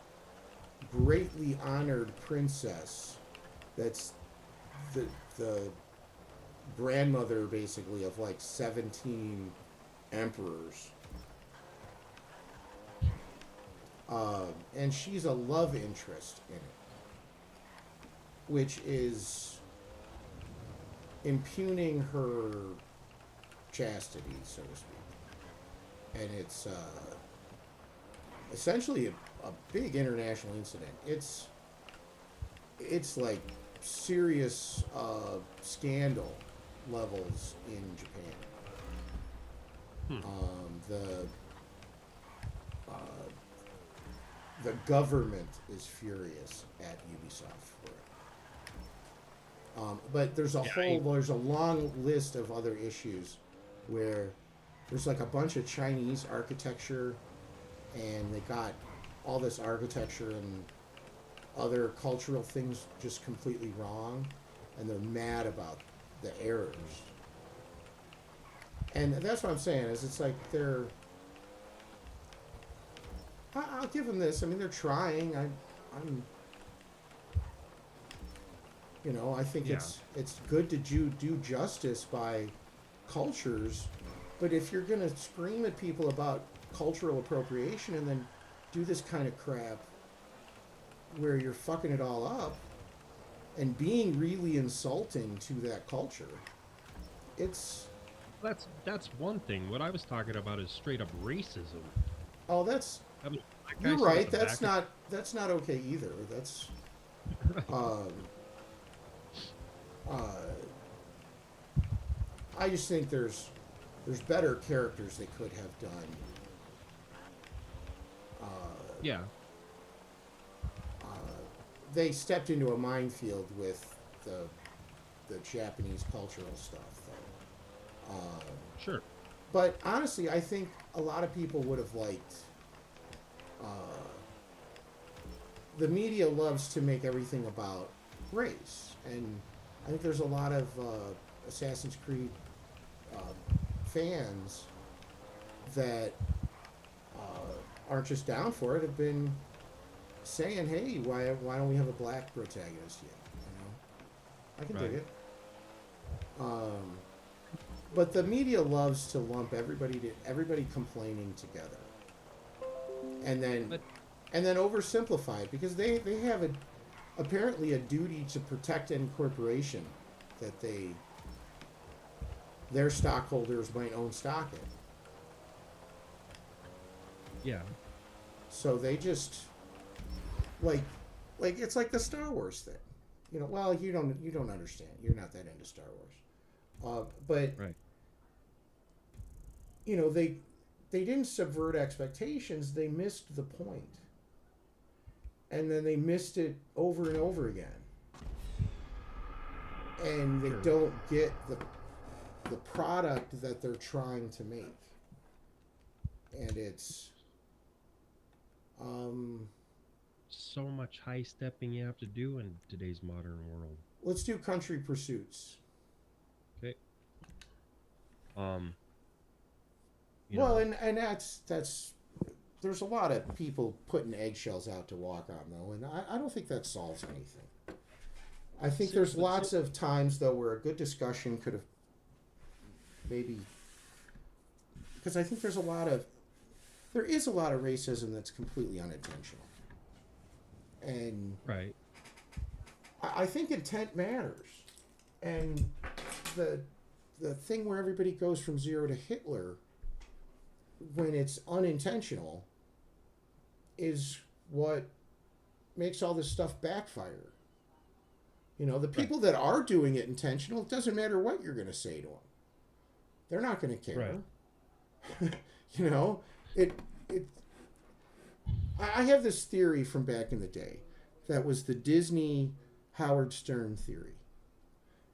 greatly honored princess that's the grandmother basically of like 17 emperors. And she's a love interest in it, which is impugning her chastity, so to speak. And it's essentially a big international incident. It's like serious scandal levels in Japan. The government is furious at Ubisoft for it. But there's there's a long list of other issues where there's like a bunch of Chinese architecture, and they got all this architecture and other cultural things just completely wrong, and they're mad about the errors. And that's what I'm saying is it's like I'll give them this. I mean, they're trying. I'm I think it's good to do justice by cultures, but if you're gonna scream at people about cultural appropriation and then do this kind of crap where you're fucking it all up and being really insulting to that culture, That's one thing. What I was talking about is straight up racism. oh that's I mean, that guy you're sitting at right. the back of- That's not okay either. That's um, I just think there's better characters they could have done. Yeah. They stepped into a minefield with the Japanese cultural stuff, though. Sure. But honestly, I think a lot of people would have liked. The media loves to make everything about race, and I think there's a lot of Assassin's Creed fans that aren't just down for it. Have been saying, "Hey, why don't we have a black protagonist yet?" I can dig it. But the media loves to lump everybody complaining together, and then oversimplify it because they have apparently a duty to protect any corporation that their stockholders might own stock in. Yeah. So they just like it's like the Star Wars thing. Well, you don't understand. You're not that into Star Wars. But Right. they didn't subvert expectations. They missed the point. And then they missed it over and over again. and they Sure. don't get the product that they're trying to make. And it's um, So much high stepping you have to do in today's modern world. let's do Country Pursuits. Okay. Um, you Well, know, and that's there's a lot of people putting eggshells out to walk on though, and I don't think that solves anything. I think there's lots of times though where a good discussion could have maybe, because I think there is a lot of racism that's completely unintentional, and right. I think intent matters, and the thing where everybody goes from zero to Hitler when it's unintentional is what makes all this stuff backfire. You know, the people that are doing it intentional, it doesn't matter what you're going to say to them. They're not going to care. Right. You know, it. I have this theory from back in the day that was the Disney Howard Stern theory,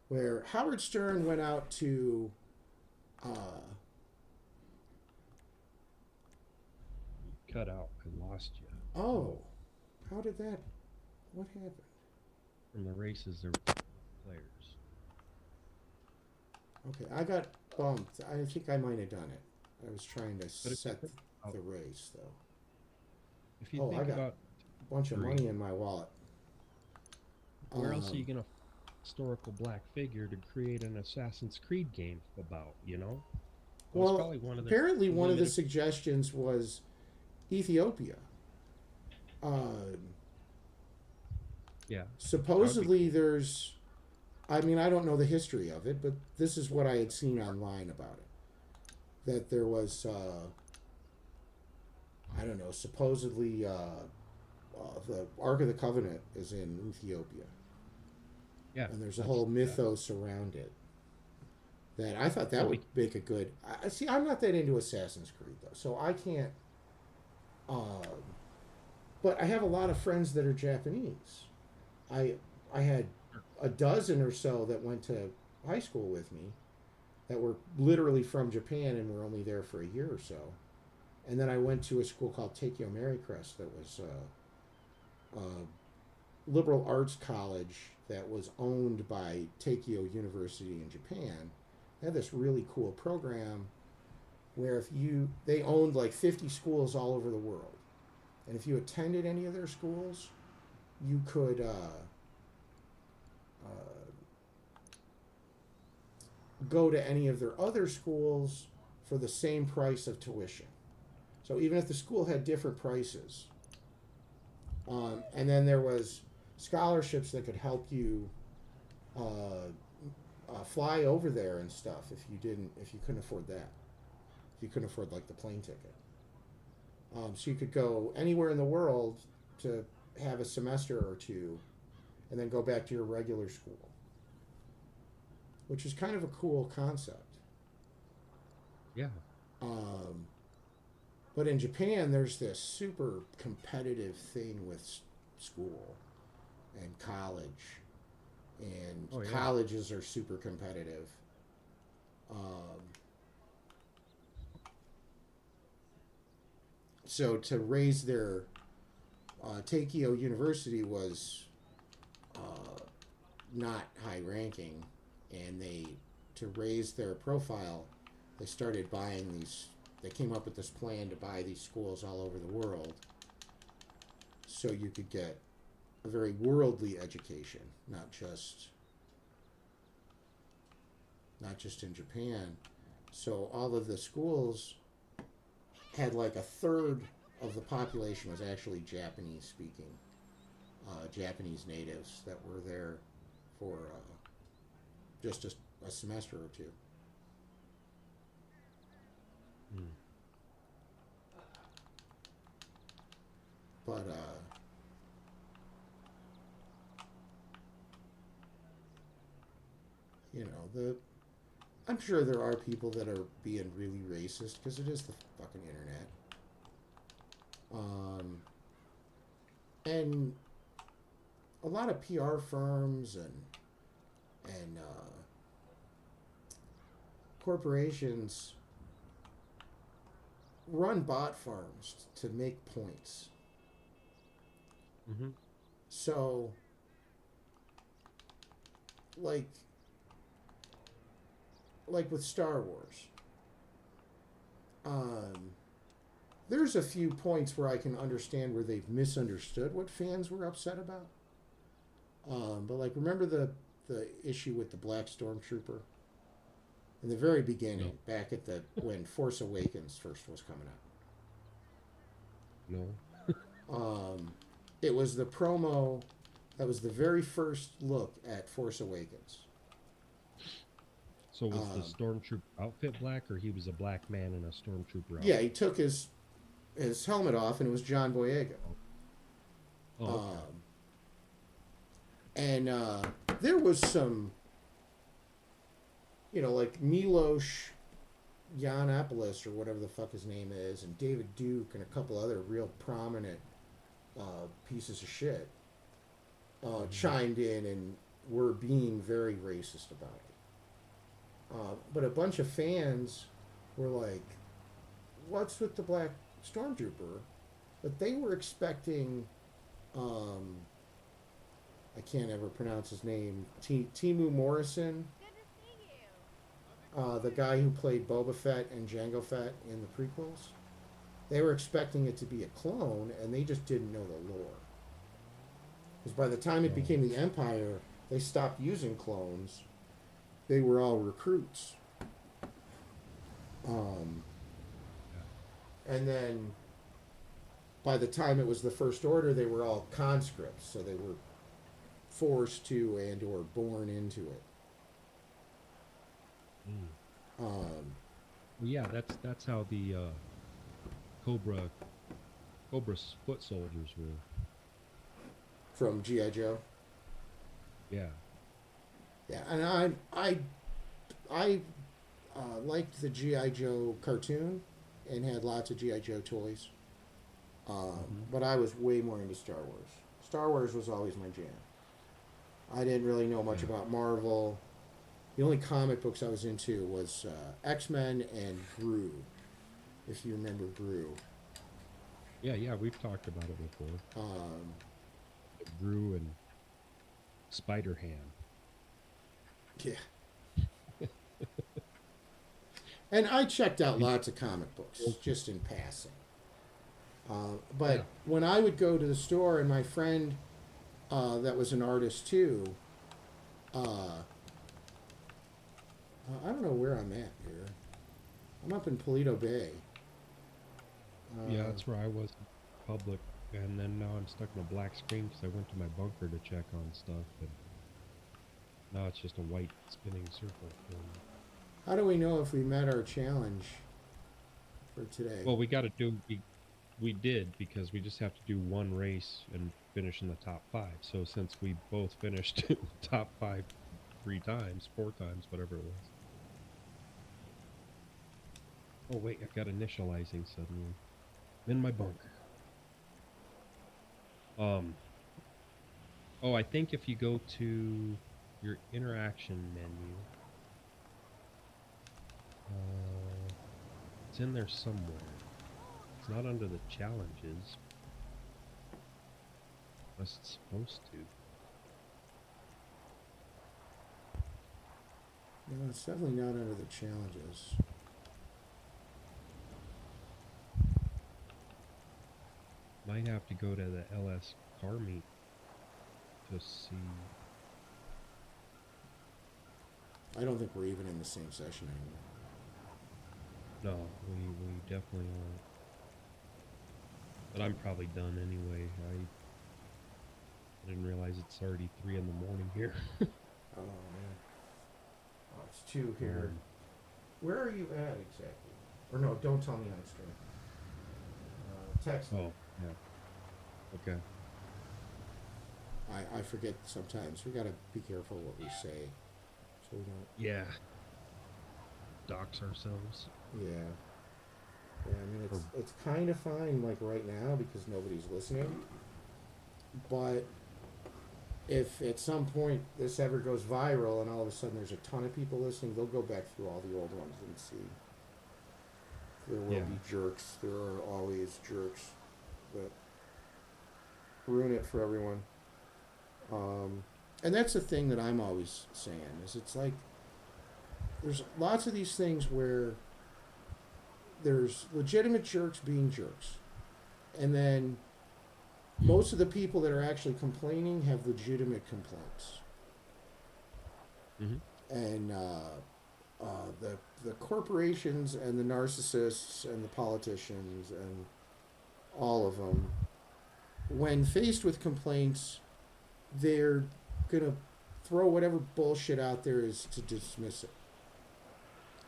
where Howard Stern went out to Cut out. I lost you. oh, how did that, what happened? From the races, there were players. Okay, I got bumped. I think I might have done it. I was trying to But if you set think about- the race, though. If you Oh, I think got about a bunch of three. money in my wallet. where else are you gonna historical black figure to create an Assassin's Creed game about? You know. It was Well, probably one of the apparently one of the limited- suggestions was Ethiopia. Yeah. Supposedly there's, I mean, I don't know the history of it, but this is what I had seen online about it. That there was, I don't know, supposedly the Ark of the Covenant is in Ethiopia. Yeah. And there's a that's- whole mythos around it. That I thought that So would make a good. I see. I'm not that into Assassin's Creed though, so I can't. But I have a lot of friends that are Japanese. I had a dozen or so that went to high school with me, that were literally from Japan and were only there for a year or so, and then I went to a school called Takeo Marycrest that was a liberal arts college that was owned by Takeo University in Japan. They had this really cool program where they owned like 50 schools all over the world, and if you attended any of their schools, you could go to any of their other schools for the same price of tuition. So even if the school had different prices, and then there was scholarships that could help you fly over there and stuff if you couldn't afford that, if you couldn't afford like the plane ticket. So you could go anywhere in the world to have a semester or two, and then go back to your regular school, which is kind of a cool concept. Yeah. But in Japan, there's this super competitive thing with school and college, and Oh, yeah. colleges are super competitive. So to raise their Takeo University was not high ranking, and to raise their profile, they started buying these. They came up with this plan to buy these schools all over the world, so you could get a very worldly education, not just in Japan. So all of the schools had like a third of the population was actually Japanese speaking, Japanese natives that were there for just a semester or two. But you know, I'm sure there are people that are being really racist because it is the fucking internet. And a lot of PR firms and corporations run bot farms to make points. Mm-hmm. So, like with Star Wars, there's a few points where I can understand where they've misunderstood what fans were upset about. But like, remember the issue with the Black Stormtrooper in the very beginning, No. back at the when Force Awakens first was coming No. out. It was the promo that was the very first look at Force Awakens. So was the stormtrooper outfit black, or he was a black man in a stormtrooper outfit? Yeah, he took his helmet off, and it was John Boyega. Oh, okay. And there was some, like Milos Yiannopoulos or whatever the fuck his name is, and David Duke and a couple other real prominent pieces of shit chimed in and were being very racist about it. But a bunch of fans were like, what's with the black stormtrooper? But they were expecting, I can't ever pronounce his name, Timu Morrison, the guy who played Boba Fett and Jango Fett in the prequels. They were expecting it to be a clone, and they just didn't know the lore. Because by the time it became the Empire, they stopped using clones. They were all recruits. And then by the time it was the First Order, they were all conscripts, so they were forced to and or born into it. Well, yeah, that's how the Cobra foot soldiers were. From G.I. Joe? Yeah. Yeah, and I liked the G.I. Joe cartoon and had lots of G.I. Joe toys. But I was way more into Star Wars. Star Wars was always my jam. I didn't really know much about Marvel. The only comic books I was into was X-Men and Gru, if you remember Gru. Yeah, we've talked about it before. Gru and Spider-Ham. Yeah. And I checked out lots of comic books, just in passing. But when I would go to the store, and my friend that was an artist too, I don't know where I'm at here. I'm up in Paleto Bay. Yeah, that's where I was in public, and then now I'm stuck in a black screen because I went to my bunker to check on stuff, and now it's just a white spinning circle. How do we know if we met our challenge for today? Well, we did, because we just have to do one race and finish in the top 5. So since we both finished top 5 4 times, whatever it was. Oh wait, I've got initializing suddenly. I'm in my bunker. Oh, I think if you go to your interaction menu, it's in there somewhere. It's not under the challenges, unless it's supposed to. No, it's definitely not under the challenges. Might have to go to the LS car meet to see. I don't think we're even in the same session anymore. No, we definitely aren't. But I'm probably done anyway. I didn't realize it's already 3 in the morning here. Oh man. Oh, it's 2 here. Where are you at exactly? Or no, don't tell me on stream. Text me. Oh, yeah. Okay. I forget sometimes. We gotta be careful what we say, so we don't. Yeah. Dox ourselves. Yeah. Yeah. I mean, it's kind of fine like right now because nobody's listening, but if at some point this ever goes viral and all of a sudden there's a ton of people listening, they'll go back through all the old ones and see. There will Yeah. be jerks. There are always jerks that ruin it for everyone. And that's the thing that I'm always saying is it's like there's lots of these things where there's legitimate jerks being jerks, and then most of the people that are actually complaining have legitimate complaints. Mm-hmm. And the corporations and the narcissists and the politicians and all of them, when faced with complaints, they're gonna throw whatever bullshit out there is to dismiss it.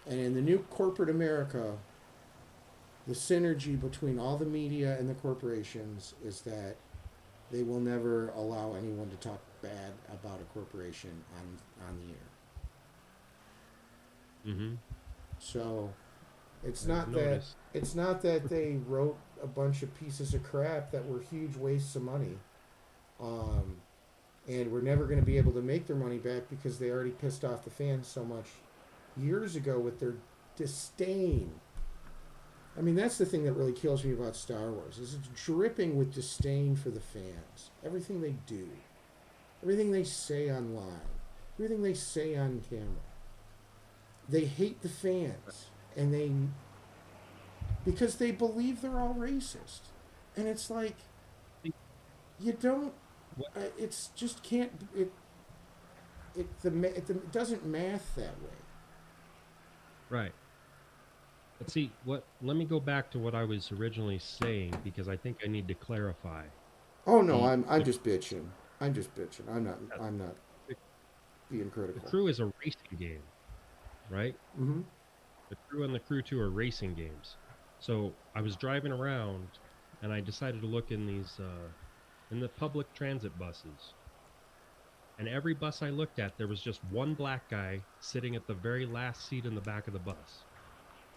And in the new corporate America, the synergy between all the media and the corporations is that they will never allow anyone to talk bad about a corporation on the air. Mm-hmm. So it's I've not that noticed. it's not that they wrote a bunch of pieces of crap that were huge wastes of money, and we're never going to be able to make their money back because they already pissed off the fans so much years ago with their disdain. I mean, that's the thing that really kills me about Star Wars is it's dripping with disdain for the fans. Everything they do, everything they say online, everything they say on camera. They hate the fans, and because they believe they're all racist, and it's like you don't. It's just can't. It doesn't math that way. Right. But see, let me go back to what I was originally saying because I think I need to clarify. Oh no, The I'm just bitching. I'm just bitching. I'm not the being the critical. Crew is a racing game, right? Mm-hmm. The Crew and the Crew 2 are racing games. So I was driving around, and I decided to look in these in the public transit buses. And every bus I looked at, there was just one black guy sitting at the very last seat in the back of the bus.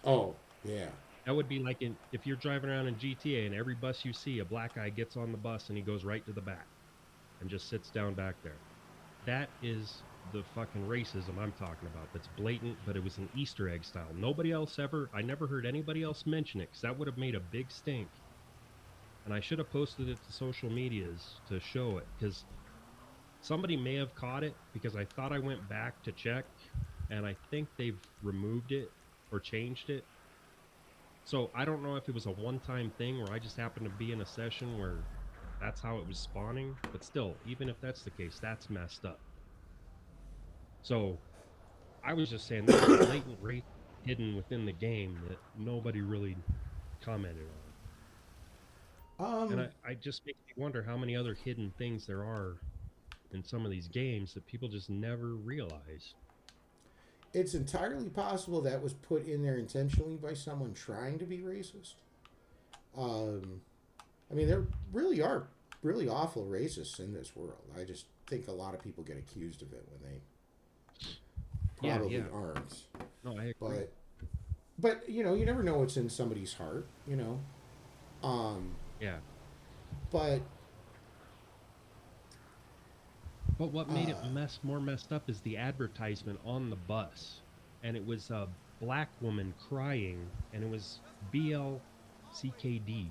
Oh yeah. That would be like if you're driving around in GTA and every bus you see, a black guy gets on the bus and he goes right to the back and just sits down back there. That is the fucking racism I'm talking about. That's blatant, but it was an Easter egg style. I never heard anybody else mention it because that would have made a big stink. And I should have posted it to social medias to show it because somebody may have caught it because I thought I went back to check and I think they've removed it or changed it. So I don't know if it was a one-time thing where I just happened to be in a session where that's how it was spawning, but still, even if that's the case, that's messed up. So I was just saying there's a blatant race hidden within the game that nobody really commented on. And I just makes me wonder how many other hidden things there are in some of these games that people just never realize. It's entirely possible that was put in there intentionally by someone trying to be racist. I mean, there really are really awful racists in this world. I just think a lot of people get accused of it when they probably aren't. No, I agree. But you know, you never know what's in somebody's heart. You know. Yeah. But what made it more messed up is the advertisement on the bus. And it was a black woman crying, and it was BLCKD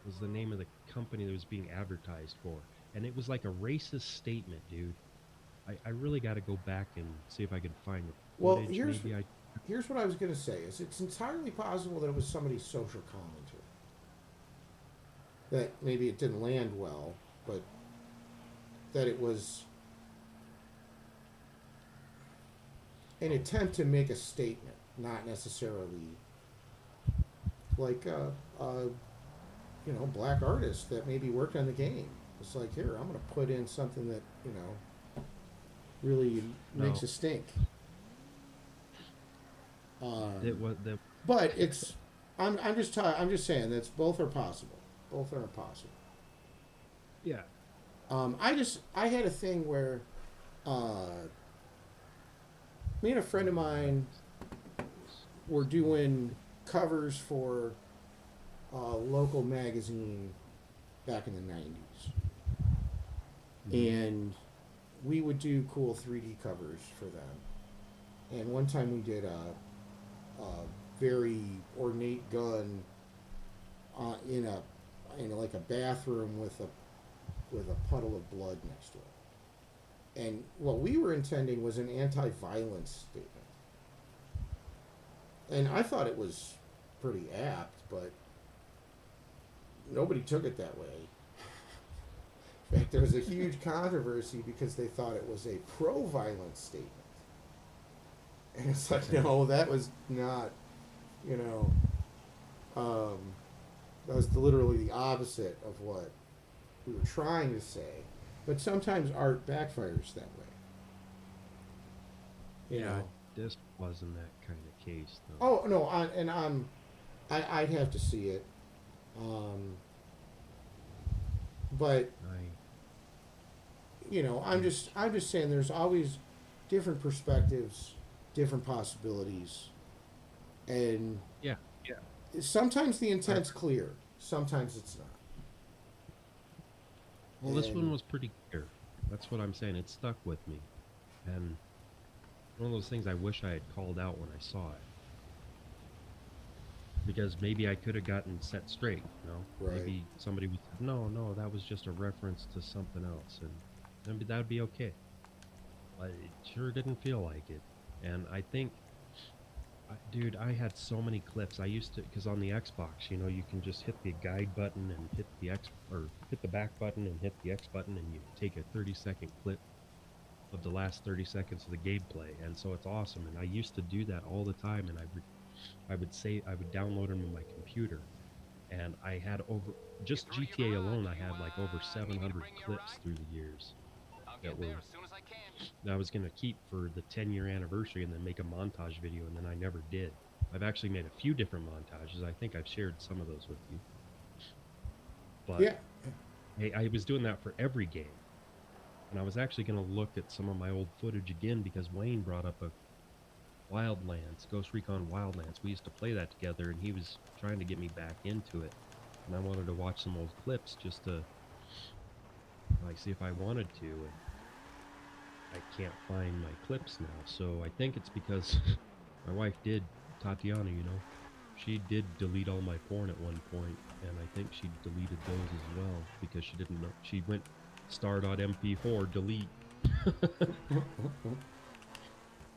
was the name of the company that was being advertised for. And it was like a racist statement, dude. I really got to go back and see if I can find it. Well, here's what I was going to say. Is it's entirely possible that it was somebody's social commentary. That maybe it didn't land well, but that it was an attempt to make a statement, not necessarily like a black artist that maybe worked on the game. It's like, here, I'm going to put in something that, really makes a stink. But it's, I'm just saying that's both are possible. Both are possible. Yeah. I had a thing where me and a friend of mine were doing covers for a local magazine back in the 90s. and we would do cool 3D covers for them. And one time we did a very ornate gun in like a bathroom with a puddle of blood next to it. And what we were intending was an anti-violence statement. And I thought it was pretty apt, but nobody took it that way. In fact, there was a huge controversy because they thought it was a pro-violence statement. And it's like, no, that was not, you know, that was literally the opposite of what we were trying to say. But sometimes art backfires that way. You know. This wasn't that kind of case, though. Oh no, I'd have to see it. But you know, I'm just saying there's always different perspectives, different possibilities, and yeah. sometimes the intent's clear, sometimes it's not. Well, this one was pretty clear. That's what I'm saying. It stuck with me, and one of those things I wish I had called out when I saw it, because maybe I could have gotten set straight. You know, Right. maybe somebody would say, no, that was just a reference to something else, and maybe that'd be okay. But it sure didn't feel like it, and I think. Dude, I had so many clips. I used to, because on the Xbox, you know, you can just hit the guide button and hit the hit the back button and hit the X button, and you take a 30-second clip of the last 30 seconds of the gameplay, and so it's awesome. And I used to do that all the time, and I would download them on my computer, and I had just GTA alone, I had like over 700 clips through the years that were that I was going to keep for the 10-year anniversary and then make a montage video, and then I never did. I've actually made a few different montages. I think I've shared some of those with you. But Yeah. I was doing that for every game. And I was actually going to look at some of my old footage again because Wayne brought up a Wildlands, Ghost Recon Wildlands. We used to play that together, and he was trying to get me back into it. And I wanted to watch some old clips just to like see if I wanted to. And I can't find my clips now, so I think it's because my wife did, Tatiana, you know, she did delete all my porn at one point, and I think she deleted those as well because she didn't know. She went star.mp4 delete,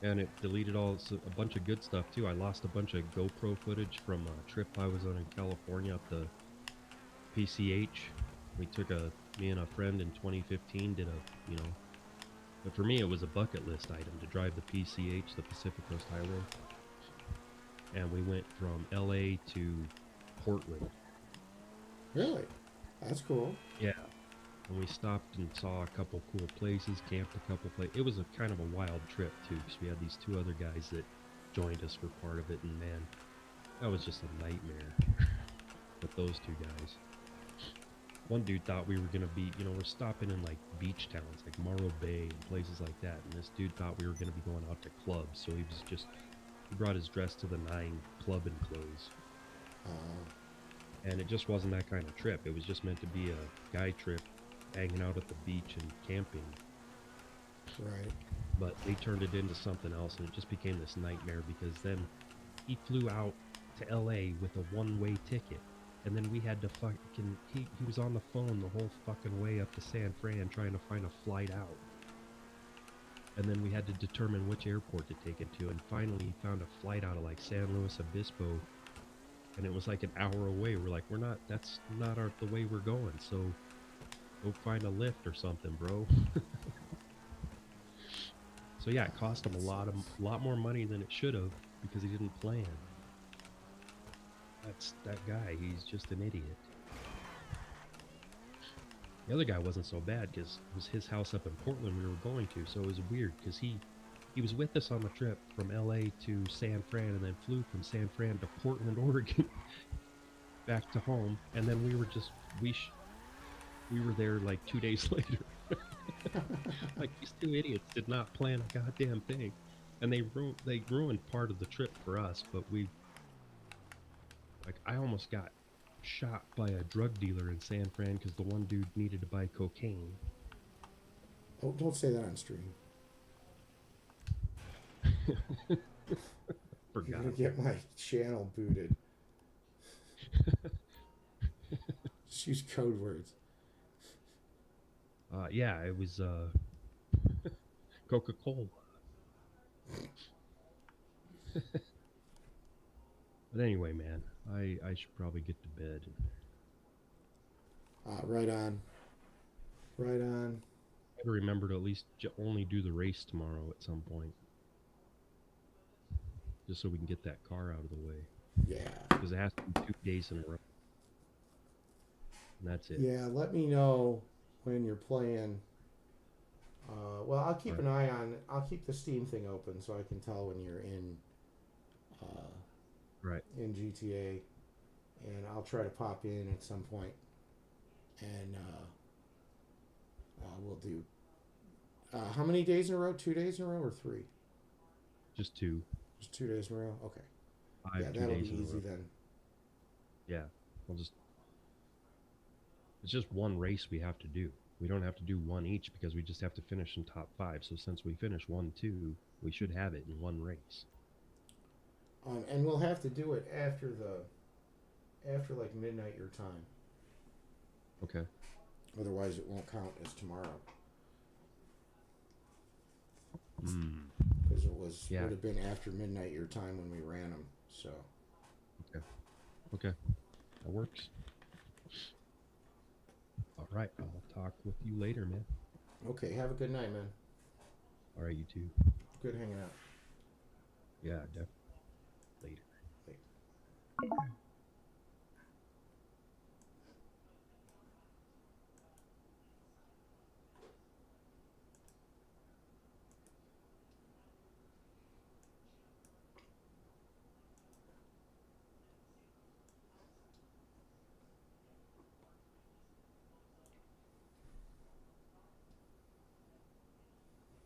and it deleted a bunch of good stuff too. I lost a bunch of GoPro footage from a trip I was on in California up the PCH. Me and a friend in 2015 did but for me, it was a bucket list item to drive the PCH, the Pacific Coast Highway. And we went from LA to Portland. Really? That's cool. Yeah. And we stopped and saw a couple cool places, camped a couple places. It was a kind of a wild trip, too, because we had these two other guys that joined us for part of it. And man, that was just a nightmare with those two guys. One dude thought we were going to be, we're stopping in like beach towns like Morro Bay and places like that. And this dude thought we were going to be going out to clubs. So he brought his dress to the nine clubbing clothes. And it just wasn't that kind of trip. It was just meant to be a guy trip, hanging out at the beach and camping. Right. But they turned it into something else, and it just became this nightmare because then he flew out to LA with a one-way ticket. And then we had to he was on the phone the whole fucking way up to San Fran trying to find a flight out. And then we had to determine which airport to take it to. And finally he found a flight out of like San Luis Obispo. And it was like an hour away. We're like, that's not the way we're going. So go find a lift or something, bro. So yeah, it cost him a lot more money than it should have because he didn't plan. That's that guy. He's just an idiot. The other guy wasn't so bad because it was his house up in Portland we were going to, so it was weird because he was with us on the trip from LA to San Fran and then flew from San Fran to Portland, Oregon back to home, and then we were there like 2 days later. Like these two idiots did not plan a goddamn thing, and they ruined part of the trip for us, but I almost got shot by a drug dealer in San Fran because the one dude needed to buy cocaine. Oh, don't say that on stream. You're Forgot. gonna get my channel booted. Just use code words. Yeah, it was Coca-Cola. But anyway, man, I should probably get to bed. Right on. Right on. I gotta remember to at least only do the race tomorrow at some point, just so we can get that car out of the way. Yeah. Because it has to be 2 days in a row, and that's it. Yeah, let me know when you're playing. Well, I'll keep an eye on. I'll keep the Steam thing open so I can tell when you're in. Right. In GTA, and I'll try to pop in at some point, and we'll do. How many days in a row? 2 days in a row or 3? Just 2. Just 2 days in a row. Okay. 5, Yeah, 2 that'll days be in a easy row. then. Yeah, it's just one race we have to do. We don't have to do one each because we just have to finish in top 5. So since we finish 1, 2, we should have it in one race. And we'll have to do it after like midnight your time. Okay. Otherwise, it won't count as tomorrow. Because it would have been after midnight your time when we ran them. So. Okay. That works. All right. I'll talk with you later, man. Okay. Have a good night, man. All right, you too. Good hanging out. Yeah, definitely.